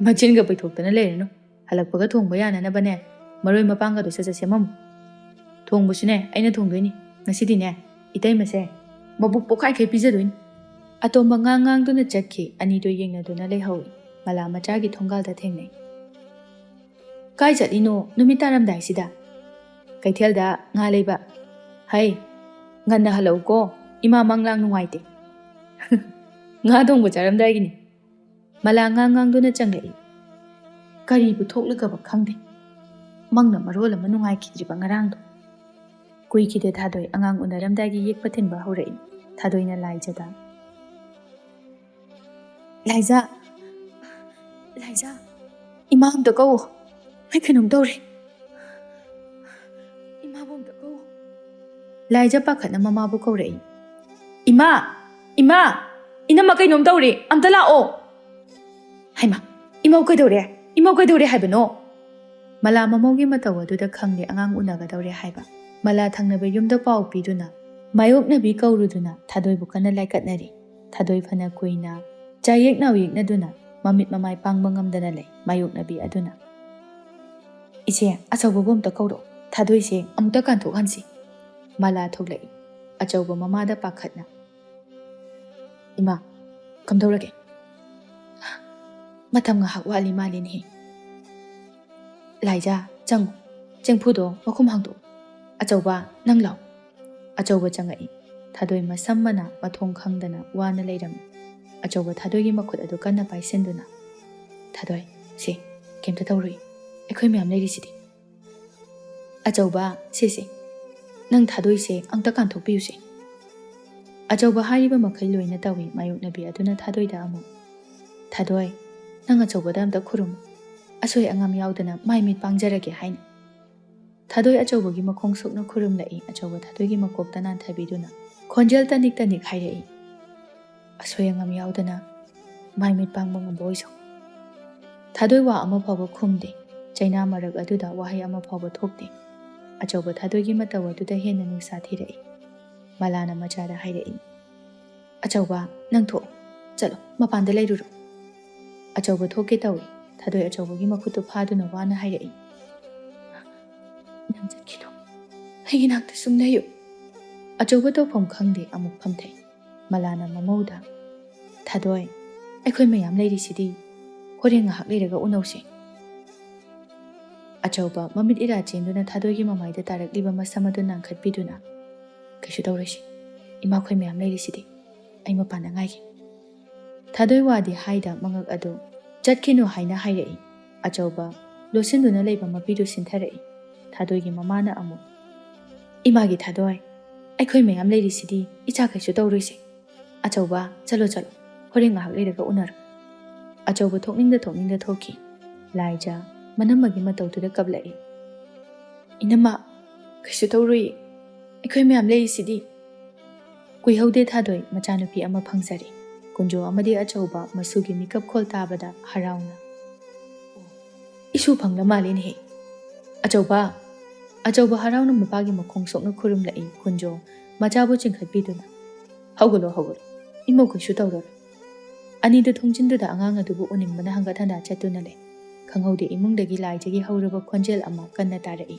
Machinga paithoktana leirano. Halakpaga thongba yana bane. Maroi mapanga do sasa semam. Thongbusune aina thongdoini. Ngasidine itaima se. Mabuk pokai kai pijadoin. Atomba ngang duna chatki anido yengna duna leihawi. Mala machagi thonggalda thengnai. Kai chatlino numitaramdai sida. Kaithelda nga leiba. Hai. Nganna halau ko. Ima manglang nungaite. Nga thongba charamdai gini. Mala ngang duna changai. Kari bu thoklagaba khangde. Mangna marola manungai kidriba ngarangdo. ꯀꯨꯏꯈꯤꯗꯦ ꯊꯥꯗꯣꯏ ꯑꯉꯥꯡ ꯎꯅꯔꯝꯗꯥꯏꯒꯤ ꯌꯦꯛꯄ ꯊꯤꯟꯕ ꯍꯧꯔꯛꯏ ꯊꯥꯗꯣꯏꯅ ꯂꯥꯏꯖꯗ ꯂꯥꯏꯖꯥ ꯂꯥꯏꯖꯥ ꯏꯃꯥ ꯑꯝꯇ ꯀꯧꯋꯣ ꯑꯩ ꯀꯩꯅꯣꯝ ꯇꯧꯔꯦ ꯏꯃꯥꯕꯨ ꯑꯝꯇ ꯀꯧꯋꯣ ꯂꯥꯏꯖ ꯄꯥꯈꯠꯅ ꯃꯃꯥꯕꯨ ꯀꯧꯔꯛꯏ ꯏꯃꯥ ꯏꯃꯥ ꯏꯅꯝꯃ ꯀꯩꯅꯣꯝ ꯇꯧꯔꯦ ꯑꯝꯇ ꯂꯥꯛꯑꯣ ꯍꯩꯃꯥ ꯏꯃꯧ ꯀꯩꯗꯧꯔꯦ ꯍꯥꯏꯕꯅꯣ ꯃꯂꯥ ꯃꯃꯧꯒꯤ ꯃꯇꯧ ꯑꯗꯨꯗ ꯈꯪꯂꯦ ꯑꯉꯥꯡ ꯎꯅꯒꯗꯧꯔꯦ ꯍꯥꯏꯕ ꯃꯂꯥ ꯊꯪꯅꯕ ꯌꯨꯝꯗ ꯄꯥꯎ ꯄꯤꯗꯨꯅ ꯃꯥꯌꯣꯛꯅꯕꯤ ꯀꯧꯔꯨꯗꯨꯅ ꯊꯥꯗꯣꯏꯕꯨ ꯀꯟꯅ ꯂꯥꯏꯀꯠꯅꯔꯤ ꯊꯥꯗꯣꯏ ꯐꯅ ꯀꯨꯏꯅ ꯆꯥꯌꯦꯛ ꯅꯥꯎꯌꯦꯛꯅꯗꯨꯅ ꯃꯃꯤꯠ ꯃꯃꯥꯏ ꯄꯥꯡꯕ ꯉꯝꯗꯅ ꯂꯩ ꯃꯥꯌꯣꯛꯅꯕꯤ ꯑꯗꯨꯅ ꯏꯆꯦ ꯑꯆꯧꯕꯕꯨ ꯑꯝꯇ ꯀꯧꯔꯛꯑꯣ ꯊꯥꯗꯣꯏꯁꯦ ꯑꯃꯨꯛꯇ ꯀꯥꯟꯊꯣꯛꯍꯟꯁꯤ ꯃꯂꯥ ꯊꯣꯛꯂꯛꯏ ꯑꯆꯧꯕ ꯃꯃꯥꯗ ꯄꯥꯈꯠꯅ ꯏꯃꯥ ꯀꯝꯗꯧꯔꯒꯦ ꯃꯇꯝ ꯉꯥꯏꯍꯥꯛ ꯋꯥꯠꯂꯤ ꯃꯥꯜꯂꯤꯅꯦꯍꯦ ꯂꯥꯏꯖꯥ ꯆꯪꯉꯨ ꯆꯦꯡꯐꯨꯗꯣ ꯃꯈꯨꯝ ꯍꯥꯡꯗꯣꯛꯎ ꯑꯆꯧꯕ ꯅꯪ ꯂꯥꯎ ꯑꯆꯧꯕ ꯆꯪꯉꯛꯏ ꯊꯥꯗꯣꯏ ꯃꯁꯝꯃꯅ ꯃꯊꯣꯡ ꯈꯪꯗꯅ ꯋꯥꯅ ꯂꯩꯔꯝꯃꯤ ꯑꯆꯧꯕ ꯊꯥꯗꯣꯏꯒꯤ ꯃꯈꯨꯠ ꯑꯗꯨ ꯀꯟꯅ ꯄꯥꯏꯁꯤꯟꯗꯨꯅ ꯊꯥꯗꯣꯏ ꯁꯤ ꯀꯩꯝꯇ ꯇꯧꯔꯨꯏ ꯑꯩꯈꯣꯏ ꯃꯌꯥꯝ ꯂꯩꯔꯤꯁꯤꯗꯤ ꯑꯆꯧꯕ ꯁꯤꯁꯦ ꯅꯪ ꯊꯥꯗꯣꯏꯁꯦ ꯑꯝꯇ ꯀꯥꯟꯊꯣꯛꯄꯤꯌꯨꯁꯦ ꯑꯆꯧꯕ ꯍꯥꯏꯔꯤꯕ ꯃꯈꯩ ꯂꯣꯏꯅ ꯇꯧꯏ ꯃꯥꯌꯣꯛꯅꯕꯤ ꯑꯗꯨꯅ ꯊꯥꯗꯣꯏꯗ ꯑꯃꯨꯛ ꯊꯥꯗꯣꯏ ꯅꯪ ꯑꯆꯧꯕꯗ ꯑꯝꯇ ꯈꯨꯔꯨꯝꯃꯨ ꯑꯁꯣꯏ ꯑꯉꯥꯝ ꯌꯥꯎꯗꯅ ꯃꯥꯏ ꯃꯤꯠ ꯄꯥꯡꯖꯔꯒꯦ ꯍꯥꯏꯅ ꯊꯥꯗꯣꯏ ꯑꯆꯧꯕꯒꯤ ꯃꯈꯣꯡ ꯁꯣꯛꯅ ꯈꯨꯔꯨꯝꯂꯛꯏ ꯑꯆꯧꯕ ꯊꯥꯗꯣꯏꯒꯤ ꯃꯀꯣꯛꯇ ꯅꯥꯟꯊꯕꯤꯗꯨꯅ ꯈꯣꯟꯖꯦꯜ ꯇꯅꯤꯛ ꯇꯅꯤꯛ ꯍꯥꯏꯔꯛꯏ ꯑꯁꯣꯏ ꯑꯉꯥꯝ ꯌꯥꯎꯗꯅ ꯃꯥꯏ ꯃꯤꯠ ꯄꯥꯡꯕ ꯉꯝꯕ ꯑꯣꯏꯁꯣ ꯊꯥꯗꯣꯏ ꯋꯥ ꯑꯃ ꯐꯥꯎꯕ ꯈꯨꯝꯗꯦ ꯆꯩꯅꯥ ꯃꯔꯛ ꯑꯗꯨꯗ ꯋꯥꯍꯩ ꯑꯃ ꯐꯥꯎꯕ ꯊꯣꯛꯇꯦ ꯑꯆꯧꯕ ꯊꯥꯗꯣꯏꯒꯤ ꯃꯇꯧ ꯑꯗꯨꯗ ꯍꯦꯟꯅ ꯅꯨꯡꯁꯥ ꯊꯤꯔꯛꯏ ꯃꯂꯥꯅ ꯃꯆꯥꯗ ꯍꯥꯏꯔꯛꯏ ꯑꯆꯧꯕ ꯅꯪ ꯊꯣꯛꯑꯣ ꯆꯠꯂꯣ ꯃꯄꯥꯟꯗ ꯂꯩꯔꯨꯔꯣ ꯑꯆꯧꯕ ꯊꯣꯛꯀꯦ ꯇꯧꯏ ꯊꯥꯗꯣꯏ ꯑꯆꯧꯕꯒꯤ ꯃꯈꯨꯠꯇꯨ ꯐꯥꯗꯨꯅ ꯋꯥꯅ ꯍꯥꯏꯔꯛꯏ ꯅꯪ ꯆꯠꯈꯤꯅꯣ ꯑꯩꯒꯤ ꯅꯥꯛꯇ ꯁꯨꯝ ꯂꯩꯌꯨ ꯑꯆꯧꯕ ꯇꯧꯐꯝ ꯈꯪꯗꯦ ꯑꯃꯨꯛ ꯐꯝꯊꯩ ꯃꯂꯥꯅ ꯃꯃꯧꯗ ꯊꯥꯗꯣꯏ ꯑꯩꯈꯣꯏ ꯃꯌꯥꯝ ꯂꯩꯔꯤꯁꯤꯗꯤ ꯍꯣꯔꯦꯟ ꯉꯥꯏꯍꯥꯛ ꯂꯩꯔꯒ ꯎꯅꯧꯁꯦ ꯑꯆꯧꯕ ꯃꯃꯤꯠ ꯏꯔꯥ ꯆꯦꯟꯗꯨꯅ ꯊꯥꯗꯣꯏꯒꯤ ꯃꯃꯥꯏꯗ ꯇꯥꯔꯛꯂꯤꯕ ꯃꯁꯝ ꯑꯗꯨ ꯅꯥꯟꯈꯠꯄꯤꯗꯨꯅ ꯀꯩꯁꯨ ꯇꯧꯔꯣꯏꯁꯤ ꯏꯃꯥꯈꯣꯏ ꯃꯌꯥꯝ ꯂꯩꯔꯤꯁꯤꯗꯤ ꯑꯩ ꯃꯄꯥꯟꯗ ꯉꯥꯏꯒꯦ ꯊꯥꯗꯣꯏ ꯋꯥꯗꯤ ꯍꯥꯏꯗ ꯃꯉꯛ ꯑꯗꯨ ꯆꯠꯈꯤꯅꯨ ꯍꯥꯏꯅ ꯍꯥꯏꯔꯛꯏ ꯑꯆꯧꯕ ꯂꯣꯠꯁꯤꯟꯗꯨꯅ ꯂꯩꯕ ꯃꯄꯤꯗꯨ ꯁꯤꯟꯊꯔꯛꯏ ꯊꯥꯗꯣꯏꯒꯤ ꯃꯃꯥꯅ ꯑꯃꯨꯛ ꯏꯃꯥꯒꯤ ꯊꯥꯗꯣꯏ ꯑꯩꯈꯣꯏ ꯃꯌꯥꯝ ꯂꯩꯔꯤꯁꯤꯗꯤ ꯏꯆꯥ ꯀꯩꯁꯨ ꯇꯧꯔꯣꯏꯁꯦ ꯑꯆꯧꯕ ꯆꯠꯂꯣ ꯍꯣꯔꯦꯟ ꯉꯥꯏꯍꯥꯛ ꯂꯩꯔꯒ ꯎꯅꯔꯣ ꯑꯆꯧꯕ ꯊꯣꯛꯅꯤꯡꯗ ꯊꯣꯛꯈꯤ ꯂꯥꯏꯖꯥ ꯃꯅꯝꯃꯒꯤ ꯃꯇꯧꯗꯨꯗ ꯀꯞꯂꯛꯏ ꯏꯅꯝꯃ ꯀꯩꯁꯨ ꯇꯧꯔꯣꯏ ꯑꯩꯈꯣꯏ ꯃꯌꯥꯝ ꯂꯩꯔꯤꯁꯤꯗꯤ ꯀꯨꯏꯍꯧꯗꯦ ꯊꯥꯗꯣꯏ ꯃꯆꯥꯅꯨꯄꯤ ꯑꯃ ꯐꯪꯖꯔꯦ ꯀꯨꯟꯖꯣ ꯑꯃꯗꯤ ꯑꯆꯧꯕ ꯃꯁꯨꯒꯤ ꯃꯤꯀꯞ ꯈꯣꯜ ꯇꯥꯕꯗ ꯍꯔꯥꯎꯅ ꯏꯁꯨ ꯐꯪꯂ ꯃꯥꯜꯂꯦꯅꯦꯍꯦ ꯑꯆꯧꯕ ꯍꯔꯥꯎꯅ ꯃꯄꯥꯒꯤ ꯃꯈꯣꯡ ꯁꯣꯛꯅ ꯈꯨꯔꯨꯝꯂꯛꯏ ꯀꯨꯟꯖꯣ ꯃꯆꯥꯕꯨ ꯆꯤꯡꯈꯠꯄꯤꯗꯨꯅ ꯍꯧꯒꯠꯂꯣ ꯏꯃꯧ ꯀꯩꯁꯨ ꯇꯧꯔꯣꯏ ꯑꯅꯤꯗꯨ ꯊꯣꯡꯖꯤꯟꯗꯨꯗ ꯑꯉꯥꯡ ꯑꯗꯨꯕꯨ ꯎꯅꯤꯡꯕꯅ ꯍꯪꯒꯠ ꯍꯟꯗꯥ ꯆꯠꯇꯨꯅ ꯂꯩ ꯈꯪꯍꯧꯗꯦ ꯏꯃꯨꯡꯗꯒꯤ ꯂꯥꯏꯖꯒꯤ ꯍꯧꯔꯕ ꯈꯣꯟꯖꯦꯜ ꯑꯃ ꯀꯟꯅ ꯇꯥꯔꯛꯏ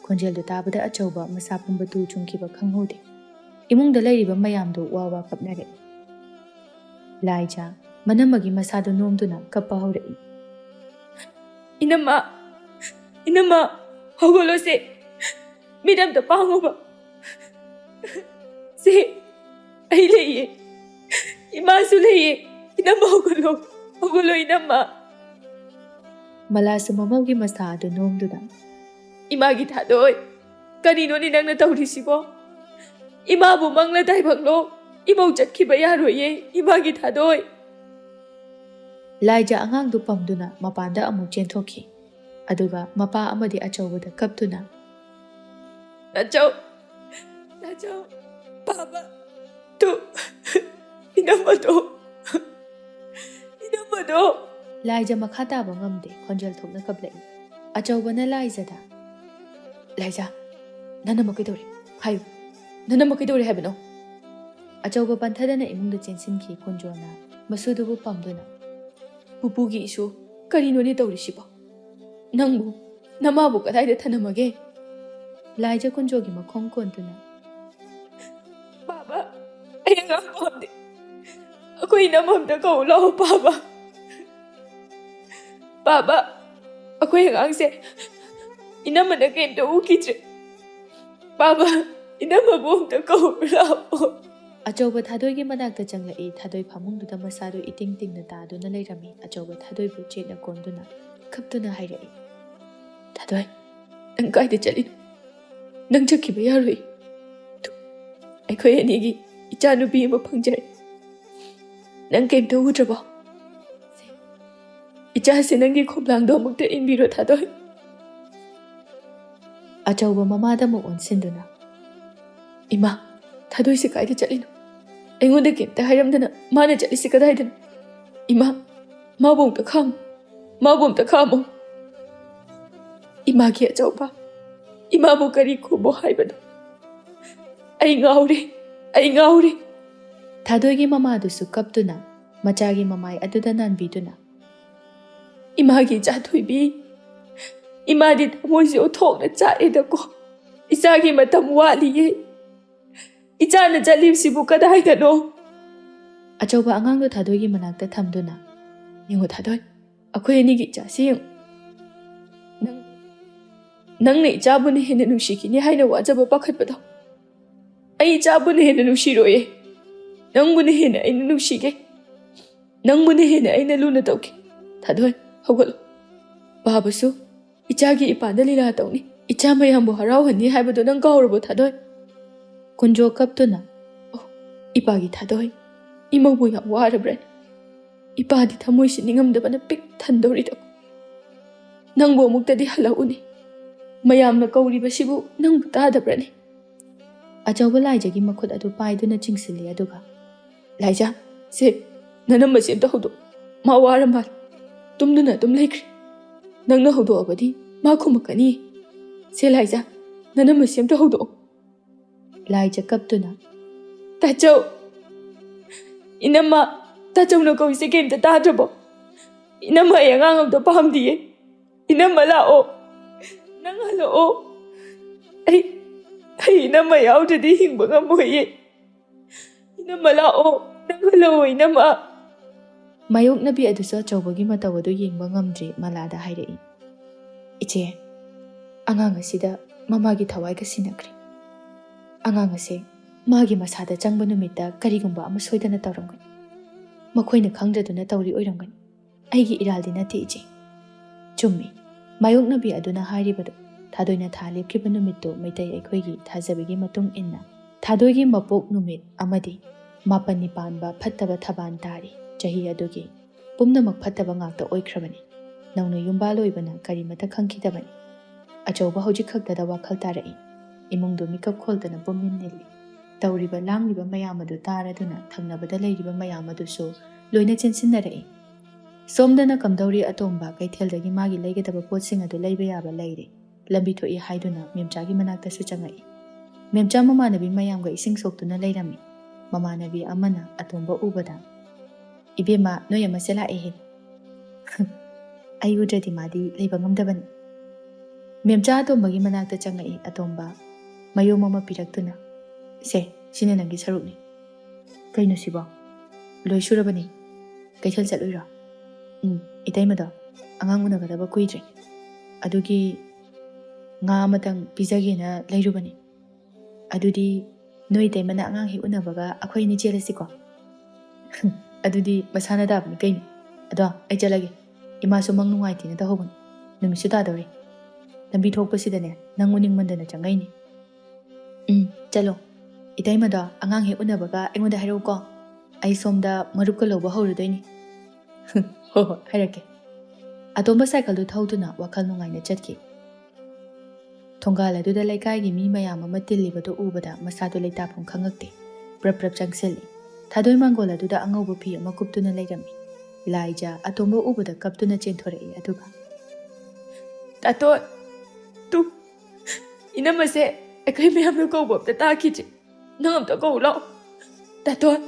ꯈꯣꯟꯖꯦꯜꯗꯨ ꯇꯥꯕꯗ ꯑꯆꯧꯕ ꯃꯁꯥ ꯄꯨꯝꯕ ꯇꯨ ꯆꯨꯡꯈꯤꯕ ꯈꯪꯍꯧꯗꯦ ꯏꯃꯨꯡꯗ ꯂꯩꯔꯤꯕ ꯃꯌꯥꯝꯗꯨ ꯋꯥ ꯋꯥ ꯀꯞꯅꯔꯛꯏ ꯂꯥꯏꯖꯥ ꯃꯅꯝꯃꯒꯤ ꯃꯁꯥꯗꯨ ꯅꯣꯝꯗꯨꯅ ꯀꯞꯄ ꯍꯧꯔꯛꯏ ꯏꯅꯝꯃ ꯍꯧꯒꯠꯂꯣꯁꯦ ꯃꯤꯠ ꯑꯝꯇ ꯄꯥꯡꯉꯣꯕ ꯁꯦ ꯑꯩ ꯂꯩꯌꯦ ꯏꯃꯥꯁꯨ ꯂꯩꯌꯦ ꯏꯅꯝꯃ ꯍꯧꯒꯠꯂꯣ ꯏꯅꯝꯃ ꯃꯂꯥꯁꯨ ꯃꯃꯧꯒꯤ ꯃꯁꯥ ꯑꯗꯨ ꯅꯣꯝꯗꯨꯅ ꯏꯃꯥꯒꯤ ꯊꯥꯗꯣꯏ ꯀꯔꯤꯅꯣꯅꯦ ꯅꯪꯅ ꯇꯧꯔꯤꯁꯤꯕꯣ ꯏꯃꯥꯕꯨ ꯃꯪꯂ ꯇꯥꯏꯕꯛꯂꯣ ꯏꯃꯧ ꯆꯠꯈꯤꯕ ꯌꯥꯔꯣꯏꯌꯦ ꯏꯃꯥꯒꯤ ꯊꯥꯗꯣꯏ ꯂꯥꯏꯖꯥ ꯑꯉꯥꯡꯗꯨ ꯄꯝꯗꯨꯅ ꯃꯄꯥꯟꯗ ꯑꯃꯨꯛ ꯆꯦꯟꯊꯣꯛꯈꯤ ꯑꯗꯨꯒ ꯃꯄꯥ ꯑꯃꯗꯤ ꯑꯆꯧꯕꯗ ꯀꯞꯇꯨꯅ ꯅꯆꯧ ꯕꯥꯕꯥ ꯇꯨ ꯏꯅꯝꯃꯗꯣ ꯂꯥꯏꯖꯥ ꯃꯈꯥ ꯇꯥꯕ ꯉꯝꯗꯦ ꯈꯣꯟꯖꯦꯜ ꯊꯣꯛꯅ ꯀꯞꯂꯛꯏ ꯑꯆꯧꯕꯅ ꯂꯥꯏꯖꯥꯗ ꯂꯥꯏꯖꯥ ꯅꯅꯝꯃ ꯀꯩꯗꯧꯔꯦ ꯍꯥꯏꯌꯨ ꯅꯅꯝꯃ ꯀꯩꯗꯧꯔꯦ ꯍꯥꯏꯕꯅꯣ ꯑꯆꯧꯕ ꯄꯟꯊꯗꯅ ꯏꯃꯨꯡꯗ ꯆꯦꯟꯁꯤꯟꯈꯤ ꯀꯨꯟꯖꯣꯅ ꯃꯁꯨꯗꯨꯕꯨ ꯄꯝꯗꯨꯅ ꯄꯨꯄꯨꯒꯤ ꯏꯁꯨ ꯀꯔꯤꯅꯣꯅꯦ ꯇꯧꯔꯤꯁꯤꯕꯣ ꯅꯪꯕꯨ ꯅꯃꯥꯕꯨ ꯀꯗꯥꯏꯗ ꯊꯅꯝꯃꯒꯦ ꯂꯥꯏꯖꯥ ꯀꯨꯟꯖꯣꯒꯤ ꯃꯈꯣꯡ ꯀꯣꯟꯗꯨꯅ ꯕꯥꯕꯥ ꯑꯩ ꯑꯉꯥꯡ ꯄꯥꯝꯗꯦ ꯑꯩꯈꯣꯏ ꯏꯅꯝꯃ ꯑꯝꯇ ꯀꯧ ꯂꯥꯛꯑꯣ ꯕꯥꯕꯥ ꯑꯩꯈꯣꯏ ꯑꯉꯥꯡꯁꯦ ꯏꯅꯝꯃꯅ ꯀꯩꯝꯇ ꯎꯈꯤꯗ꯭ꯔꯦ ꯕꯥꯕꯥ ꯏꯅꯝꯃꯕꯨ ꯑꯝꯇ ꯀꯧ ꯂꯥꯛꯑꯣ ꯑꯆꯧꯕ ꯊꯥꯗꯣꯏꯒꯤ ꯃꯅꯥꯛꯇ ꯆꯪꯂꯛꯏ ꯊꯥꯗꯣꯏ ꯐꯃꯨꯡꯗꯨꯗ ꯃꯁꯥꯗꯨ ꯏꯇꯤꯡ ꯇꯤꯡꯅ ꯇꯥꯗꯨꯅ ꯂꯩꯔꯝꯃꯤ ꯑꯆꯧꯕ ꯊꯥꯗꯣꯏꯕꯨ ꯆꯦꯠꯅ ꯀꯣꯟꯗꯨꯅ ꯈꯞꯇꯨꯅ ꯍꯥꯏꯔꯛꯏ ꯊꯥꯗꯣꯏ ꯅꯪ ꯀꯥꯏꯗ ꯆꯠꯂꯤꯅꯣ ꯅꯪ ꯆꯠꯈꯤꯕ ꯌꯥꯔꯣꯏ ꯑꯩꯈꯣꯏ ꯑꯅꯤꯒꯤ ꯏꯆꯥꯅꯨꯄꯤ ꯑꯃ ꯐꯪꯖꯔꯦ ꯅꯪ ꯀꯩꯝꯇ ꯎꯗ꯭ꯔꯕꯣ ꯏꯆꯥꯁꯦ ꯅꯪꯒꯤ ꯈꯣꯡꯂꯥꯡꯗꯣ ꯑꯃꯨꯛꯇ ꯏꯟꯕꯤꯔꯣ ꯊꯥꯗꯣꯏ ꯑꯆꯧꯕ ꯃꯃꯥꯗ ꯑꯃꯨꯛ ꯑꯣꯟꯁꯤꯟꯗꯨꯅ ꯏꯃꯥ ꯊꯥꯗꯣꯏꯁꯦ ꯀꯥꯏꯗ ꯆꯠꯂꯤꯅꯣ ꯑꯩꯉꯣꯟꯗ ꯀꯩꯝꯇ ꯍꯥꯏꯔꯝꯗꯅ ꯃꯥꯅ ꯆꯠꯂꯤꯁꯤ ꯀꯗꯥꯏꯗꯅꯣ ꯏꯃꯥ ꯃꯥꯕꯨ ꯑꯝꯇ ꯈꯥꯝꯃꯨ ꯃꯥꯕꯨ ꯑꯝꯇ ꯈꯥꯝꯃꯨ 이마기 아저봐 이마부 그리 고모 하이버도 ꯑꯩ ꯉꯥꯎꯔꯦ ꯊꯥꯗꯣꯏꯒꯤ ꯃꯃꯥꯗꯨꯁꯨ ꯀꯞꯇꯨꯅ ꯃꯆꯥꯒꯤ ꯃꯃꯥꯏ ꯑꯗꯨꯗ ꯅꯥꯟꯕꯤꯗꯨꯅ 이마기 자토이비 이마디 ꯊꯃꯣꯏꯁꯦ ꯎꯊꯣꯛꯅ ꯆꯥꯛꯑꯦꯗꯀꯣ 이자기 ꯃꯇꯝ ꯋꯥꯠꯂꯤꯌꯦ 이자는 ꯆꯠꯂꯤꯕꯁꯤꯕꯨ ꯀꯗꯥꯏꯗꯅꯣ ꯑꯆꯧꯕ ꯑꯉꯥꯡꯗꯣ ꯊꯥꯗꯣꯏꯒꯤ ꯃꯅꯥꯛꯇ ꯊꯝꯗꯨꯅ ꯌꯦꯡꯉꯣ ꯊꯥꯗꯣꯏ ꯑꯩꯈꯣꯏ ꯑꯅꯤꯒꯤ ꯏꯆꯥꯁꯤ ꯌꯦꯡꯉꯨ ꯅꯪꯅ ꯏꯆꯥꯕꯨꯅ ꯍꯦꯟꯅ ꯅꯨꯡꯁꯤꯈꯤꯅꯤ ꯍꯥꯏꯅ ꯋꯥꯖꯕ ꯄꯥꯈꯠꯄꯗꯣ ꯑꯩ ꯏꯆꯥꯕꯨꯅ ꯍꯦꯟꯅ ꯅꯨꯡꯁꯤꯔꯣꯏꯌꯦ ꯅꯪꯕꯨꯅ ꯍꯦꯟꯅ ꯑꯩꯅ ꯅꯨꯡꯁꯤꯒꯦ ꯅꯪꯕꯨꯅ ꯍꯦꯟꯅ ꯑꯩꯅ ꯂꯨꯅ ꯇꯧꯒꯦ ꯊꯥꯗꯣꯏ ꯍꯧꯒꯠꯂꯣ ꯕꯥꯕꯨꯁꯨ 이자기 ꯏꯄꯥꯗ ꯂꯤꯂꯥ ꯇꯧꯅꯤ 이자 ꯃꯌꯥꯝꯕꯨ ꯍꯔꯥꯎꯍꯟꯅꯤ ꯍꯥꯏꯕꯗꯣ ꯅꯪ ꯀꯥꯎꯔꯕꯣ ꯊꯥꯗꯣꯏ ꯀꯨꯟꯖꯣ ꯀꯞꯇꯨꯅ 이빠기ꯊꯥꯗꯣꯏ 이모부 ꯌꯥꯝ ꯋꯥꯔꯕ꯭ꯔꯅꯤ 이빠ꯗꯤ ꯊꯃꯣꯏꯁꯤ ꯅꯤꯡꯉꯝꯗꯕꯅ ꯄꯤꯛ ꯊꯟꯗꯧꯔꯤꯗꯀꯣ ꯅꯪꯕꯨ ꯑꯃꯨꯛꯇꯗꯤ ꯍꯜꯂꯛꯎꯅꯤ ꯃꯌꯥꯝꯅ ꯀꯧꯔꯤꯕꯁꯤꯕꯨ ꯅꯪꯕꯨ ꯇꯥꯗꯕ꯭ꯔꯅꯤ ꯑꯆꯧꯕ ꯂꯥꯏꯖꯒꯤ ꯃꯈꯨꯠ ꯑꯗꯨ ꯄꯥꯏꯗꯨꯅ ꯆꯤꯡꯁꯤꯜꯂꯤ ꯑꯗꯨꯒ ꯂꯥꯏꯖꯥ ꯁꯦ ꯅꯅꯝꯃꯁꯤ ꯑꯝꯇ ꯍꯧꯗꯣꯛ ꯃꯥ ꯋꯥꯔ ꯃꯥꯜ ꯇꯨꯝꯗꯨꯅ ꯑꯗꯨꯝ ꯂꯩꯈ꯭ꯔꯦ ꯅꯪꯅ ꯍꯧꯗꯣꯛꯑꯕꯗꯤ ꯃꯥ ꯈꯨꯝꯃꯛꯀꯅꯤ ꯁꯦ ꯂꯥꯏꯖꯥ ꯅꯅꯝꯃꯁꯤ ꯑꯝꯇ ꯍꯧꯗꯣꯛꯑꯣ ꯂꯥꯏꯖ ꯀꯞꯇꯨꯅ ꯇꯥꯆꯧ ꯏꯅꯝꯃ ꯇꯥꯆꯧꯅ ꯀꯧꯏꯁꯦ ꯀꯩꯝꯇ ꯇꯥꯗ꯭ꯔꯕꯣ 이놈아 양앙음도 밤뒤에 이놈아 라오 năng halo ai 이놈아 야우드디 힝버가 뭐예 이놈아 라오 năng halo 이놈아 ꯃꯥꯌꯣꯛꯅꯕꯤ ꯑꯗꯨꯁꯨ ꯑꯆꯧꯕꯒꯤ ꯃꯇꯧ ꯑꯗꯨ ꯌꯦꯡꯕ ꯉꯝꯗ꯭ꯔꯤ ꯃꯂꯥꯗ ꯍꯥꯏꯔꯛꯏ ꯏꯆꯦ ꯑꯉꯥꯡ ꯑꯁꯤꯗ ꯃꯃꯥꯒꯤ ꯊꯋꯥꯏꯒ ꯁꯤꯟꯅꯈ꯭ꯔꯦ ꯑꯉꯥꯡ ꯑꯁꯦ ꯃꯥꯒꯤ ꯃꯁꯥꯗ ꯆꯪꯕ ꯅꯨꯃꯤꯠꯇ ꯀꯔꯤꯒꯨꯝꯕ ꯑꯃ ꯁꯣꯏꯗꯅ ꯇꯧꯔꯝꯒꯅꯤ ꯃꯈꯣꯏꯅ ꯈꯪꯗ꯭ꯔꯗꯨꯅ ꯇꯧꯔꯤ ꯑꯣꯏꯔꯝꯒꯅꯤ ꯑꯩꯒꯤ ꯏꯔꯥꯜꯗꯤ ꯅꯠꯇꯦ ꯏꯆꯦ ꯆꯨꯝꯃꯤ ꯃꯥꯌꯣꯛꯅꯕꯤ ꯑꯗꯨꯅ ꯍꯥꯏꯔꯤꯕꯗꯨ ꯊꯥꯗꯣꯏꯅ ꯊꯥ ꯂꯦꯞꯈꯤꯕ ꯅꯨꯃꯤꯠꯇꯨ ꯃꯩꯇꯩ ꯑꯩꯈꯣꯏꯒꯤ ꯊꯥꯖꯕꯤꯒꯤ ꯃꯇꯨꯡ ꯏꯟꯅ ꯊꯥꯗꯣꯏꯒꯤ ꯃꯄꯣꯛ ꯅꯨꯃꯤꯠ ꯑꯃꯗꯤ ꯃꯥꯄꯟꯅꯤ ꯄꯥꯟꯕ ꯐꯠꯇꯕ ꯊꯕꯥꯟ ꯇꯥꯔꯤ ꯆꯍꯤ ꯑꯗꯨꯒꯤ ꯄꯨꯝꯅꯃꯛ ꯐꯠꯇꯕ ꯉꯥꯛꯇ ꯑꯣꯏꯈ꯭ꯔꯕꯅꯤ ꯅꯧꯅ ꯌꯨꯝꯕꯥꯜ ꯑꯣꯏꯕꯅ ꯀꯔꯤꯃꯠꯇ ꯈꯪꯈꯤꯗꯕꯅꯤ ꯑꯆꯧꯕ ꯍꯧꯖꯤꯛ ꯈꯛꯇꯗ ꯋꯥꯈꯜ ꯇꯥꯔꯛꯏ ꯏꯃꯨꯡꯗꯨ ꯃꯤꯀꯞ ꯈꯣꯜꯗꯅ ꯄꯨꯝꯅꯤꯟ ꯅꯤꯜꯂꯤ ꯇꯧꯔꯤꯕ ꯂꯥꯡꯂꯤꯕ ꯃꯌꯥꯝ ꯑꯗꯨ ꯇꯥꯔꯗꯨꯅ ꯊꯪꯅꯕꯗ ꯂꯩꯔꯤꯕ ꯃꯌꯥꯝ ꯑꯗꯨꯁꯨ ꯂꯣꯏꯅ ꯆꯦꯟꯁꯤꯟꯅꯔꯛꯏ ꯁꯣꯝꯗꯅ ꯀꯝꯗꯧꯔꯤ ꯑꯇꯣꯝꯕ ꯀꯩꯊꯦꯜꯗꯒꯤ ꯃꯥꯒꯤ ꯂꯩꯒꯗꯕ ꯄꯣꯠꯁꯤꯡ ꯑꯗꯨ ꯂꯩꯕ ꯌꯥꯕ ꯂꯩꯔꯦ ꯂꯝꯕꯤ ꯊꯣꯛꯏ ꯍꯥꯏꯗꯨꯅ ꯃꯦꯝꯆꯥꯒꯤ ꯃꯅꯥꯛꯇꯁꯨ ꯆꯪꯉꯛꯏ ꯃꯦꯝꯆꯥ ꯃꯃꯥꯟꯅꯕꯤ ꯃꯌꯥꯝꯒ ꯏꯁꯤꯡ ꯁꯣꯛꯇꯨꯅ ꯂꯩꯔꯝꯃꯤ ꯃꯃꯥꯟꯅꯕꯤ ꯑꯃꯅ ꯑꯇꯣꯝꯕ ꯎꯕꯗ ꯏꯕꯦꯝꯃ ꯅꯣꯏ ꯑꯃꯁꯦ ꯂꯥꯛꯑꯦꯍꯦ ꯑꯩ ꯎꯗ꯭ꯔꯗꯤ ꯃꯥꯗꯤ ꯂꯩꯕ ꯉꯝꯗꯕꯅꯤ ꯃꯦꯝꯆꯥ ꯑꯇꯣꯝꯕꯒꯤ ꯃꯅꯥꯛꯇ ꯆꯪꯉꯛꯏ ꯑꯇꯣꯝꯕ ꯃꯌꯣꯝ ꯑꯃ ꯄꯤꯔꯛꯇꯨꯅ ꯁꯦ ꯁꯤꯅ ꯅꯪꯒꯤ ꯁꯔꯨꯛꯅꯤ ꯀꯩꯅꯣ ꯁꯤꯕꯣ ꯂꯣꯏ ꯁꯨꯔꯕꯅꯤ ꯀꯩꯊꯦꯜ ꯆꯠꯂꯨꯏꯔꯣ ꯏꯇꯩꯃꯗꯣ ꯑꯉꯥꯡ ꯎꯅꯒꯗꯕ ꯀꯨꯏꯗ꯭ꯔꯦ ꯑꯗꯨꯒꯤ ꯉꯥ ꯑꯃꯇꯪ ꯄꯤꯖꯒꯦꯅ ꯂꯩꯔꯨꯕꯅꯤ ꯑꯗꯨꯗꯤ ꯅꯣꯏ ꯏꯇꯩꯃꯅ ꯑꯉꯥꯡ ꯍꯦꯛ ꯎꯅꯕꯒ ꯑꯩꯈꯣꯏ ꯑꯅꯤ ꯆꯦꯜꯂꯁꯤꯀꯣ ꯑꯗꯨꯗꯤ ꯃꯁꯥꯅ ꯇꯥꯕꯅꯤ ꯀꯩꯅꯣ ꯑꯗꯣ ꯑꯩ ꯆꯠꯂꯒꯦ ꯏꯃꯥꯁꯨ ꯃꯪ ꯅꯨꯡꯉꯥꯏꯇꯦꯅ ꯇꯧꯍꯧꯕꯅꯤ ꯅꯨꯃꯤꯠꯁꯨ ꯇꯥꯗꯧꯔꯦ ꯂꯝꯕꯤ ꯊꯣꯛꯄꯁꯤꯗꯅꯦ ꯅꯪ ꯎꯅꯤꯡꯃꯟꯗꯅ ꯆꯪꯉꯛꯏꯅꯤ ꯆꯠꯂꯣ ꯏꯇꯩꯃꯗꯣ ꯑꯉꯥꯡ ꯍꯦꯛ ꯎꯅꯕꯒ ꯑꯩꯉꯣꯟꯗ ꯍꯥꯏꯔꯛꯎꯀꯣ ꯑꯩ ꯁꯣꯝꯗ ꯃꯔꯨꯞꯀ ꯂꯧꯕ ꯍꯧꯔꯨꯗꯣꯏꯅꯤ ꯍꯣꯏ ꯍꯥꯏꯔꯛꯀꯦ ꯑꯇꯣꯝꯕ ꯁꯥꯏꯀꯜꯗꯨ ꯊꯧꯗꯨꯅ ꯋꯥꯈꯜ ꯅꯨꯡꯉꯥꯏꯅ ꯆꯠꯈꯤ ꯊꯣꯡꯒꯥꯜ ꯑꯗꯨꯗ ꯂꯩꯀꯥꯏꯒꯤ ꯃꯤ ꯃꯌꯥꯝ ꯑꯃ ꯇꯤꯜꯂꯤꯕꯗꯨ ꯎꯕꯗ ꯃꯁꯥꯗꯨ ꯂꯩꯇꯥꯐꯝ ꯈꯪꯉꯛꯇꯦ ꯄ꯭ꯔꯞ ꯆꯪꯁꯤꯜꯂꯤ ꯊꯥꯗꯣꯏ ꯃꯥꯡꯒꯣꯜ ꯑꯗꯨꯗ ꯑꯉꯧꯕ ꯐꯤ ꯑꯃ ꯀꯨꯞꯇꯨꯅ ꯂꯩꯔꯝꯃꯤ ꯂꯥꯏꯖꯥ ꯑꯇꯣꯝꯕ ꯎꯕꯗ ꯀꯞꯇꯨꯅ ꯆꯦꯟꯊꯣꯔꯛꯏ ꯑꯗꯨꯒ ꯇꯥꯇꯣꯟ ꯇꯨ ꯏꯅꯝꯃꯁꯦ ꯑꯩꯈꯣꯏ ꯃꯌꯥꯝꯅ ꯀꯧꯕ ꯑꯝꯇ ꯇꯥꯈꯤꯗ꯭ꯔꯦ ꯅꯪ ꯑꯝꯇ ꯀꯧ ꯂꯥꯛꯑꯣ ꯇꯥꯇꯣꯟ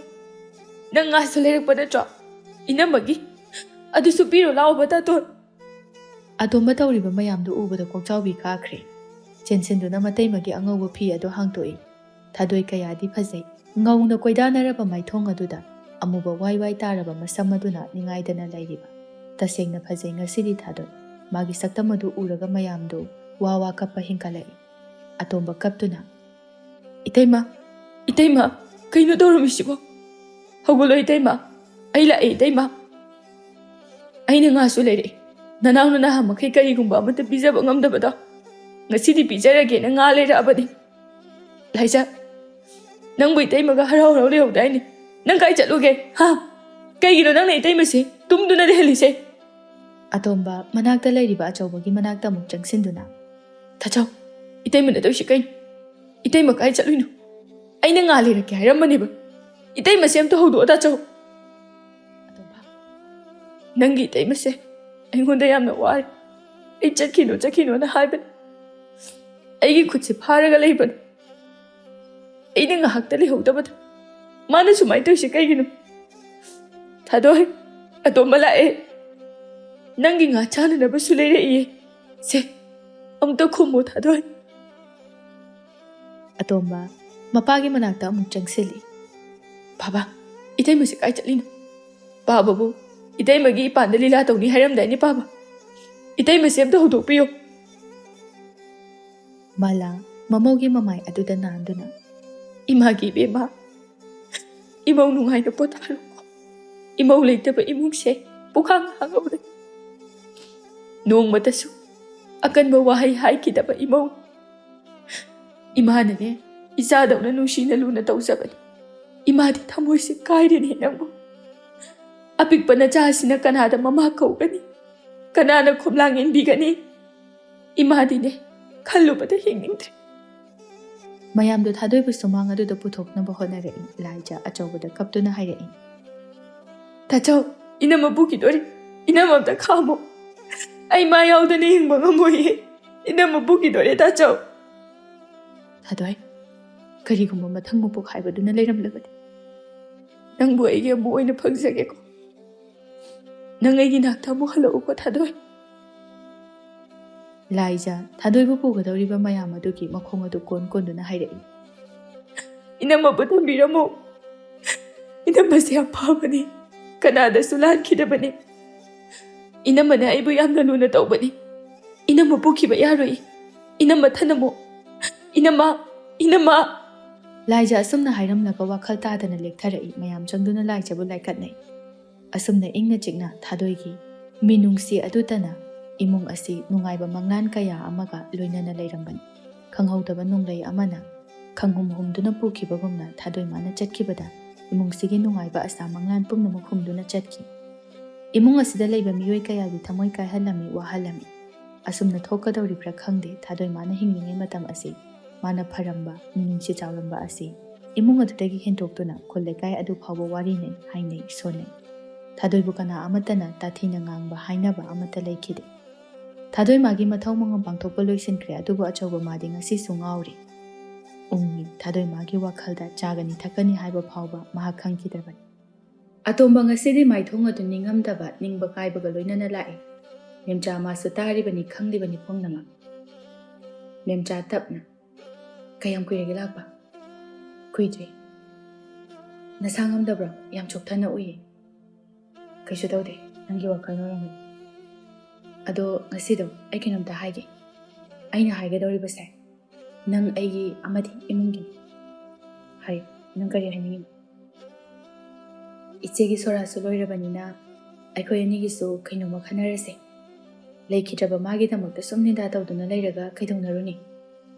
ꯅꯪ ꯉꯥꯁꯨ ꯂꯩꯔꯛꯄ ꯅꯠꯇ꯭ꯔꯣ ꯏꯅꯝꯃꯒꯤ ꯑꯗꯨꯁꯨ ꯄꯤꯔꯣ ꯂꯥꯛꯑꯣꯕ ꯇꯥꯇꯣꯟ ꯑꯇꯣꯝꯕ ꯇꯧꯔꯤꯕ ꯃꯌꯥꯝꯗꯨ ꯎꯕꯗ ꯀꯣꯛꯆꯥꯎꯕꯤ ꯀꯥꯈ꯭ꯔꯦ ꯆꯦꯟꯁꯤꯟꯗꯨꯅ ꯃꯇꯩꯃꯒꯤ ꯑꯉꯧꯕ ꯐꯤ ꯑꯗꯨ ꯍꯥꯡꯇꯣꯛꯏ ꯊꯥꯗꯣꯏ ꯀꯌꯥꯗꯤ ꯐꯖꯩ ꯉꯧꯅ ꯀꯣꯏꯗꯥꯅꯔꯕ ꯃꯥꯏꯊꯣꯡ ꯑꯗꯨꯗ ꯑꯃꯨꯕ ꯋꯥꯏ ꯋꯥꯏ ꯇꯥꯔꯕ ꯃꯁꯝ ꯑꯗꯨꯅ ꯅꯤꯡꯉꯥꯏꯗꯅ ꯂꯩꯔꯤꯕ ꯇꯁꯦꯡꯅ ꯐꯖꯩ ꯉꯁꯤꯗꯤ ꯊꯥꯗꯣꯏ ꯃꯥꯒꯤ ꯁꯛꯇꯝ ꯑꯗꯨ ꯎꯔꯒ ꯃꯌꯥꯝꯗꯨ ꯋꯥ ꯋꯥ ꯀꯞꯄ ꯍꯦꯟꯀꯠꯂꯛꯏ ꯑꯇꯣꯝꯕ ꯀꯞꯇꯨꯅ ꯏꯇꯩꯃ ꯀꯩꯅꯣ ꯇꯧꯔꯝꯃꯤꯁꯤꯕꯣ ꯍꯧꯒꯠꯂꯣ ꯏꯇꯩꯃ ꯑꯩ ꯂꯥꯛꯑꯦ ꯏꯇꯩꯃ ꯑꯩꯅ ꯉꯥꯁꯨ ꯂꯩꯔꯛꯑꯦ ꯅꯅꯥꯎꯅ ꯅꯍꯥꯟ ꯃꯈꯩ ꯀꯔꯤꯒꯨꯝꯕ ꯑꯃꯠꯇ ꯄꯤꯖꯕ ꯉꯝꯗꯕꯗꯣ ꯉꯁꯤꯗꯤ ꯄꯤꯖꯔꯒꯦꯅ ꯉꯥ ꯂꯩꯔꯛꯑꯕꯅꯤ ꯂꯥꯏꯖꯥ ꯅꯪꯕꯨ ꯏꯇꯩꯃꯒ ꯍꯔꯥꯎ ꯍꯔꯥꯎ ꯂꯩꯍꯧꯗꯥꯏꯅꯦ ꯅꯪ ꯀꯥꯏ ꯆꯠꯂꯨꯒꯦ ꯍꯥ ꯀꯩꯒꯤꯅꯣ ꯅꯪꯅ ꯏꯇꯩꯃꯁꯦ ꯇꯨꯝꯗꯨꯅ ꯂꯩꯍꯜꯂꯤꯁꯦ ꯑꯇꯣꯝꯕ ꯃꯅꯥꯛꯇ ꯂꯩꯔꯤꯕ ꯑꯆꯧꯕꯒꯤ ꯃꯅꯥꯛꯇ ꯑꯃꯨꯛ ꯆꯪꯁꯤꯟꯗꯨꯅ ꯊꯥꯆꯧ ꯏꯇꯩꯃꯅ ꯇꯧꯏꯁꯤ ꯀꯩꯅꯣ ꯏꯇꯩꯃ ꯀꯥꯏ ꯆꯠꯂꯨꯏꯅꯣ ꯑꯩꯅ ꯉꯥ ꯂꯩꯔꯛꯀꯦ ꯍꯥꯏꯔꯝꯕꯅꯦꯕ ꯏꯇꯩꯃꯁꯦ ꯑꯝꯇ ꯍꯧꯗꯣꯛꯑꯣ ꯊꯥꯆꯧ ꯑꯇꯣꯝꯕ ꯅꯪꯒꯤ ꯏꯇꯩꯃꯁꯦ ꯑꯩꯉꯣꯟꯗ ꯌꯥꯝꯅ ꯋꯥꯔꯦ ꯑꯩ ꯆꯠꯈꯤꯅꯣꯅ ꯍꯥꯏꯕꯅꯤ ꯑꯩꯒꯤ ꯈꯨꯠꯁꯦ ꯐꯥꯔꯒ ꯂꯩꯕꯅꯤ ꯑꯩꯅ ꯉꯥꯏꯍꯥꯛꯇ ꯂꯩꯍꯧꯗꯕꯗ ꯃꯥꯅ ꯁꯨꯃꯥꯏꯅ ꯇꯧꯏꯁꯤ ꯀꯩꯒꯤꯅꯣ ꯊꯥꯗꯣꯏ ꯑꯇꯣꯝꯕ ꯂꯥꯛꯑꯦ ꯅꯪꯒꯤ ꯉꯥ ꯆꯥꯅꯅꯕꯁꯨ ꯂꯩꯔꯛꯏꯌꯦ ꯁꯦ ꯑꯃꯨꯛꯇ ꯈꯨꯝꯃꯣ ꯊꯥꯗꯣꯏ ꯑꯇꯣꯝꯕ ꯃꯄꯥꯒꯤ ꯃꯅꯥꯛꯇ ꯑꯃꯨꯛ ꯆꯪꯁꯤꯜꯂꯤ ꯕꯥꯕꯥ ꯏꯇꯩꯃꯁꯦ ꯀꯥꯏ ꯆꯠꯂꯤꯅꯣ ꯕꯥꯕꯥꯕꯨ ꯏꯇꯩꯃꯒꯤ ꯏꯄꯥꯟꯗ ꯂꯤꯂꯥ ꯇꯧꯅꯤ ꯍꯥꯏꯔꯝꯗꯥꯏꯅꯦ ꯕꯥꯕꯥ ꯏꯇꯩꯃꯁꯦ ꯑꯝꯇ ꯍꯧꯗꯣꯛꯄꯤꯌꯣ ꯃꯥꯂꯥ ꯃꯃꯧꯒꯤ ꯃꯃꯥꯏ ꯑꯗꯨꯗ ꯅꯥꯟꯗꯨꯅ ꯏꯃꯥꯒꯤ ꯏꯕꯦꯝꯃ ꯏꯃꯧ ꯅꯨꯡꯉꯥꯏꯅ ꯄꯣꯊꯥꯔꯣꯀꯣ ꯏꯃꯧ ꯂꯩꯇꯕ ꯏꯃꯨꯡꯁꯦ ꯄꯨꯈꯥꯡ ꯍꯥꯡꯍꯧꯔꯦ ꯅꯣꯡꯃꯇꯁꯨ ꯑꯀꯟꯕ ꯋꯥꯍꯩ ꯍꯥꯏꯈꯤꯗꯕ ꯏꯃꯧ ꯏꯃꯥꯅꯅꯦ ꯏꯆꯥꯗꯧꯅ ꯅꯨꯡꯁꯤꯅ ꯂꯨꯅ ꯇꯧꯖꯕꯅꯤ ꯏꯃꯥꯗꯤ ꯊꯃꯣꯏꯁꯦ ꯀꯥꯏꯔꯦꯅꯦ ꯅꯪꯕꯨ ꯑꯄꯤꯛꯄ ꯅꯆꯥꯁꯤꯅ ꯀꯅꯥꯗ ꯃꯃꯥ ꯀꯧꯒꯅꯤ ꯀꯅꯥꯅ ꯈꯣꯝꯂꯥꯡ ꯏꯟꯕꯤꯒꯅꯤ ꯏꯃꯥꯗꯤꯅꯦ ꯈꯜꯂꯨꯕꯗ ꯍꯤꯡꯅꯤꯡꯗ꯭ꯔꯦ ꯃꯌꯥꯝꯗꯣ ꯊꯥꯗꯣꯏꯕ ꯁꯨꯃꯥꯡ ꯑꯗꯨꯗ ꯄꯨꯊꯣꯛꯅꯕ ꯍꯣꯠꯅꯔꯛꯏ ꯂꯥꯏꯖ ꯑꯆꯧꯕꯗ ꯀꯞꯇꯨꯅ ꯍꯥꯏꯔꯛꯏ ꯊꯥꯆꯧ ꯏꯅꯝꯃ ꯄꯨꯈꯤꯗꯣꯔꯤ ꯏꯅꯝꯃ ꯑꯝꯇ ꯈꯥꯝꯃꯣ ꯑꯩ ꯃꯥ ꯌꯥꯎꯗꯅ ꯍꯤꯡꯕ ꯉꯝꯃꯣꯏꯌꯦ ꯏꯅꯝꯃ ꯄꯨꯈꯤꯗꯣꯔꯦ ꯊꯥꯆꯧ ꯊꯥꯗꯣꯏ ꯀꯔꯤꯒꯨꯝꯕ ꯃꯊꯪ ꯃꯄꯣꯛ ꯍꯥꯏꯕꯗꯨꯅ ꯂꯩꯔꯝꯂꯕꯗꯤ ꯅꯪꯕꯨ ꯑꯩꯒꯤ ꯑꯃꯨꯛ ꯑꯣꯏꯅ ꯐꯪꯖꯒꯦꯀꯣ ꯅꯪ ꯑꯩꯒꯤ ꯅꯥꯛꯇ ꯑꯃꯨꯛ ꯍꯜꯂꯛꯎꯀꯣ ꯊꯥꯗꯣꯏ ꯂꯥꯏꯖ ꯊꯥꯗꯣꯏꯕꯨ ꯄꯨꯒꯗꯧꯔꯤꯕ ꯃꯌꯥꯝ ꯑꯗꯨꯒꯤ ꯃꯈꯣꯡ ꯑꯗꯨ ꯀꯣꯟ ꯀꯣꯟꯗꯨꯅ ꯍꯥꯏꯔꯛꯏ ꯏꯅꯝꯃꯕꯨ ꯊꯝꯕꯤꯔꯝꯃꯨ ꯏꯅꯝꯃꯁꯦ ꯌꯥꯝ ꯐꯕꯅꯤ ꯀꯅꯥꯗꯁꯨ ꯂꯥꯟꯈꯤꯗꯕꯅꯤ ꯏꯅꯝꯃꯅ ꯑꯩꯕꯨ ꯌꯥꯝꯅ ꯂꯨꯅ ꯇꯧꯕꯅꯤ ꯏꯅꯝꯃ ꯄꯨꯈꯤꯕ ꯌꯥꯔꯣꯏ ꯏꯅꯝꯃ ꯊꯅꯝꯃꯨ ꯏꯅꯝꯃ ꯂꯥꯏꯖ ꯑꯁꯨꯝꯅ ꯍꯥꯏꯔꯝꯂꯒ ꯋꯥꯈꯜ ꯇꯥꯗꯅ ꯂꯦꯛꯊꯔꯛꯏ ꯃꯌꯥꯝ ꯆꯪꯗꯨꯅ ꯂꯥꯏꯖꯕꯨ ꯂꯥꯏꯀꯠꯅꯩ ꯑꯁꯨꯝꯅ ꯏꯪꯅ ꯆꯤꯛꯅ ꯊꯥꯗꯣꯏꯒꯤ ꯃꯤꯅꯨꯡꯁꯤ ꯑꯗꯨꯇꯅ ꯏꯃꯨꯡ ꯑꯁꯤ ꯅꯨꯡꯉꯥꯏꯕ ꯃꯪꯂꯥꯟ ꯀꯌꯥ ꯑꯃꯒ ꯂꯣꯏꯅꯅ ꯂꯩꯔꯝꯕꯅꯤ ꯈꯪꯍꯧꯗꯕ ꯅꯣꯡꯂꯩ ꯑꯃꯅ ꯈꯪꯍꯨꯝ ꯍꯨꯝꯗꯨꯅ ꯄꯨꯈꯤꯕꯒꯨꯝꯅ ꯊꯥꯗꯣꯏ ꯃꯥꯅ ꯆꯠꯈꯤꯕꯗ ꯏꯃꯨꯡꯁꯤꯒꯤ ꯅꯨꯡꯉꯥꯏꯕ ꯑꯁꯥ ꯃꯪꯂꯥꯟ ꯄꯨꯝꯅꯃꯛ ꯍꯨꯝꯗꯨꯅ ꯆꯠꯈꯤ ꯏꯃꯨꯡ ꯑꯁꯤꯗ ꯂꯩꯕ ꯃꯤꯑꯣꯏ ꯀꯌꯥꯒꯤ ꯊꯃꯣꯏ ꯀꯥꯏꯍꯜꯂꯝꯃꯤ ꯋꯥꯍꯜꯂꯝꯃꯤ ꯑꯁꯨꯝꯅ ꯊꯣꯛꯀꯗꯧꯔꯤꯕ꯭ꯔꯥ ꯈꯪꯗꯦ ꯊꯥꯗꯣꯏ ꯃꯥꯅ ꯍꯤꯡꯂꯤꯉꯩ ꯃꯇꯝ ꯑꯁꯤ ꯃꯥꯅ ꯐꯔꯝꯕ ꯃꯤꯅꯨꯡꯁꯤ ꯆꯥꯎꯔꯝꯕ ꯑꯁꯤ ꯏꯃꯨꯡ ꯑꯗꯨꯗꯒꯤ ꯍꯦꯟꯗꯣꯛꯇꯨꯅ ꯈꯨꯜ ꯂꯩꯀꯥꯏ ꯑꯗꯨ ꯐꯥꯎꯕ ꯋꯥꯔꯤꯅꯩ ꯍꯥꯏꯅꯩ ꯁꯣꯟꯅꯩ ꯊꯥꯗꯣꯏꯕꯨ ꯀꯅꯥ ꯑꯃꯠꯇꯅ ꯇꯥꯊꯤꯅ ꯉꯥꯡꯕ ꯍꯥꯏꯅꯕ ꯑꯃꯠꯇ ꯂꯩꯈꯤꯗꯦ ꯊꯥꯗꯣꯏ ꯃꯥꯒꯤ ꯃꯊꯧ ꯃꯉꯝ ꯄꯥꯡꯊꯣꯛꯄ ꯂꯣꯏꯁꯤꯟꯈ꯭ꯔꯦ ꯑꯗꯨꯕꯨ ꯑꯆꯧꯕ ꯃꯥꯗꯤ ꯉꯁꯤꯁꯨ ꯉꯥꯎꯔꯤ ꯎꯡꯉꯤ ꯊꯥꯗꯣꯏ ꯃꯥꯒꯤ ꯋꯥꯈꯜꯗ ꯆꯥꯒꯅꯤ ꯊꯛꯀꯅꯤ ꯍꯥꯏꯕ ꯐꯥꯎꯕ ꯃꯍꯥꯛ ꯈꯪꯈꯤꯗ꯭ꯔꯕꯅꯤ ꯑꯇꯣꯝꯕ ꯉꯁꯤꯗꯤ ꯃꯥꯏꯊꯣꯡ ꯑꯗꯨ ꯅꯤꯡꯉꯝꯗꯕ ꯅꯤꯡꯕ ꯀꯥꯏꯕꯒ ꯂꯣꯏꯅꯅ ꯂꯥꯛꯏ ꯃꯦꯝꯆꯥ ꯃꯥꯁꯨ ꯇꯥꯔꯤꯕꯅꯤ ꯈꯪꯂꯤꯕꯅꯤ ꯄꯨꯝꯅꯃꯛ ꯃꯦꯝꯆꯥ ꯇꯞꯅ ꯀꯌꯥꯝ ꯀꯨꯏꯔꯒꯦ ꯂꯥꯛꯄ ꯀꯨꯏꯗ꯭ꯔꯤ ꯅꯁꯥ ꯉꯝꯗꯕ꯭ꯔꯣ ꯌꯥꯝ ꯆꯣꯛꯊꯅ ꯎꯏꯌꯦ ꯀꯩꯁꯨ ꯇꯧꯗꯦ ꯅꯪꯒꯤ ꯋꯥꯈꯜ ꯑꯣꯏꯔꯝꯒꯅꯤ ꯑꯗꯣ ꯉꯁꯤꯗꯣ ꯑꯩ ꯀꯩꯅꯣꯝꯇ ꯍꯥꯏꯒꯦ ꯑꯩꯅ ꯍꯥꯏꯒꯗꯧꯔꯤꯕꯁꯦ ꯅꯪ ꯑꯩꯒꯤ ꯑꯃꯗꯤ ꯏꯃꯨꯡꯒꯤ ꯍꯥꯏꯌꯨ ꯅꯪ ꯀꯔꯤ ꯍꯥꯏꯅꯤꯡꯉꯤꯅꯣ ꯏꯆꯦꯒꯤ ꯁꯣꯔꯥꯁꯨ ꯂꯣꯏꯔꯕꯅꯤꯅ ꯑꯩꯈꯣꯏ ꯑꯅꯤꯒꯤꯁꯨ ꯀꯩꯅꯣꯝꯃ ꯈꯟꯅꯔꯁꯦ ꯂꯩꯈꯤꯗ꯭ꯔꯕ ꯃꯥꯒꯤꯗꯃꯛꯇ ꯁꯨꯝ ꯅꯤꯟꯗꯥ ꯇꯧꯗꯨꯅ ꯂꯩꯔꯒ ꯀꯩꯗꯧꯅꯔꯨꯅꯤ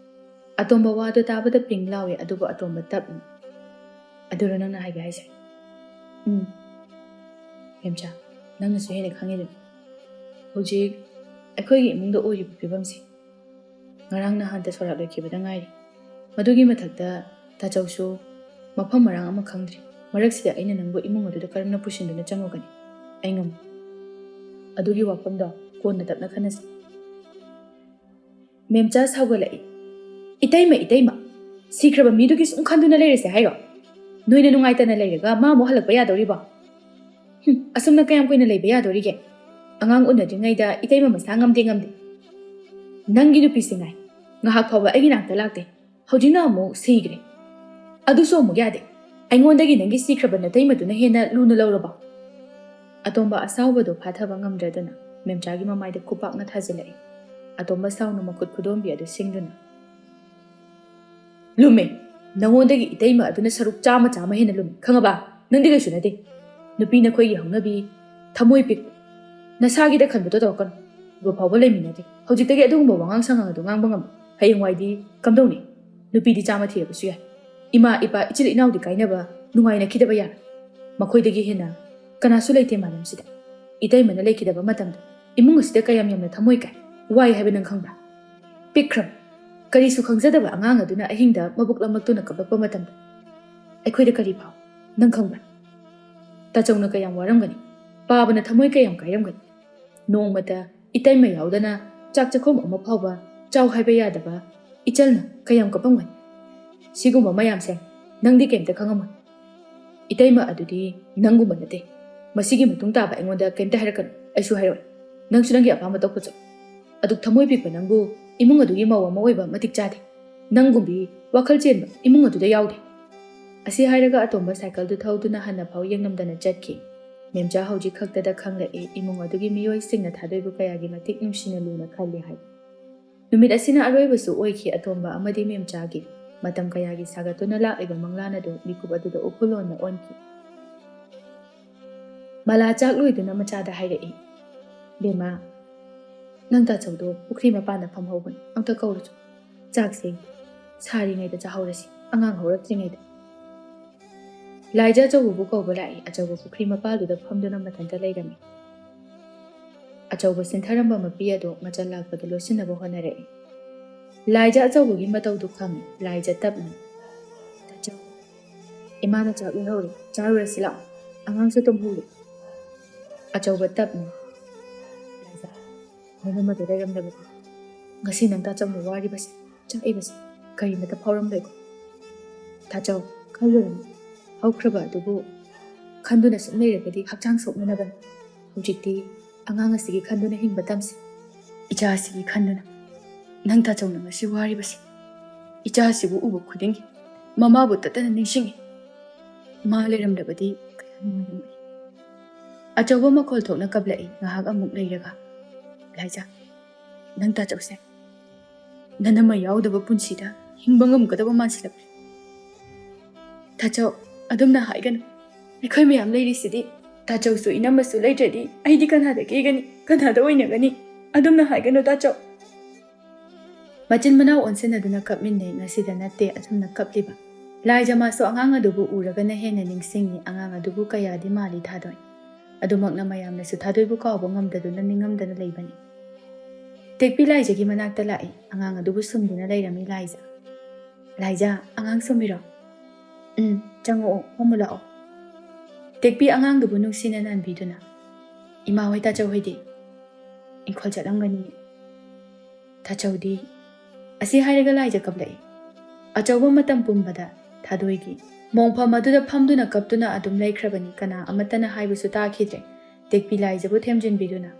ꯑꯇꯣꯝꯕ ꯋꯥꯗꯣ ꯇꯥꯕꯗ ꯄꯤꯡ ꯂꯥꯎꯏ ꯑꯗꯨꯕꯨ ꯑꯇꯣꯝꯕ ꯇꯞꯅꯤ ꯑꯗꯨꯔꯣ ꯅꯪꯅ ꯍꯥꯏꯒꯦ ꯍꯥꯏꯁꯦ ꯃꯦꯝꯆꯥ ꯅꯪꯅꯁꯨ ꯍꯦꯟꯅ ꯈꯪꯉꯤꯗꯨꯅꯤ ꯍꯧꯖꯤꯛ ꯑꯩꯈꯣꯏꯒꯤ ꯏꯃꯨꯡꯗ ꯑꯣꯏꯔꯤꯕ ꯐꯤꯕꯝꯁꯦ ꯉꯔꯥꯡ ꯅꯍꯥꯟꯇ ꯁꯣꯔꯥꯠ ꯂꯣꯏꯈꯤꯕꯗ ꯉꯥꯏꯔꯤ ꯃꯗꯨꯒꯤ ꯃꯊꯛꯇ ꯇꯥꯆꯧꯁꯨ ꯃꯐꯝ ꯃꯔꯥꯡ ꯑꯃ ꯈꯪꯗ꯭ꯔꯤ ꯃꯔꯛꯁꯤꯗ ꯑꯩꯅ ꯅꯪꯕꯨ ꯏꯃꯨꯡ ꯑꯗꯨꯗ ꯀꯔꯝꯅ ꯄꯨꯁꯤꯟꯗꯨꯅ ꯆꯪꯉꯨꯒꯅꯤ ꯑꯩ ꯉꯝꯃꯣꯏ ꯑꯗꯨꯒꯤ ꯋꯥꯐꯝꯗꯣ ꯀꯣꯟꯅ ꯇꯞꯅ ꯈꯟꯅꯁꯤ ꯃꯦꯝꯆꯥ ꯁꯥꯎꯒꯠꯂꯛꯏ ꯏꯇꯩꯃ ꯁꯤꯈ꯭ꯔꯕ ꯃꯤꯗꯨꯒꯤ ꯁꯨꯝ ꯈꯟꯗꯨꯅ ꯂꯩꯔꯁꯦ ꯍꯥꯏꯔꯣ ꯅꯣꯏꯅ ꯅꯨꯡꯉꯥꯏꯇꯅ ꯂꯩꯔꯒ ꯃꯥ ꯑꯃꯨꯛ ꯍꯜꯂꯛꯄ ꯌꯥꯗꯧꯔꯤꯕꯣ ꯑꯁꯨꯝꯅ ꯀꯌꯥꯝ ꯀꯨꯏꯅ ꯂꯩꯕ ꯌꯥꯗꯣꯔꯤꯒꯦ ꯑꯉꯥꯡ ꯎꯅꯗ꯭ꯔꯤꯉꯩꯗ ꯏꯇꯩꯃ ꯃꯁꯥ ꯉꯝꯗꯦ ꯅꯪꯒꯤ ꯅꯨꯄꯤꯁꯤ ꯉꯥꯏ ꯉꯥꯏꯍꯥꯛ ꯐꯥꯎꯕ ꯑꯩꯒꯤ ꯅꯥꯛꯇ ꯂꯥꯛꯇꯦ ꯍꯧꯖꯤꯛꯅ ꯑꯃꯨꯛ ꯁꯤꯈ꯭ꯔꯦ ꯑꯗꯨꯁꯨ ꯑꯃꯨꯛ ꯌꯥꯗꯦ ꯑꯩꯉꯣꯟꯗꯒꯤ ꯅꯪꯒꯤ ꯁꯤꯈ꯭ꯔꯕ ꯅꯇꯩꯃꯗꯨꯅ ꯍꯦꯟꯅ ꯂꯨꯅ ꯂꯧꯔꯕꯣ ꯑꯇꯣꯝꯕ ꯑꯁꯥꯎꯕꯗꯣ ꯐꯥꯊꯕ ꯉꯝꯗ꯭ꯔꯗꯅ ꯃꯦꯝꯆꯥꯒꯤ ꯃꯃꯥꯏꯗ ꯈꯨꯄꯥꯛꯅ ꯊꯥꯖꯤꯜꯂꯛꯏ ꯑꯇꯣꯝꯕ ꯁꯥꯎꯅ ꯃꯈꯨꯠ ꯈꯨꯗꯣꯝꯕꯤ ꯑꯗꯨ ꯁꯤꯡꯗꯨꯅ ꯂꯨꯝꯃꯦ ꯅꯉꯣꯟꯗꯒꯤ ꯏꯇꯩꯃ ꯑꯗꯨꯅ ꯁꯔꯨꯛ ꯆꯥꯝꯃ ꯍꯦꯟꯅ ꯂꯨꯝꯃꯦ ꯈꯪꯉꯕ ꯅꯪꯗꯤ ꯀꯩꯁꯨ ꯅꯠꯇꯦ ꯅꯨꯄꯤ ꯅꯈꯣꯏꯒꯤ ꯍꯧꯅꯕꯤ ꯊꯃꯣꯏ ꯄꯤꯛꯄ ꯅꯁꯥꯒꯤꯗ ꯈꯟꯕꯗꯣ ꯇꯧꯔꯛꯀꯅꯨ ꯎꯕ ꯐꯥꯎꯕ ꯂꯩꯃꯤꯟꯅꯗꯦ ꯍꯧꯖꯤꯛꯇꯒꯤ ꯑꯗꯨꯒꯨꯝꯕ ꯋꯥꯉꯥꯡ ꯁꯉꯥꯡ ꯑꯗꯨ ꯉꯥꯡꯕ ꯉꯝꯃꯣ ꯍꯌꯦꯡꯋꯥꯏꯗꯤ ꯀꯝꯗꯧꯅꯤ ꯅꯨꯄꯤꯗꯤ 100 ꯊꯤꯔꯕꯁꯨ ꯌꯥꯏ Ima ipa ichil inaudi kainaba nungaina khidaba yar. Makhoidagi hena kanasu leite malamsida. Itai mana leikidaba matamda. Imung asida kayam yamna thamoi kai. Wai haiba nang khangba. Pikram. Karisu khangzadaba angang aduna ahingda mabuk lamaktuna kabakpa matamda. Aikhoida kari phau. Nang khangba. Tachawna kayam waramgani. Pabana thamoi kayam kairamgani. Nongmata itai ma yaudana chak chakhom ama phauba chaw haiba yadaba ichalna kayam kapamgani. Siguma mayamse nangdi kemta khangamon. Itai ma adudi nanguma nate. Masigi matung taba aingonda kemta hairakanu. Aisu hairoi. Nangsu nangi apama tokpacho. Aduk thamoi pikpa nangbu imung adugi mawa ma oiba matik chade. Nangumbi wakhal chenba imung aduda yaude. Asi hairaga atomba cycle du thauduna hanna phau yengnamdana chatki. Memja hauji khaktada khanglai imung adugi miyoi singna thadoibu kayagi matik numsina luna khalli hai. Numit asina aroibasu oikhi atomba amadi memjagi matam kayagi sagatuna lakiba manglana do mikub aduda ukhulonna onki. Mala chak luiduna machada hairai. Bema nang ta chawdo pukri mapana phamhobani amta kawruchu. Chakse sari ngaida chahaurasi angang horaktringaida. Laija achawu kawba lai achawu pukri mapaduda phamduna mathanta lairami. Achawu sintharamba mapi ado machal lakpada losinaba honarai. Laija achawu matawdu khangi laija tapna. Tachaw imana chakli hori charurasi lao angangsu tumhuri. Achawu tapna. Laija nanamadu rairamdabati. Ngasi nang tachawna waribasi chaibasi kari mata phauramdaigo. Tachaw khalurami. Haukraba adubu khanduna sum leiragadi hakchang soknanaban. Hujikti angang asigi khanduna hingba tamsi. Icha asigi khanduna nang tachawna ngasi waribasi. Icha asibu ubu khudingi mamabu tatana ningshingi. Ma leiramdabadi kaya nungaramani. Achawba makhol thokna kablai ngahak amuk leiraga. Laija nang tachawse nanama yaudaba punsida hingba ngamgadaba mansilakri. Tachaw adumna haiganu. Aikhoi mayam leirisidi tachawsu inamasu leitradi aidi kanada kegani kanada oinagani adumna haiganu tachaw. Machin manaw onsenaduna kapminnai ngasida natte asumna kapliba. Laija maso angang adubu uragana hena ningsingni angang adubu kayadi mali thadoi. Adumakna mayamnasu thadoibu kawba ngamdaduna ningamdana leibani. Tekpi laijagi manakta lai angang adubu sumduna leirami laija. Laija angang sumiro. Chango homulao. Tekpi angang dubu nungsina nanbiduna. Ima hoi tachaw hoide. Inkhol chatlamgani. Tachawdi asi hairaga laija kablai. Achawba matam pumbada thadoigi. Mongpham aduda phamduna kaptuna adum laikhrabani kana amatana haibusu takhidre. Tekpi laijabu themjinbiduna.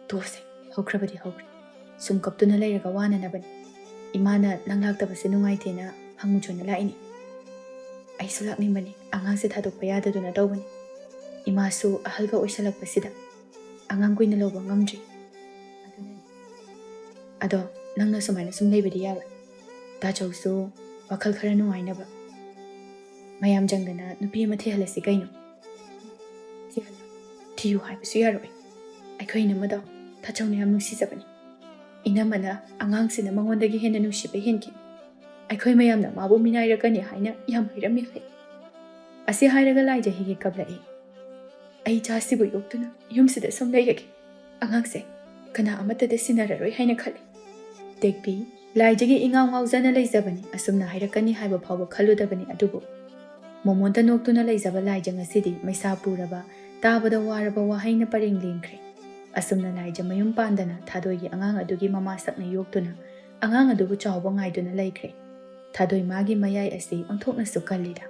Tose haukrabadi haukri. Sum kaptuna lairaga wananabani. Imana nanglaktabase nungaitena hangmuchona laini. Aisu lakningmani angangse thadokpa yadaduna tawbani. Imasu ahalga oisalakpasida angang kuina lawba ngamdri. Ado nangna sumaina sum leibadi yaroi. Tachawsu wakhal khara nungainaba. Mayam jangdana nupi ama thihalasi kaino. Thiyu haibasu yaroi. Aikhoi namado tachawna yam nungsijabani. Inamana angangsina mangondagi hena nungsiba henki. Aikhoi mayamna mabu minairagani haina yam hirami hai. Asi hairaga laija higi kablai. Ai chasibu yoktuna yumsida sum leiragi. Angangse kana amatade sinararoi haina khali. Tekpi laijagi ingaw ngawjana leijabani asumna hairakani haiba phawba khaludabani adubu. Momonta noktuna leijaba laija ngasidi maisa puraba tabada waraba wahaina pareng lengkhre. Asumna laija mayum pandana thadoigi angang adugi mama sakna yoktuna angang adubu chawba ngaiduna laikhre. Thadoi magi mayai asi onthokna su kallida.